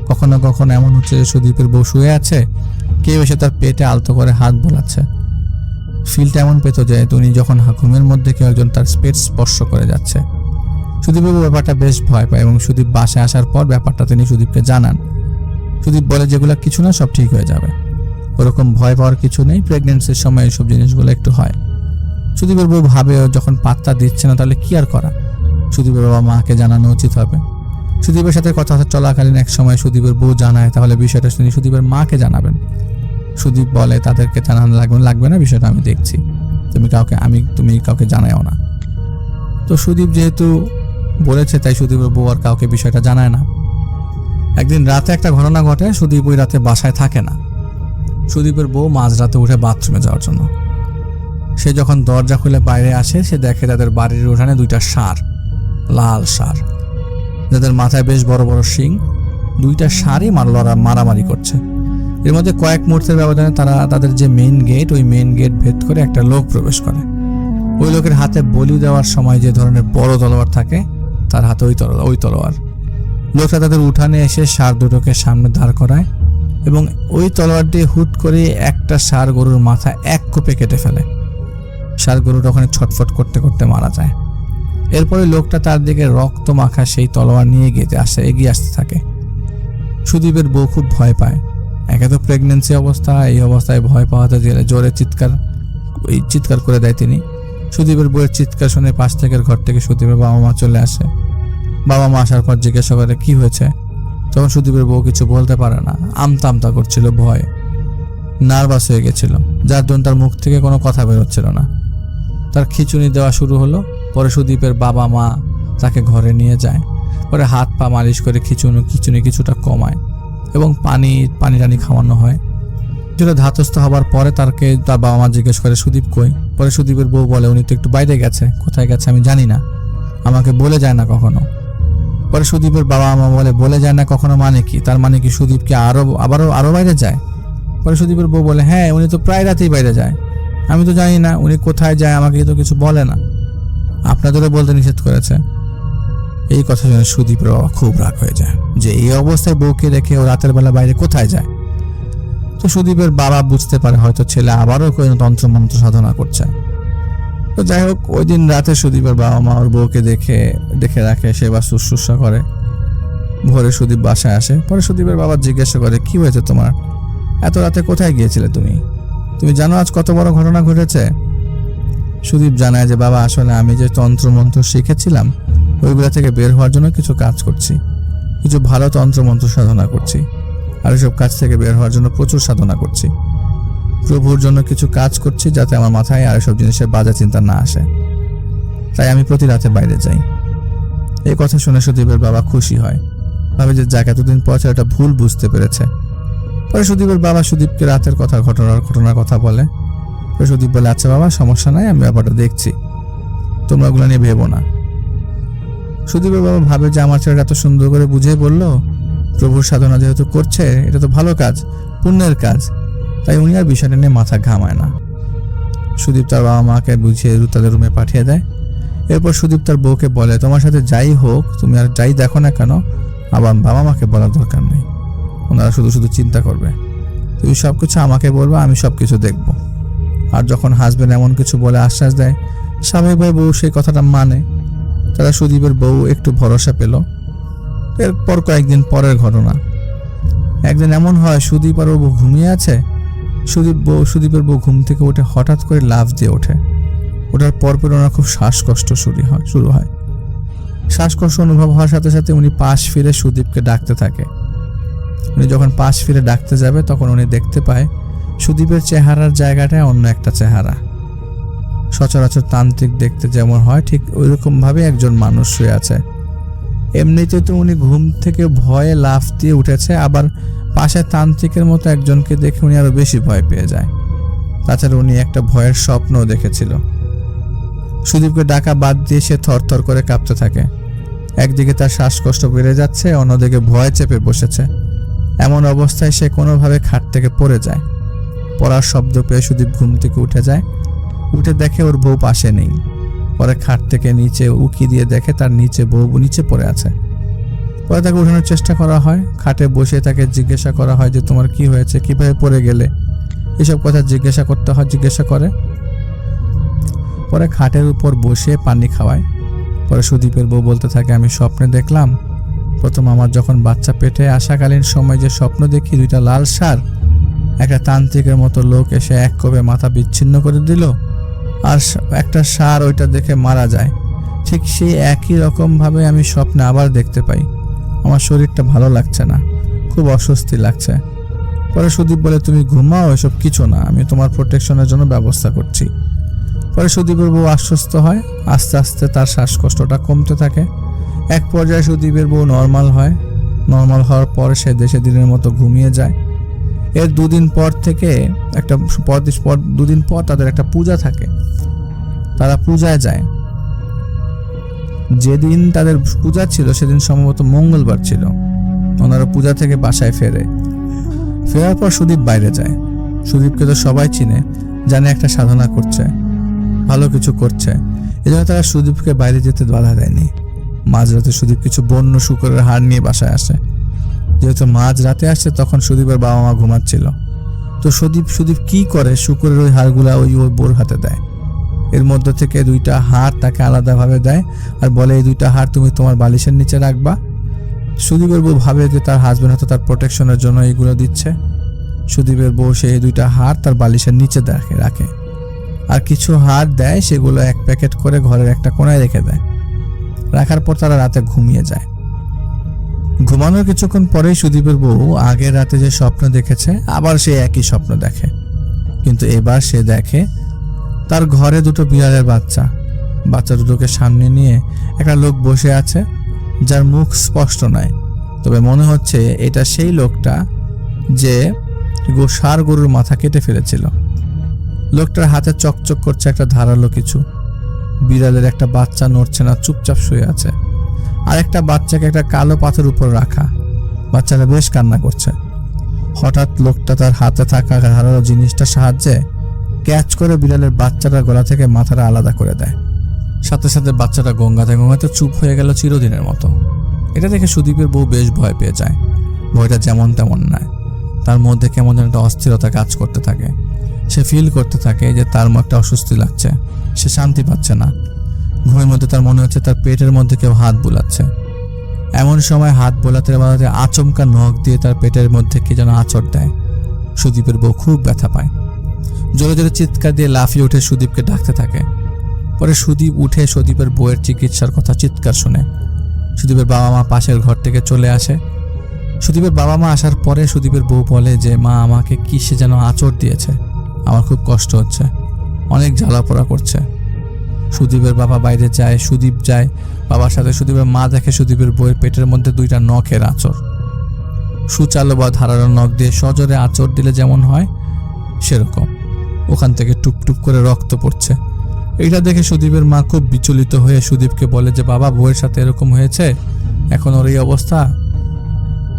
কখনো কখনো এমন হচ্ছে যে সুদীপের বউ শুয়ে আছে, কেউ এসে তার পেটে আলতো করে হাত বোলাচ্ছে। ফিলটা এমন পেত যে উনি যখন ঘুমের মধ্যে কেউ একজন তার পেট স্পর্শ করে যাচ্ছে। সুদীপের বউ ব্যাপারটা বেশ ভয় পায় এবং সুদীপ বাসায় আসার পর ব্যাপারটা তিনি সুদীপকে জানান। সুদীপ বলে যেগুলো কিছু না, সব ঠিক হয়ে যাবে, ওরকম ভয় পাওয়ার কিছু নেই, প্রেগনেন্সির সময় এইসব জিনিসগুলো একটু হয়। সুদীপের বউ ভাবে যখন পাত্তা দিচ্ছে না তাহলে কি আর করা, সুদীপের বাবা মাকে জানানো উচিত হবে। সুদীপের সাথে কথা চলাকালীন এক সময় সুদীপের বউ জানায়, তাহলে বিষয়টা তিনি সুদীপের মাকে জানাবেন। সুদীপ বলে তাদেরকে জানানো লাগবে না, বিষয়টা আমি দেখছি, তুমি কাউকে জানাও না। তো সুদীপ যেহেতু বলেছে, তাই সুদীপের বউ আর কাউকে বিষয়টা জানায় না। একদিন রাতে একটা ঘটনা ঘটে, সুদীপ ওই রাতে বাসায় থাকে না। সুদীপের বউ মাঝরাতে উঠে বাথরুমে যাওয়ার জন্য। সে যখন দরজা খুলে বাইরে আসে, সে দেখে তাদের বাড়ির উঠানে 2টা ষাঁড়, লাল ষাঁড়, যাদের মাথায় বেশ বড় বড় শিং, 2টা ষাঁড়ই মারামারি করছে। এর মধ্যে কয়েক মুহূর্তের ব্যবধানে তারা তাদের যে মেইন গেট, ওই মেইন গেট ভেদ করে একটা লোক প্রবেশ করে। ওই লোকের হাতে বলি দেওয়ার সময় যে ধরনের বড় তলোয়ার থাকে, তার হাতে ওই তলোয়ার। লোকটা তাদের উঠানে এসে ষাঁড় দুটোকে সামনে দাঁড় করায় এবং ওই তলোয়ার দিয়ে হুট করে একটা ষাঁড় গরুর মাথা এক কোপে কেটে ফেলে। ষাঁড় গরুটা ওখানে ছটফট করতে করতে মারা যায়। এরপরে লোকটা তার দিকে রক্ত মাখা সেই তলোয়ার নিয়ে এগিয়ে আসতে থাকে। সুদীপের বউ খুব ভয় পায়। একে তো প্রেগনেন্সি অবস্থা, এই অবস্থায় ভয় পাওয়াতে গেলে জোরে চিৎকার করে দেয় তিনি। সুদীপের বউয়ের চিৎকার শুনে পাশ থেকে ঘর থেকে সুদীপের বাবা মা চলে আসে। বাবা মা আসার পর জিজ্ঞাসা করে কি হয়েছে। তখন সুদীপের বউ কিছু বলতে পারে না, আমতা করছিল, ভয়ে নার্ভাস হয়ে গেছিল, যার জন্য তার মুখ থেকে কোনো কথা বেরোচ্ছিল না। তার খিঁচুনি দেওয়া শুরু হলো। পরে সুদীপের বাবা মা তাকে ঘরে নিয়ে যায়। পরে হাত পা মালিশ করে খিঁচুনি কিছুটা কমায় এবং পানি টানি খাওয়ানো হয়। যেটা ধাতস্থ হবার পরে তার বাবা মা জিজ্ঞেস করে সুদীপ কই। পরে সুদীপের বউ বলে উনি তো একটু বাইরে গেছে, কোথায় গেছে আমি জানি না, আমাকে বলে যায় না কখনো। পরে সুদীপের বাবা মা বলে যায় না কখনো মানে কি, তার মানে কি সুদীপকে আরো বাইরে যায়। পরে সুদীপের বউ বলে হ্যাঁ, উনি তো প্রায় রাতেই বাইরে যায়, আমি তো জানি না উনি কোথায় যায়, আমাকে তো কিছু বলে না, আপনাদেরও বলতে নিষেধ করেছে। এই কথা শুনে সুদীপের বাবা খুব রাগ হয়ে যায় যে এই অবস্থায় বউকে রেখে ও রাতের বেলা বাইরে কোথায় যায়। তো সুদীপের বাবা বুঝতে পারে হয়তো ছেলে আবারও কোনো তন্ত্রমন্ত্র সাধনা করছে। তো যাই হোক, ওই দিন রাতে সুদীপের বাবা মা ওর বউকে দেখে রাখে, সেবা শুশ্রূষা করে। ভোরে সুদীপ বাসায় আসে। পরে সুদীপের বাবা জিজ্ঞাসা করে কি হয়েছে তোমার, এত রাতে কোথায় গিয়েছিলে তুমি জানো আজ কত বড় ঘটনা ঘটেছে। সুদীপ জানায় যে বাবা আসলে আমি যে তন্ত্রমন্ত্র শিখেছিলাম ওইগুলা থেকে বের হওয়ার জন্য কিছু কাজ করছি, কিছু ভালো তন্ত্রমন্ত্র সাধনা করছি, আর এসব কাজ থেকে বের হওয়ার জন্য প্রচুর সাধনা করছি। প্রভুর জন্য কিছু কাজ করছি যাতে আমার মাথায় আর এসব জিনিসের বাজে চিন্তা না আসে, তাই আমি প্রতি রাতে বাইরে যাই। এই কথা শুনে সুদীপের বাবা খুশি হয়, ভাবে যে যাক এতদিন পর ছেলেটা ভুল বুঝতে পেরেছে। পরে সুদীপের বাবা সুদীপকে রাতের ঘটনার কথা বলে। পরে সুদীপ বলে আচ্ছা বাবা সমস্যা নাই, আমি ব্যাপারটা দেখছি, তোমরা ওগুলো নিয়ে ভেবো না। সুদীপের বাবা ভাবে যে আমার ছেলেটা এত সুন্দর করে বুঝিয়ে বললো, প্রভুর সাধনা যেহেতু করছে এটা তো ভালো কাজ, পুণ্যের কাজ, তাই উনি আর বিষয়টা নিয়ে মাথা ঘামায় না। সুদীপ তার বাবা মাকে বুঝিয়ে তাদের রুমে পাঠিয়ে দেয়। এরপর সুদীপ তার বউকে বলে তোমার সাথে যাই হোক, তুমি আর যাই দেখো না কেন, আবার বাবা মাকে বলার দরকার নেই, ওনারা শুধু চিন্তা করবে, তুমি সবকিছু আমাকে বলবো, আমি সবকিছু দেখবো। আর যখন হাজবেন্ড এমন কিছু বলে আশ্বাস দেয়, স্বাভাবিকভাবে বউ সেই কথাটা মানে। তারা সুদীপের বউ একটু ভরসা পেল। এরপর কয়েকদিন পরের ঘটনা, একদিন এমন হয় সুদীপ আর বউ ঘুমিয়ে আছে। সুদীপের বউ ঘুম থেকে উঠে হঠাৎ করে লাফ দিয়ে ওঠে। ওঠার পরপর ওনার খুব শ্বাসকষ্ট শুরু হয়। শ্বাসকষ্ট অনুভব হওয়ার সাথে সাথে উনি পাশ ফিরে সুদীপকে ডাকতে থাকে। উনি যখন পাশ ফিরে ডাকতে যাবে তখন উনি দেখতে পায় সুদীপের চেহারার জায়গাটায় অন্য একটা চেহারা। সচরাচর তান্ত্রিক দেখতে যেমন হয় ঠিক ওইরকমভাবে একজন মানুষ শুয়ে আছে। এমনিতে তো উনি ঘুম থেকে ভয়ে লাফ দিয়ে উঠেছে, আবার পাশে তান্ত্রিকের মতো একজনকে দেখে উনি আরো বেশি ভয় পেয়ে যায়। তাছাড়া উনি একটা ভয়ের স্বপ্নও দেখেছিল। সুদীপকে ডাকা বাদ দিয়ে সে থরথর করে কাঁপতে থাকে। একদিকে তার শ্বাসকষ্ট বেড়ে যাচ্ছে, অন্যদিকে ভয় চেপে বসেছে। এমন অবস্থায় সে কোনোভাবে খাট থেকে পড়ে যায়। পড়ার শব্দ পেয়ে সুদীপ ঘুম থেকে উঠে যায়। উঠে দেখে ওর বউ পাশে নেই। পরে খাট থেকে নিচে উকি দিয়ে দেখে তার বউ নিচে পড়ে আছে। পরে তাকে উঠানোর চেষ্টা করা হয়। খাটে বসে তাকে জিজ্ঞাসা করা হয় যে তোমার কি হয়েছে, কিভাবে পড়ে গেলে, এসব কথা জিজ্ঞাসা করে। পরে খাটের উপর বসে পানি খাওয়ায়। পরে সুদীপের বউ বলতে থাকে আমি স্বপ্নে দেখলাম প্রথম আমার যখন বাচ্চা পেটে আসাকালীন সময় যে স্বপ্ন দেখি, দুইটা লাল ষাঁড় একটা তান্ত্রিকের মতো লোক এসে এক কোপে মাথা বিচ্ছিন্ন করে দিল, আর একটা ষাঁড় ওইটা দেখে মারা যায়। ঠিক সেই একই রকমভাবে আমি স্বপ্নে আবার দেখতে পাই। আমার শরীরটা ভালো লাগছে না, খুব অস্বস্তি লাগছে। পরে সুদীপ বলে তুমি ঘুমাও, এসব কিছু না, আমি তোমার প্রোটেকশনের জন্য ব্যবস্থা করছি। পরে সুদীপের বউ আশ্বস্ত হয়। আস্তে আস্তে তার শ্বাসকষ্টটা কমতে থাকে। এক পর্যায়ে সুদীপের বউ নর্মাল হয়। নর্মাল হওয়ার পর সে দেশে দিনের মতো ঘুমিয়ে যায়। এর দুদিন পর তাদের একটা পূজা থাকে। তারা পূজায় যায়। যেদিন তাদের পূজা ছিল সেদিন সম্ভবত মঙ্গলবার ছিল। ওনারা পূজা থেকে বাসায় ফেরার পর সুদীপ বাইরে যায়। সুদীপকে তো সবাই চিনে, জানে একটা সাধনা করছে, ভালো কিছু করছে। এজন্য তারা সুদীপকে বাইরে যেতে বাধা দেয়নি। মাঝরাতে সুদীপ কিছু বন্য শূকরের হাড় নিয়ে বাসায় আসে। যেহেতু মাঝরাতে আসছে তখন সুদীপের বাবা মা ঘুমাচ্ছিল। তো সুদীপ কি করে, শূকরের ওই হাড়গুলা ওই বোর হাতে দেয়। এর মধ্যে থেকে দুইটা হাড় তাকে আলাদাভাবে দেয় আর বলে এই দুইটা হাড় তুমি তোমার বালিশের নিচে রাখবা। সুদীপের বউ ভাবে যে তার হাজবেন্ড হয়তো তার প্রোটেকশনের জন্য এইগুলো দিচ্ছে। সুদীপের বউ সেই দুইটা হাড় তার বালিশের নিচে রাখে, আর কিছু হাড় দেয়, সেগুলো এক প্যাকেট করে ঘরের একটা কোণায় রেখে দেয়। রাখার পর তারা রাতে ঘুমিয়ে যায়। ঘুমানোর কিছুক্ষণ পরেই সুদীপের বউ আগের রাতে যে স্বপ্ন দেখেছে আবার সে একই স্বপ্ন দেখে, কিন্তু এবার সে দেখে তার ঘরে দুটো বিড়ালের বাচ্চা দুটোকে সামনে নিয়ে একটা লোক বসে আছে, যার মুখ স্পষ্ট নয়, তবে মনে হচ্ছে এটা সেই লোকটা যে ষাঁড় গরুর মাথা কেটে ফেলেছিল। লোকটার হাতে চকচক করছে একটা ধারালো কিছু। বিড়ালের একটা বাচ্চা নড়ছে না, চুপচাপ শুয়ে আছে। আর একটা বাচ্চাকে একটা কালো পাথর উপর রাখা। বাচ্চাটা বেশ কান্না করছে। হঠাৎ লোকটা তার হাতে থাকা ধারালো জিনিসটার সাহায্যে ক্যাচ করে বিড়ালের বাচ্চাটার গলা থেকে মাথাটা আলাদা করে দেয়। সাথে সাথে বাচ্চাটা গঙ্গাতে চুপ হয়ে গেল চিরদিনের মতো। এটা দেখে সুদীপের বউ বেশ ভয় পেয়ে যায়। ভয়টা যেমন তেমন নয়, তার মধ্যে কেমন যেন একটা অস্থিরতা কাজ করতে থাকে। সে ফিল করতে থাকে যে তার একটা অস্বস্তি লাগছে, সে শান্তি পাচ্ছে না। ঘুমের মধ্যে তার মনে হচ্ছে তার পেটের মধ্যে কেউ হাত বোলাচ্ছে। এমন সময় হাত বোলাতে আচমকা নখ দিয়ে তার পেটের মধ্যে কে যেন আঁচড় দেয়। সুদীপের বউ খুব ব্যথা পায়। জোরে জোরে চিৎকার দিয়ে লাফিয়ে উঠে সুদীপকে ডাকতে থাকে। পরে সুদীপ উঠে সুদীপের বউয়ের চিকিৎসার কথা চিৎকার শুনে সুদীপের বাবা মা পাশের ঘর থেকে চলে আসে। সুদীপের বাবা মা আসার পরে সুদীপের বউ বলে যে মা আমাকে কি সে যেন আঁচড় দিয়েছে, আমার খুব কষ্ট হচ্ছে, অনেক জ্বালাপোড়া করছে। সুদীপের বাবা বাইরে যায়, সুদীপ যায় বাবার সাথে। সুদীপের মা দেখে সুদীপের বউয়ের পেটের মধ্যে দুইটা নখের আঁচড়। সুচালো বা ধারালো নখ দিয়ে সজোরে আঁচড় দিলে যেমন হয় সেরকম ওখান থেকে টুপটুপ করে রক্ত পড়ছে। এটা দেখে সুদীপের মা খুব বিচলিত হয়ে সুদীপকে বলে যে বাবা বউয়ের সাথে এরকম হয়েছে, এখন ওর এই অবস্থা।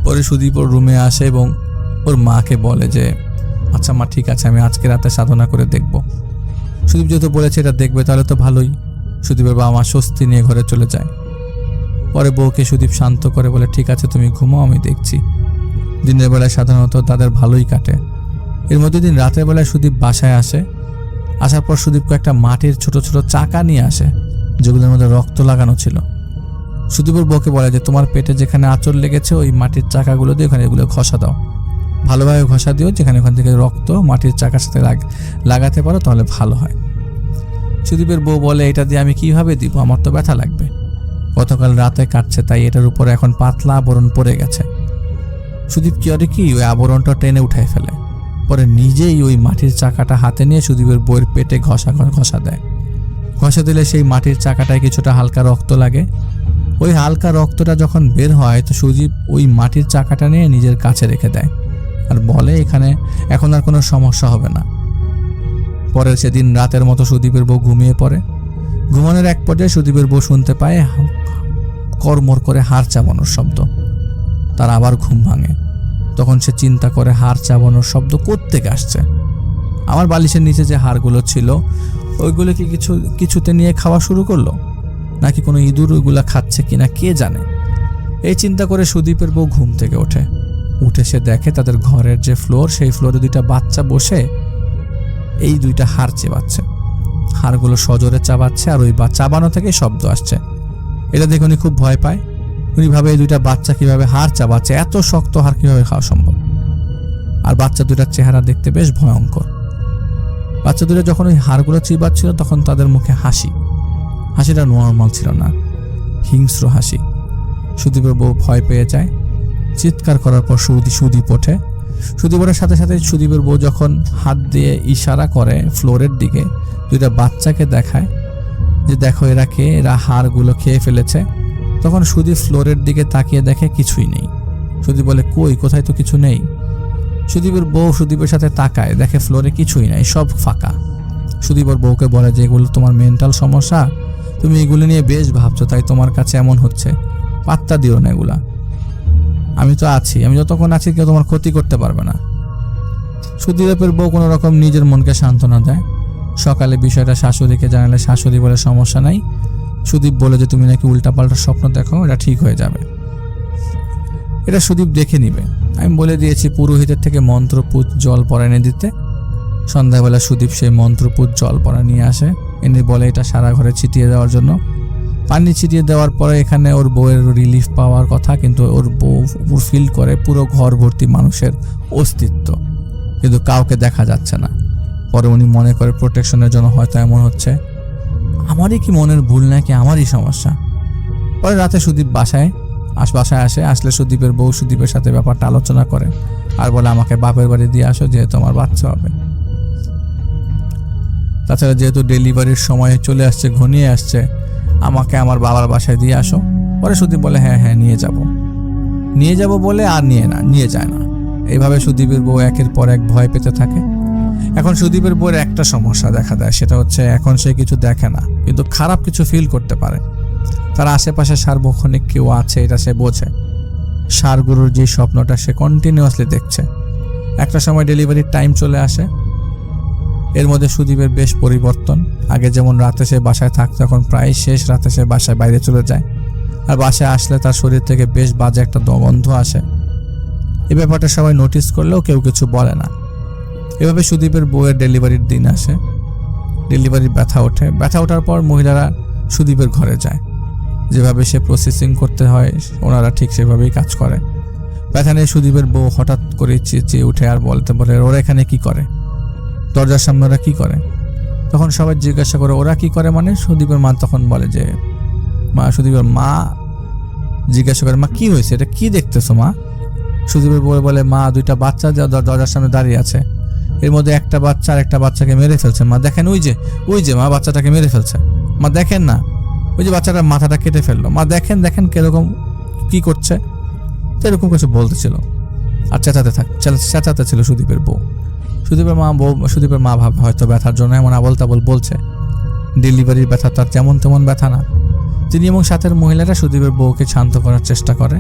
পরে সুদীপ ওর রুমে আসে এবং ওর মাকে বলে যে আচ্ছা মা ঠিক আছে, আমি আজকে রাতে সাধনা করে দেখব। সুদীপ যেহেতু বলেছে এটা দেখবে তাহলে তো ভালোই। সুদীপের বাবা মা স্বস্তি নিয়ে ঘরে চলে যায়। পরে বউকে সুদীপ শান্ত করে বলে ঠিক আছে তুমি ঘুমাও, আমি দেখছি। দিনের বেলায় সাধারণত তাদের ভালোই কাটে। এর মধ্যে দিন রাতের বেলায় সুদীপ বাসায় আসে। আসার পর সুদীপকে একটা মাটির ছোট ছোট চাকা নিয়ে আসে, যেগুলোর মধ্যে রক্ত লাগানো ছিল। সুদীপের বউকে বলে যে তোমার পেটে যেখানে আঁচড় লেগেছে ওই মাটির চাকাগুলো দিয়ে ওখানে এগুলো ঘষা দাও, ভালোভাবে ঘষা দিও, যেখানে ওখান থেকে রক্ত মাটির চাকার সাথে লাগাতে পারো তাহলে ভালো হয়। সুদীপের বউ বলে এটা দিয়ে আমি কিভাবে দিব, আমার তো ব্যথা লাগবে। গতকাল রাতে কাটছে, তাই এটার উপরে এখন পাতলা আবরণ পড়ে গেছে। সুদীপ কি করে কি ওই আবরণটা টেনে উঠাই ফেলে, পরে নিজেই ওই মাটির চাকাটা হাতে নিয়ে সুদীপের বউয়ের পেটে ঘষা দেয়। ঘষা দিলে সেই মাটির চাকাটায় কিছুটা হালকা রক্ত লাগে। ওই হালকা রক্তটা যখন বের হয় তো সুদীপ ওই মাটির চাকাটা নিয়ে নিজের কাছে রেখে দেয় আর বলে এখানে এখন আর কোনো সমস্যা হবে না। পরের সেদিন রাতের মতো সুদীপের বউ ঘুমিয়ে পড়ে। ঘুমানোর এক পর্যায়ে সুদীপের বউ শুনতে পায় কড়মড় করে হাড় চাবানোর শব্দ। তার আবার ঘুম ভাঙে। তখন সে চিন্তা করে হাড় চাবানোর শব্দ কোত্থেকে আসছে। আমার বালিশের নিচে যে হাড়গুলো ছিল ওইগুলো কি কিছুতে নিয়ে খাওয়া শুরু করলো, নাকি কোনো ইঁদুর ওইগুলা খাচ্ছে কিনা কে জানে। এই চিন্তা করে সুদীপের বউ ঘুম থেকে উঠে সে দেখে তাদের ঘরের যে ফ্লোর, সেই ফ্লোরে দুইটা বাচ্চা বসে এই দুইটা হাড় চেবাচ্ছে। হাড়গুলো সজোরে চাবাচ্ছে আর ওই চাবানো থেকে শব্দ আসছে। এটা দেখে উনি খুব ভয় পায়। উনি ভাবে এই দুইটা বাচ্চা কিভাবে হাড় চাবাচ্ছে, এত শক্ত হাড় কিভাবে খাওয়া সম্ভব। আর বাচ্চা দুইটার চেহারা দেখতে বেশ ভয়ঙ্কর। বাচ্চা দুটো যখন ওই হাড়গুলো চিবাচ্ছিল তখন তাদের মুখে হাসিটা নর্মাল ছিল না, হিংস্র হাসি। সুদীপের বউ ভয় পেয়ে যায়। চিৎকার করার পর সুদীপ ওঠে। সুদীপের সাথে সাথে সুদীপের বউ যখন হাত দিয়ে ইশারা করে ফ্লোরের দিকে, দুইটা বাচ্চাকে দেখায় যে দেখো এরা হাড়গুলো খেয়ে ফেলেছে। তখন সুদীপ ফ্লোরের দিকে তাকিয়ে দেখে কিছুই নেই। সুদীপ বলে কোথায় তো কিছু নেই। সুদীপের বউ সুদীপের সাথে তাকায়, দেখে ফ্লোরে কিছুই নাই, সব ফাঁকা। সুদীপের বউকে বলে যে এগুলো তোমার মেন্টাল সমস্যা, তুমি এগুলো নিয়ে বেশ ভাবছো, তাই তোমার কাছে এমন হচ্ছে। পাত্তা দিও না এগুলা, আমি তো আছি, আমি যতক্ষণ আছি কেউ তোমার ক্ষতি করতে পারবে না। সুদীপের বউ কোনো রকম নিজের মনকে সান্ত্বনা দেয়। সকালে বিষয়টা শাশুড়িকে জানালে শাশুড়ি বলে সমস্যা নাই। সুদীপ বলে যে তুমি নাকি উল্টাপাল্টা স্বপ্ন দেখো, এটা ঠিক হয়ে যাবে, এটা সুদীপ দেখে নিবে। আমি বলে দিয়েছি পুরোহিতের থেকে মন্ত্রপুত জল পরা এনে দিতে। সন্ধ্যাবেলা সুদীপ সেই মন্ত্রপুত জল পরা নিয়ে আসে, এনে বলে এটা সারা ঘরে ছিটিয়ে দেওয়ার জন্য। পানি ছিটিয়ে দেওয়ার পরে এখানে ওর বউয়ের রিলিফ পাওয়ার কথা, কিন্তু ওর বউ ফিল করে পুরো ঘর ভর্তি মানুষের অস্তিত্ব, কিন্তু কাউকে দেখা যাচ্ছে না। পরে উনি মনে করে প্রোটেকশনের জন্য হয়তো এমন হচ্ছে। আমারই কি মনের ভুল নাকি আমারই সমস্যা? পরে রাতে সুদীপ বাসায় আসে। আসলে সুদীপের বউ সুদীপের সাথে ব্যাপারটা আলোচনা করে আর বলে আমাকে বাপের বাড়ি দিয়ে আসো, যেহেতু আমার বাচ্চা হবে। তাছাড়া যেহেতু ডেলিভারির সময় চলে আসছে, ঘনিয়ে আসছে, আমাকে আমার বাবার বাসায় দিয়ে আসো। পরে সুদীপ বলে হ্যাঁ নিয়ে যাব বলে আর নিয়ে যায় না। এইভাবে সুদীপের বউ একের পর এক ভয় পেতে থাকে। এখন সুদীপের বউয়ের একটা সমস্যা দেখা দেয়, সেটা হচ্ছে এখন সে কিছু দেখে না, কিন্তু খারাপ কিছু ফিল করতে পারে। তার আশেপাশে সার্বক্ষণিক কেউ আছে এটা সে বোঝে। সারগুরুর যে স্বপ্নটা সে কন্টিনিউয়াসলি দেখছে। একটা সময় ডেলিভারির টাইম চলে আসে। এর মধ্যে সুদীপের বেশ পরিবর্তন। আগে যেমন রাতে সে বাসায় থাকতো, এখন প্রায় শেষ রাতে সে বাসায় বাইরে চলে যায়। আর বাসায় আসলে তার শরীর থেকে বেশ বাজে একটা গন্ধ আসে। এই ব্যাপারটা সবাই নোটিস করলেও কেউ কিছু বলে না। এভাবে সুদীপের বউয়ের ডেলিভারির দিন আসে। ডেলিভারির ব্যথা ওঠার পর মহিলারা সুদীপের ঘরে যায়। যেভাবে সে প্রসেসিং করতে হয় ওনারা ঠিক সেভাবেই কাজ করে। ব্যথা নিয়ে সুদীপের বউ হঠাৎ করে চেঁচিয়ে উঠে আর বলে ওরা এখানে কি করে, দরজার সামনে ওরা কি করে? তখন সবাই জিজ্ঞাসা করে ওরা কি করে মানে? সুদীপের মা তখন বলে যে সুদীপের মা জিজ্ঞাসা করে মা কি হয়েছে, এটা কি দেখতেছো মা? সুদীপের বউ বলে মা দুইটা বাচ্চা দরজার সামনে দাঁড়িয়ে আছে, এর মধ্যে একটা বাচ্চা আর একটা বাচ্চাকে মেরে ফেলছে। মা দেখেন ওই যে মা বাচ্চাটাকে মেরে ফেলছে। মা দেখেন না, ওই যে বাচ্চাটার মাথাটা কেটে ফেললো। মা দেখেন কিরকম কি করছে। এরকম কিছু বলতেছিল আর চেঁচাতে ছিল সুদীপের বউ। সুদীপের মা ভাবে হয়তো ব্যথার জন্য এমন আবল তাবল বলছে। ডেলিভারির ব্যথা তার যেমন তেমন ব্যথা না। তিনি এবং সাথের মহিলারা সুদীপের বউকে শান্ত করার চেষ্টা করে।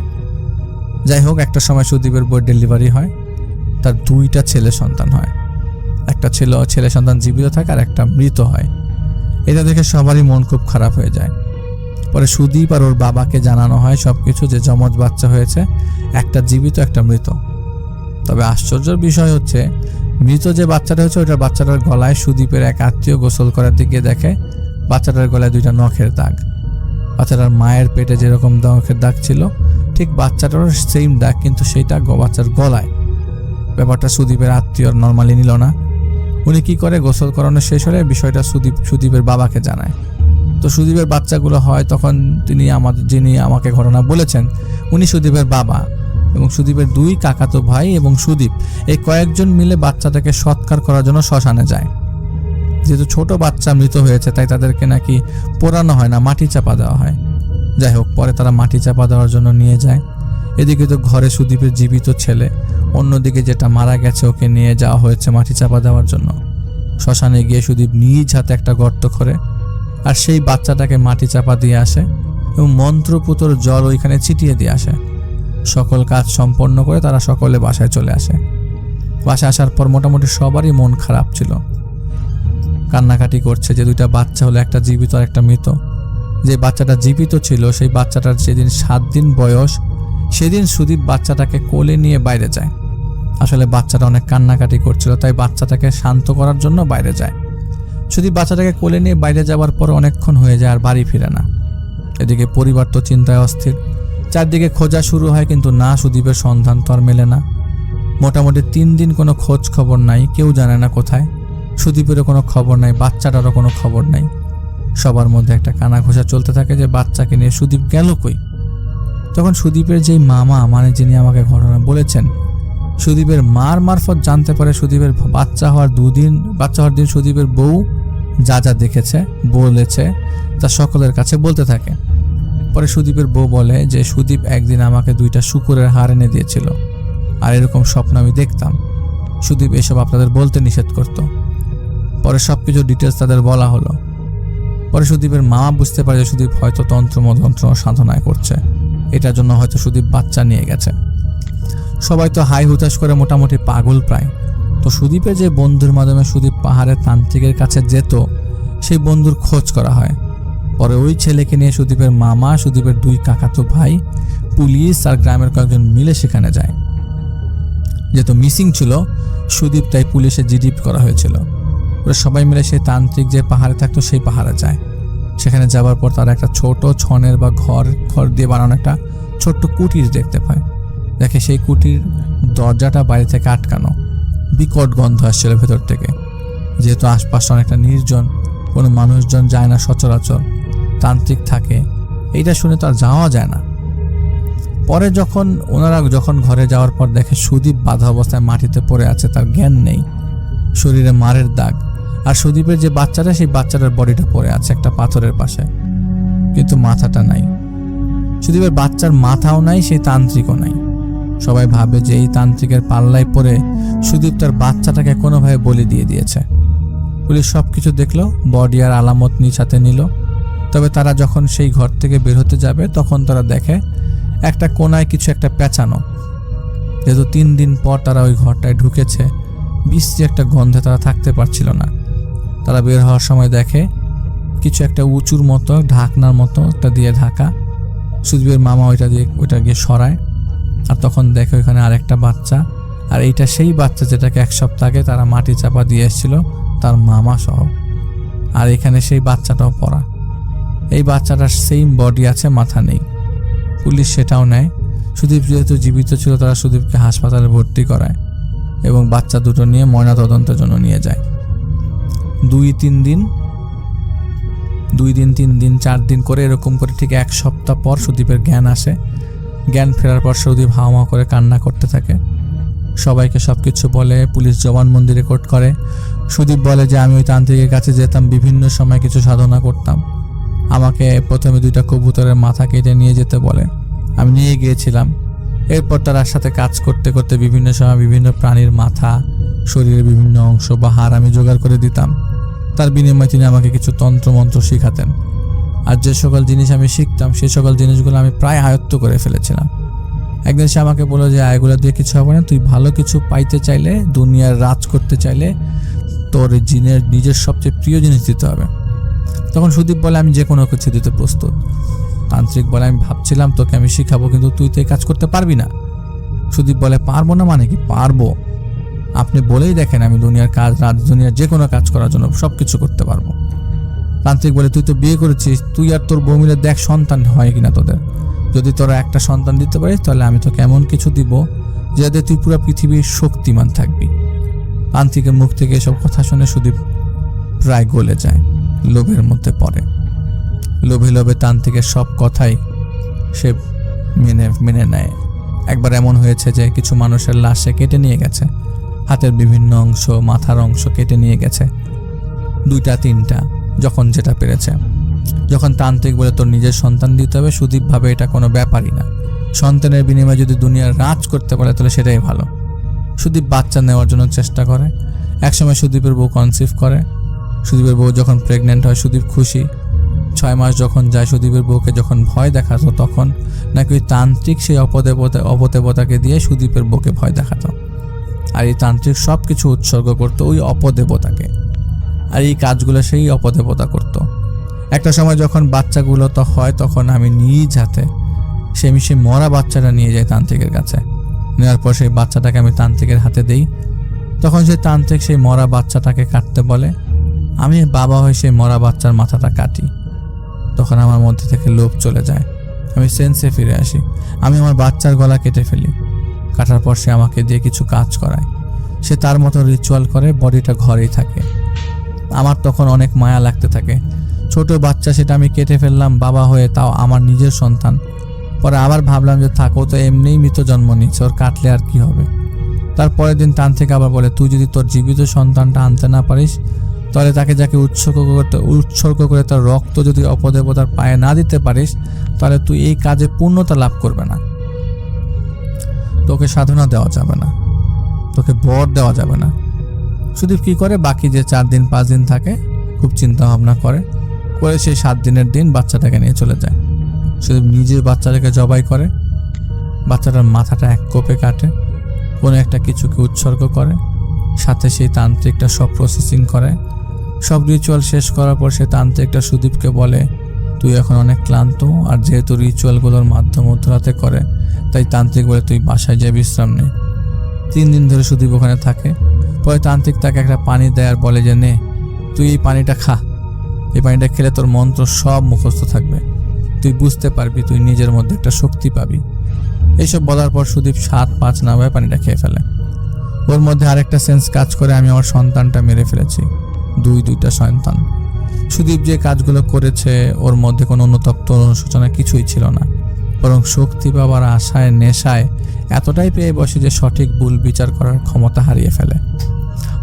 যাই হোক, একটা সময় সুদীপের বউয়ের ডেলিভারি হয়। তার দুইটা ছেলে সন্তান হয়। একটা ছেলে সন্তান জীবিত থাকে আর একটা মৃত হয়। এটা দেখে সবারই মন খুব খারাপ হয়ে যায়। পরে সুদীপ আর ওর বাবাকে জানানো হয় সবকিছু, যে যমজ বাচ্চা হয়েছে, একটা জীবিত একটা মৃত। তবে আশ্চর্যের বিষয় হচ্ছে মৃত যে বাচ্চাটা হয়েছে ওইটার বাচ্চাটার গলায় সুদীপের এক আত্মীয় গোসল করার দিকে দেখে বাচ্চাটার গলায় দুইটা নখের দাগ। বাচ্চাটার মায়ের পেটে যেরকম নখের দাগ ছিল ঠিক বাচ্চাটারও সেম দাগ, কিন্তু সেইটা বাচ্চার গলায়। ব্যাপারটা সুদীপের আত্মীয় নর্মালি নিল না। উনি কি করে, গোসল করানো শেষ হলে বিষয়টা সুদীপের বাবাকে জানায়। তো সুদীপের বাচ্চাগুলো হয় তখন যিনি আমাকে ঘটনা বলেছেন উনি সুদীপের বাবা এবং সুদীপের 2 কাকাতো ভাই এবং সুদীপ এই কয়েকজন মিলে বাচ্চাটাকে সৎকার করার জন্য শ্মশানে যায়। যেহেতু ছোট বাচ্চা মৃত হয়েছে তাই তাদেরকে নাকি পোড়ানো হয় না, মাটি চাপা দেওয়া হয়। যাই হোক, পরে তারা মাটি চাপা দেওয়ার জন্য নিয়ে যায়। এদিকে তো ঘরে সুদীপের জীবিত ছেলে, অন্যদিকে যেটা মারা গেছে ওকে নিয়ে যাওয়া হয়েছে মাটি চাপা দেওয়ার জন্য। শ্মশানে গিয়ে সুদীপ নিজ হাতে একটা গর্ত করে আর সেই বাচ্চাটাকে মাটি চাপা দিয়ে আসে এবং মন্ত্রপুতর জল ওইখানে ছিটিয়ে দিয়ে আসে। সকল কাজ সম্পন্ন করে তারা সকলে বাসায় চলে আসে। বাসায় আসার পর মোটামুটি সবারই মন খারাপ ছিল, কান্নাকাটি করছে যে 2টা বাচ্চা হলো, একটা জীবিত আর একটা মৃত। যে বাচ্চাটা জীবিত ছিল সেই বাচ্চাটার যেদিন 7 দিন বয়স সেদিন সুদীপ বাচ্চাটাকে কোলে নিয়ে বাইরে যায়। আসলে বাচ্চাটা অনেক কান্নাকাটি করছিল তাই বাচ্চাটাকে শান্ত করার জন্য বাইরে যায়। সুদীপ বাচ্চাটাকে কোলে নিয়ে বাইরে যাওয়ার পর অনেকক্ষণ হয়ে যায় আর বাড়ি ফিরে না। এদিকে পরিবার তো চিন্তায় অস্থির, চারদিকে খোঁজা শুরু হয় কিন্তু না, সুদীপের সন্ধান তো আর মেলে না। মোটামুটি 3 দিন কোনো খোঁজ খবর নাই, কেউ জানে না কোথায়। সুদীপেরও কোনো খবর নাই, বাচ্চাটারও কোনো খবর নাই। সবার মধ্যে একটা কানাঘোষা চলতে থাকে যে বাচ্চাকে নিয়ে সুদীপ গেল কই। তখন সুদীপের যেই মামা যিনি আমাকে ঘটনা বলেছেন, সুদীপের মার মারফত জানতে পারে সুদীপের বাচ্চা হওয়ার দিন সুদীপের বউ যা যা দেখেছে বলেছে তা সকলের কাছে বলতে থাকে। পরে সুদীপের বউ বলে যে সুদীপ একদিন আমাকে 2টা শূকরের হাড় এনে দিয়েছিল আর এরকম স্বপ্ন আমি দেখতাম। সুদীপ এসব আপনাদের বলতে নিষেধ করত। পরে সবকিছু ডিটেলস তাদের বলা হলো। পরে সুদীপের মামা বুঝতে পারে যে সুদীপ হয়তো তন্ত্র সাধনায় করছে, এটার জন্য হয়তো সুদীপ বাচ্চা নিয়ে গেছে। সবাই তো হাই হুতাশ করে মোটামুটি পাগল প্রায়। তো সুদীপের যে বন্ধুর মাধ্যমে সুদীপ পাহাড়ের তান্ত্রিকের কাছে যেত সেই বন্ধুর খোঁজ করা হয়। পরে ওই ছেলেকে নিয়ে সুদীপের মামা, সুদীপের 2 কাকাতো ভাই, পুলিশ আর গ্রামের কয়েকজন মিলে সেখানে যায়। যেহেতু মিসিং ছিল সুদীপ তাই পুলিশে জিডিপ করা হয়েছিল। ওরা সবাই মিলে সেই তান্ত্রিক যে পাহাড়ে থাকতো সেই পাহাড়ে যায়। সেখানে যাওয়ার পর তারা একটা ছোট ছনের বা ঘর দিয়ে বানানো একটা ছোট্ট কুটির দেখতে পায়। দেখে সেই কুটির দরজাটা বাইরে থেকে আটকানো, বিকট গন্ধ আসছিল ভেতর থেকে। যেহেতু আশপাশটা অনেকটা নির্জন, কোনো মানুষজন যায় না সচরাচর, তান্ত্রিক থাকে, এইটা শুনে তো আর যাওয়া যায় না। পরে ওনারা ঘরে যাওয়ার পর দেখে সুদীপ বাঁধা অবস্থায় মাটিতে পড়ে আছে, তার জ্ঞান নেই, শরীরে মারের দাগ। আর সুদীপের যে বাচ্চাটা সেই বাচ্চাটার বডিটা পড়ে আছে একটা পাথরের পাশে, কিন্তু মাথাটা নাই। সুদীপের বাচ্চার মাথাও নাই, সেই তান্ত্রিকও নাই। সবাই ভাবে যে এই তান্ত্রিকের পাল্লায় পড়ে সুদীপ তার বাচ্চাটাকে কোনোভাবে বলি দিয়ে দিয়েছে। পুলিশ সবকিছু দেখলো, বডি আর আলামত নিজ হাতে নিল। তবে তারা যখন সেই ঘর থেকে বের হতে যাবে তখন তারা দেখে একটা কোনায় কিছু একটা পেঁচানো। যেহেতু 3 দিন পর তারা ওই ঘরটায় ঢুকেছে, বিশ্রী একটা গন্ধে তারা থাকতে পারছিল না। তারা বের হওয়ার সময় দেখে কিছু একটা উঁচুর মতো ঢাকনার মতো একটা দিয়ে ঢাকা। সুদীপের মামা ওইটা গিয়ে সরায় আর তখন দেখে ওইখানে আরেকটা বাচ্চা, আর এইটা সেই বাচ্চা যেটাকে 1 সপ্তাহ আগে তারা মাটি চাপা দিয়ে এসেছিল তার মামা সহ। আর এখানে সেই বাচ্চাটাও পড়া। এই বাচ্চাটার সেম বডি আছে, মাথা নেই। পুলিশ সেটাও নেয়। সুদীপ যেহেতু জীবিত ছিল তারা সুদীপকে হাসপাতালে ভর্তি করায় এবং বাচ্চা দুটো নিয়ে ময়নাতদন্তের জন্য নিয়ে যায়। 2-3 দিন 4 দিন করে এরকম করে ঠিক 1 সপ্তাহ পর সুদীপের জ্ঞান আসে। জ্ঞান ফেরার পর সুদীপ হাওয়া করে কান্না করতে থাকে, সবাইকে সবকিছু বলে। পুলিশ জবানবন্দি রেকর্ড করে। সুদীপ বলে যে আমি ওই তান্ত্রিকের কাছে যেতাম, বিভিন্ন সময় কিছু সাধনা করতাম। আমাকে প্রথমে 2টা কবুতরের মাথা কেটে নিয়ে যেতে বলে, আমি নিয়ে গিয়েছিলাম। এরপর তার সাথে কাজ করতে করতে বিভিন্ন সময় বিভিন্ন প্রাণীর মাথা, শরীরের বিভিন্ন অংশ বা হাড় আমি জোগাড় করে দিতাম। তার বিনিময়ে তিনি আমাকে কিছু তন্ত্রমন্ত্র শিখাতেন। আর যে সকল জিনিস আমি শিখতাম সেই সকল জিনিসগুলো আমি প্রায় আয়ত্ত করে ফেলেছিলাম। একদিন সে আমাকে বলল যে এগুলো দিয়ে কিছু হবে না, তুই ভালো কিছু পাইতে চাইলে, দুনিয়ার রাজ করতে চাইলে তোর নিজের সবচেয়ে প্রিয় জিনিস দিতে হবে। তখন সুদীপ বলে আমি যে কোনো কিছু দিতে প্রস্তুত। তান্ত্রিক বলে আমি ভাবছিলাম তোকে আমি শিখাবো, কিন্তু তুই তো এই কাজ করতে পারবি না। সুদীপ বলে পারবো না মানে কি? পারবো, আপনি বলেই দেখেন, আমি দুনিয়ার কাজ, দুনিয়ার যে কোনো কাজ করার জন্য সব কিছু করতে পারবো। তান্ত্রিক বলে তুই তো বিয়ে করেছিস, তুই আর তোর বউ মিলে দেখ সন্তান হয় কিনা তোদের। যদি তোরা একটা সন্তান দিতে পারিস তাহলে আমি তোকে এমন কিছু দিব যাতে তুই পুরো পৃথিবীর শক্তিমান থাকবি। তান্ত্রিকের মুখ থেকে এসব কথা শুনে সুদীপ প্রায় গলে যায়, লোভের মধ্যে পড়ে। লোভে লোভে তান্ত্রিকের সব কথাই সে মেনে নেয়। একবার এমন হয়েছে যে কিছু মানুষের লাশ সে কেটে নিয়ে গেছে, হাতের বিভিন্ন অংশ, মাথার অংশ কেটে নিয়ে গেছে, 2টা 3টা, যখন যেটা পেরেছে। যখন তান্ত্রিক বলে তোর নিজের সন্তান দিতে হবে, সুদীপ ভাবে এটা কোনো ব্যাপারই না, সন্তানের বিনিময়ে যদি দুনিয়ার রাজ করতে পারে তাহলে সেটাই ভালো। সুদীপ বাচ্চা নেওয়ার জন্য চেষ্টা করে। একসময় সুদীপের বউ কনসিভ করে। সুদীপের বউ যখন প্রেগনেন্ট হয় সুদীপ খুশি। 6 মাস যখন যায়, সুদীপের বউকে যখন ভয় দেখাতো তখন নাকি ওই তান্ত্রিক সেই অপদেবতাকে দিয়ে সুদীপের বউকে ভয় দেখাতো। আর এই তান্ত্রিক সব কিছু উৎসর্গ করতো ওই অপদেবতাকে, আর এই কাজগুলো সেই অপদেবতা করতো। একটা সময় যখন বাচ্চাগুলো তো হয়, তখন আমি নিজ হাতে সেই মরা বাচ্চাটা নিয়ে যাই তান্ত্রিকের কাছে। নেওয়ার পর সেই বাচ্চাটাকে আমি তান্ত্রিকের হাতে দিই। তখন সেই তান্ত্রিক সেই মরা বাচ্চাটাকে কাটতে বলে। আমি বাবা হয়ে সেই মরা বাচ্চার মাথাটা কাটি। তখন আমার মধ্যে থেকে লোভ চলে যায়, আমি সেন্সে ফিরে আসি। আমি আমার বাচ্চার গলা কেটে ফেলি। কাটার পর সে আমাকে দিয়ে কিছু কাজ করায়। সে তার মতো রিচুয়াল করে, বডিটা ঘরেই থাকে। আমার তখন অনেক মায়া লাগতে থাকে। ছোট বাচ্চা, সেটা আমি কেটে ফেললাম বাবা হয়ে, তাও আমার নিজের সন্তান। পরে আবার ভাবলাম যে থাকো তো, এমনিই মৃত জন্ম নিচ্ছে, ওর কাটলে আর কি হবে। তারপরের দিন তান্ত্রিক আবার বলে, তুই যদি তোর জীবিত সন্তানটা আনতে না পারিস, তাহলে তাকে যাকে উৎসর্গ করে তার রক্ত যদি অপদেবতার পায়ে না দিতে পারিস, তাহলে তুই এই কাজে পূর্ণতা লাভ করবে না। তোকে সাধনা দেওয়া যাবে না, তোকে বর দেওয়া যাবে না। সুদীপ কি করে, বাকি যে 4 দিন 5 দিন থাকে খুব চিন্তা ভাবনা করে সেই 7 দিনের দিন বাচ্চাটাকে নিয়ে চলে যায়। সুদীপ নিজের বাচ্চাটাকে জবাই করে, বাচ্চাটার মাথাটা এক কোপে কাটে, কোনো একটা কিছুকে উৎসর্গ করে, সাথে সেই তান্ত্রিকটা সব প্রসেসিং করে। সব রিচুয়াল শেষ করার পর সে তান্ত্রিকটা সুদীপকে বলে, তুই এখন অনেক ক্লান্ত, আর যেহেতু রিচুয়ালগুলোর মাধ্যম মধ্যরাতে করে, তাই তান্ত্রিক বলে তুই বাসায় যা বিশ্রাম নে। 3 দিন ধরে সুদীপ ওখানে থাকে। পরে তান্ত্রিক তাকে একটা পানি দেয় আর বলে যে, নে তুই এই পানিটা খা, এই পানিটা খেলে তোর মন্ত্র সব মুখস্থ থাকবে, তুই বুঝতে পারবি, তুই নিজের মধ্যে একটা শক্তি পাবি। এইসব বলার পর সুদীপ 7-5 না ভাবে পানিটা খেয়ে ফেলে। ওর মধ্যে আরেকটা সেন্স কাজ করে, আমি আমার সন্তানটা মেরে ফেলেছি, 2টা সন্তান। সুদীপ যে কাজগুলো করেছে ওর মধ্যে কোনো অনুতপ্ত অনুশোচনা কিছুই ছিল না, বরং শক্তি পাবার আশায় নেশায় এতটাই পেয়ে বসে যে সঠিক ভুল বিচার করার ক্ষমতা হারিয়ে ফেলে।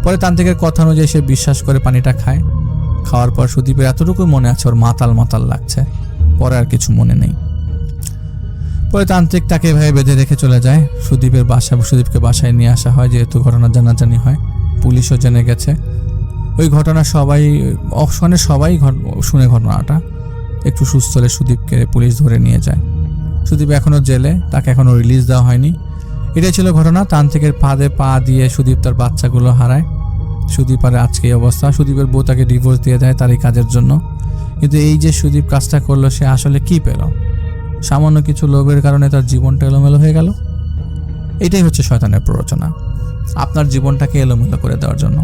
পরে তান্ত্রিকের কথা অনুযায়ী সে বিশ্বাস করে পানিটা খায়। খাওয়ার পর সুদীপের এতটুকু মনে আছে ওর মাতাল লাগছে, পরে আর কিছু মনে নেই। পরে তান্ত্রিক তাকে এভাবে বেঁধে রেখে চলে যায়। সুদীপকে বাসায় নিয়ে আসা হয়, যেহেতু ঘটনা জানাজানি হয়, পুলিশও জেনে গেছে। ওই ঘটনা সবাই শুনে ঘটনাটা একটু সুস্থ হলে সুদীপকে পুলিশ ধরে নিয়ে যায়। সুদীপ এখনও জেলে, তাকে এখনও রিলিজ দেওয়া হয়নি। এটাই ছিল ঘটনা। তান্ত্রিকের ফাঁদে পা দিয়ে সুদীপ তার বাচ্চাগুলো হারায়। সুদীপ আর আজকে এই অবস্থা। সুদীপের বউ তাকে ডিভোর্স দিয়ে দেয় তার এই কাজের জন্য। কিন্তু এই যে সুদীপ কাজটা করলো, সে আসলে কি পেল? সামান্য কিছু লোভের কারণে তার জীবনটা এলোমেলো হয়ে গেল। এটাই হচ্ছে শয়তানের প্ররোচনা, আপনার জীবনটাকে এলোমেলো করে দেওয়ার জন্য।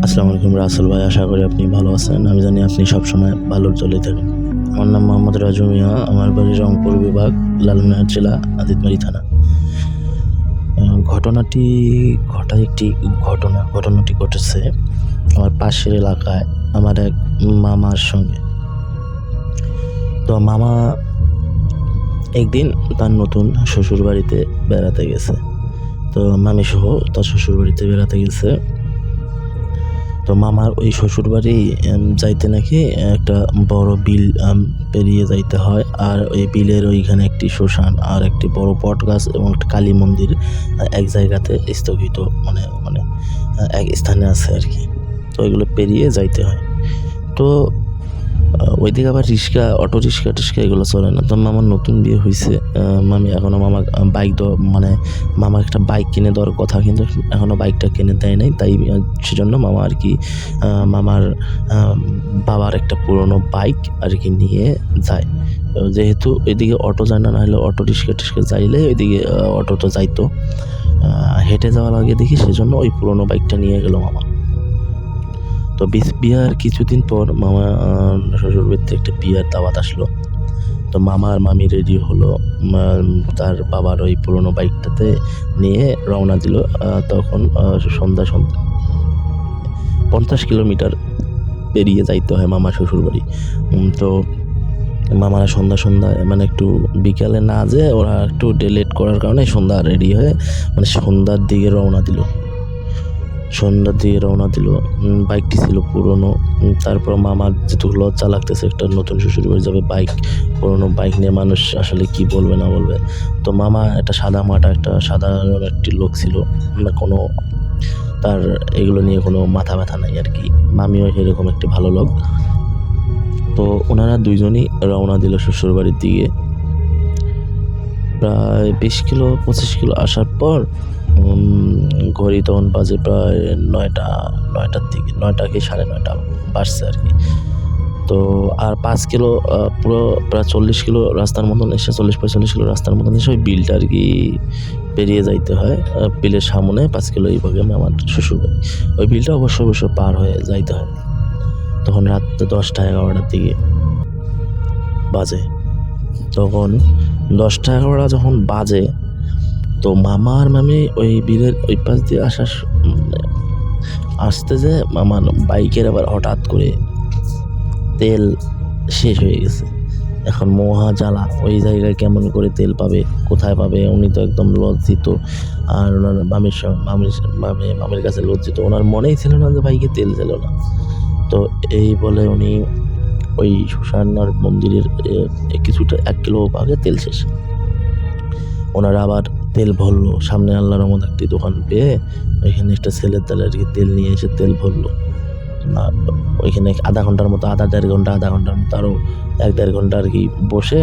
আসসালামু আলাইকুম রাসেল ভাই, আশা করি আপনি ভালো আছেন। আমি জানি আপনি সবসময় ভালোর চলেই থাকেন। আমার নাম মোহাম্মদ রাজু মিয়া, আমার বাড়ি রংপুর বিভাগ, লালমনিরহাট জেলা, আদিতমারি থানা। ঘটনাটি ঘটেছে আমার পাশের এলাকায় আমার এক মামার সঙ্গে। তো মামা একদিন তার নতুন শ্বশুর বাড়িতে বেড়াতে গেছে। তো মামি সহ তার শ্বশুর বাড়িতে বেড়াতে গেছে। তো মামার ওই শ্বশুর বাড়ি যাইতে নাকি একটা বড় বিল পেরিয়ে যাইতে হয়, আর ওই বিলের ওইখানে একটি শ্মশান আর একটি বড় বট গাছ এবং একটা কালী মন্দির এক জায়গাতে স্থগিত মানে এক স্থানে আছে আর কি। তো ওইগুলো পেরিয়ে যাইতে হয়। তো ওইদিকে আবার অটো রিক্সা টিক্সা এগুলো চলে না। তো মামার নতুন বিয়ে হয়েছে, মামি এখনও মামা একটা বাইক কিনে দেওয়ার কথা, কিন্তু এখনও বাইকটা কিনে দেয় নাই। তাই সেজন্য মামা আর কি মামার বাবার একটা পুরনো বাইক আর কি নিয়ে যায়। যেহেতু ওইদিকে অটো যায় না, নাহলে অটো রিক্সা টিক্সা যাইলে ওইদিকে অটো তো যাইতো, হেঁটে যাওয়ার আগে দেখি, সেজন্য ওই পুরনো বাইকটা নিয়ে গেল মামা। তো বিয়ার কিছুদিন পর মামা শ্বশুর বাড়িতে একটা বিয়ার দাওয়াত আসলো। তো তো মামা আর মামি রেডি হলো, তার বাবার ওই পুরোনো বাইকটাতে নিয়ে রওনা দিল। তখন সন্ধ্যা 50 কিলোমিটার পেরিয়ে যাইতে হয় মামা শ্বশুর বাড়ি। তো মামারা সন্ধ্যায় মানে একটু বিকালে না যেয়ে ওরা একটু লেট করার কারণে সন্ধ্যা রেডি হয়ে মানে সন্ধ্যার দিকে রওনা দিল। বাইকটি ছিল পুরনো। তারপর মামার যেহেতু লজ্জা লাগতেছে, একটা নতুন শ্বশুর বাড়ি যাবে, পুরনো বাইক নিয়ে মানুষ আসলে কি বলবে না বলবে। তো মামা একটা সাধারণ একটি লোক ছিল, মানে কোনো তার এগুলো নিয়ে কোনো মাথা ব্যথা নাই আর কি। মামিও সেরকম একটি ভালো লোক। তো ওনারা দুইজনই রওনা দিল শ্বশুর বাড়ির দিকে। প্রায় 20 কিলো 25 কিলো আসার পর ঘড়ি তখন বাজে প্রায় 9টার দিকে, 9টা কি 9:30 বাজছে আর কি। তো আর 5 কিলো পুরো প্রায় 40 কিলো রাস্তার মতন এসে, 40-45 কিলো রাস্তার মতন এসে ওই বিলটা আর কি পেরিয়ে যাইতে হয়। বিলের সামনে 5 কিলো এইভাবে আমার শ্বশুর বাড়ি। ওই বিলটা অবশ্য পার হয়ে যাইতে হয়। তখন রাত 10টা-11টার দিকে বাজে। তখন 10টা-11টা যখন বাজে, তো মামা আর মামি ওই বিলের ওই পাশ দিয়ে আসতে যে মামার বাইকের আবার হঠাৎ করে তেল শেষ হয়ে গেছে। এখন মহা জ্বালা, ওই জায়গায় কেমন করে তেল পাবে, কোথায় পাবে। উনি তো একদম লজ্জিত, আর ওনার মামির কাছে লজ্জিত। ওনার মনেই ছিল না যে বাইকে তেল ছিল না। তো এই বলে উনি ওই শ্মশানার মন্দিরের কিছুটা 1 কিলো আগে তেল শেষ। ওনারা আবার তেল ভরলো, সামনে আল্লাহর রহমত একটি দোকান পেয়ে ওইখানে একটা ছেলের দ্বারা আর কি তেল নিয়ে এসে তেল ভরলো। ওইখানে আধা ঘন্টার মতো, আধা ঘন্টার মতো আরও 1-1.5 ঘন্টা আর কি বসে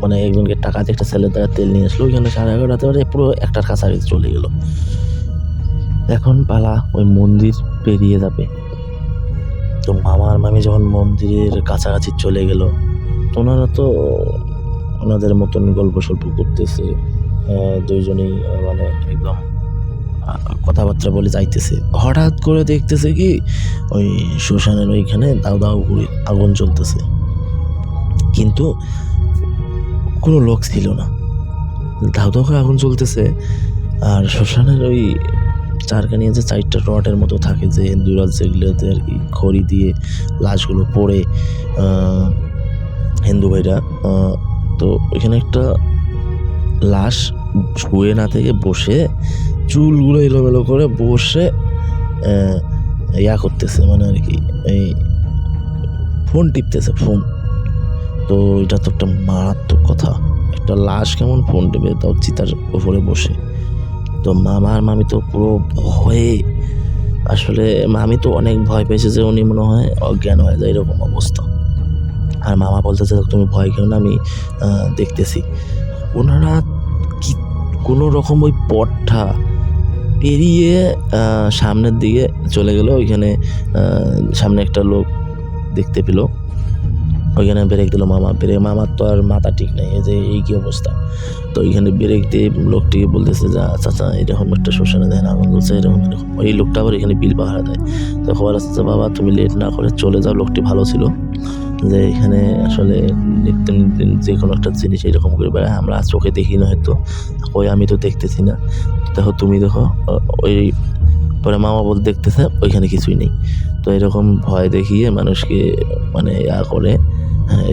মানে একজনকে টাকা দিয়ে একটা ছেলের দ্বারা তেল নিয়ে আসলো। ওইখানে 11:30 বাজে পুরো 1টার কাছাকাছি চলে গেল। এখন পালা ওই মন্দির পেরিয়ে যাবে। তো মামা আর মামি যখন মন্দিরের কাছাকাছি চলে গেল, তো ওনারা তো ওনাদের মতন গল্প সল্প করতেছে, দুইজনেই মানে একদম কথাবার্তা বলে যাইতেছে। হঠাৎ করে দেখতেছে কি ওই শ্মশানের ওইখানে দাউ করে আগুন জ্বলতেছে, কিন্তু কোনো লোক ছিল না। দাউ করে আগুন জ্বলতেছে, আর শ্মশানের ওই চারখানি যে 4টা রডের মতো থাকে, যে হিন্দুরা যেগুলোতে আর কি খড়ি দিয়ে লাশগুলো পড়ে হিন্দু ভাইরা, তো ওইখানে একটা লাশ শুয়ে না থেকে বসে, চুলগুলো এলোমেলো করে বসে করতেছে, মানে আর কি এই ফোন টিপতেছে। তো এটা তো একটা মারাত্মক কথা, একটা লাশ কেমন ফোন টিপে, তাও চিতার উপরে বসে। তো মামা আর মামি তো পুরো ভয়ে, আসলে মামি তো অনেক ভয় পেয়েছে যে উনি মনে হয় অজ্ঞান হয়ে যায়, এরকম অবস্থা। আর মামা বলতেছে তুমি ভয় কেউ না, আমি দেখতেছি। ওনারা কি কোনো রকম ওই পথটা পেরিয়ে সামনের দিকে চলে গেল। ওইখানে সামনে একটা লোক দেখতে পেল, ওইখানে ব্রেক দিল মামার তো আর মাথা ঠিক নেই, এই কি অবস্থা। তো ওইখানে ব্রেক দিয়ে লোকটিকে বলতেছে যে চাচা এরকম একটা শ্মশানে দেয় না, আগুন জ্বলছে, এরকম। ওই লোকটা আবার এখানে বিল পাহারা দেয়। তো খবর আসছে বাবা তুমি লেট না করে চলে যাও। লোকটি ভালো ছিল, যে এখানে আসলে নিত্য যে কোনো একটা জিনিস এরকম করে বেড়ায়, আমরা চোখে দেখি না হয়তো, ওই আমি তো দেখতেছি না, দেখো তুমি দেখো। ওই পরে মামা দেখতেছে ওইখানে কিছুই নেই। তো এরকম ভয় দেখিয়ে মানুষকে মানে করে,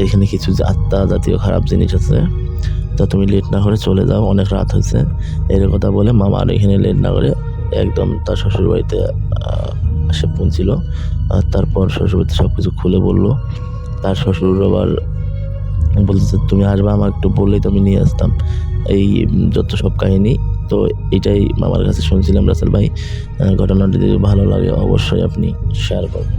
এখানে কিছু আত্মা জাতীয় খারাপ জিনিস আছে, তা তুমি লেট না করে চলে যাও, অনেক রাত হয়েছে। এর কথা বলে মামা আর এখানে লেট না করে একদম তার শ্বশুরবাড়িতে এসে পৌঁছিল। আর তারপর শ্বশুরবাড়িতে সব কিছু খুলে বললো। তার শ্বশুর আবার বলতেছে তুমি আসবা, আমার একটু বললেই তো আমি নিয়ে আসতাম, এই যত সব কাহিনী। তো এটাই মামার কাছে শুনছিলাম। রাসেল ভাই, ঘটনাটি যদি ভালো লাগে অবশ্যই আপনি শেয়ার করবেন।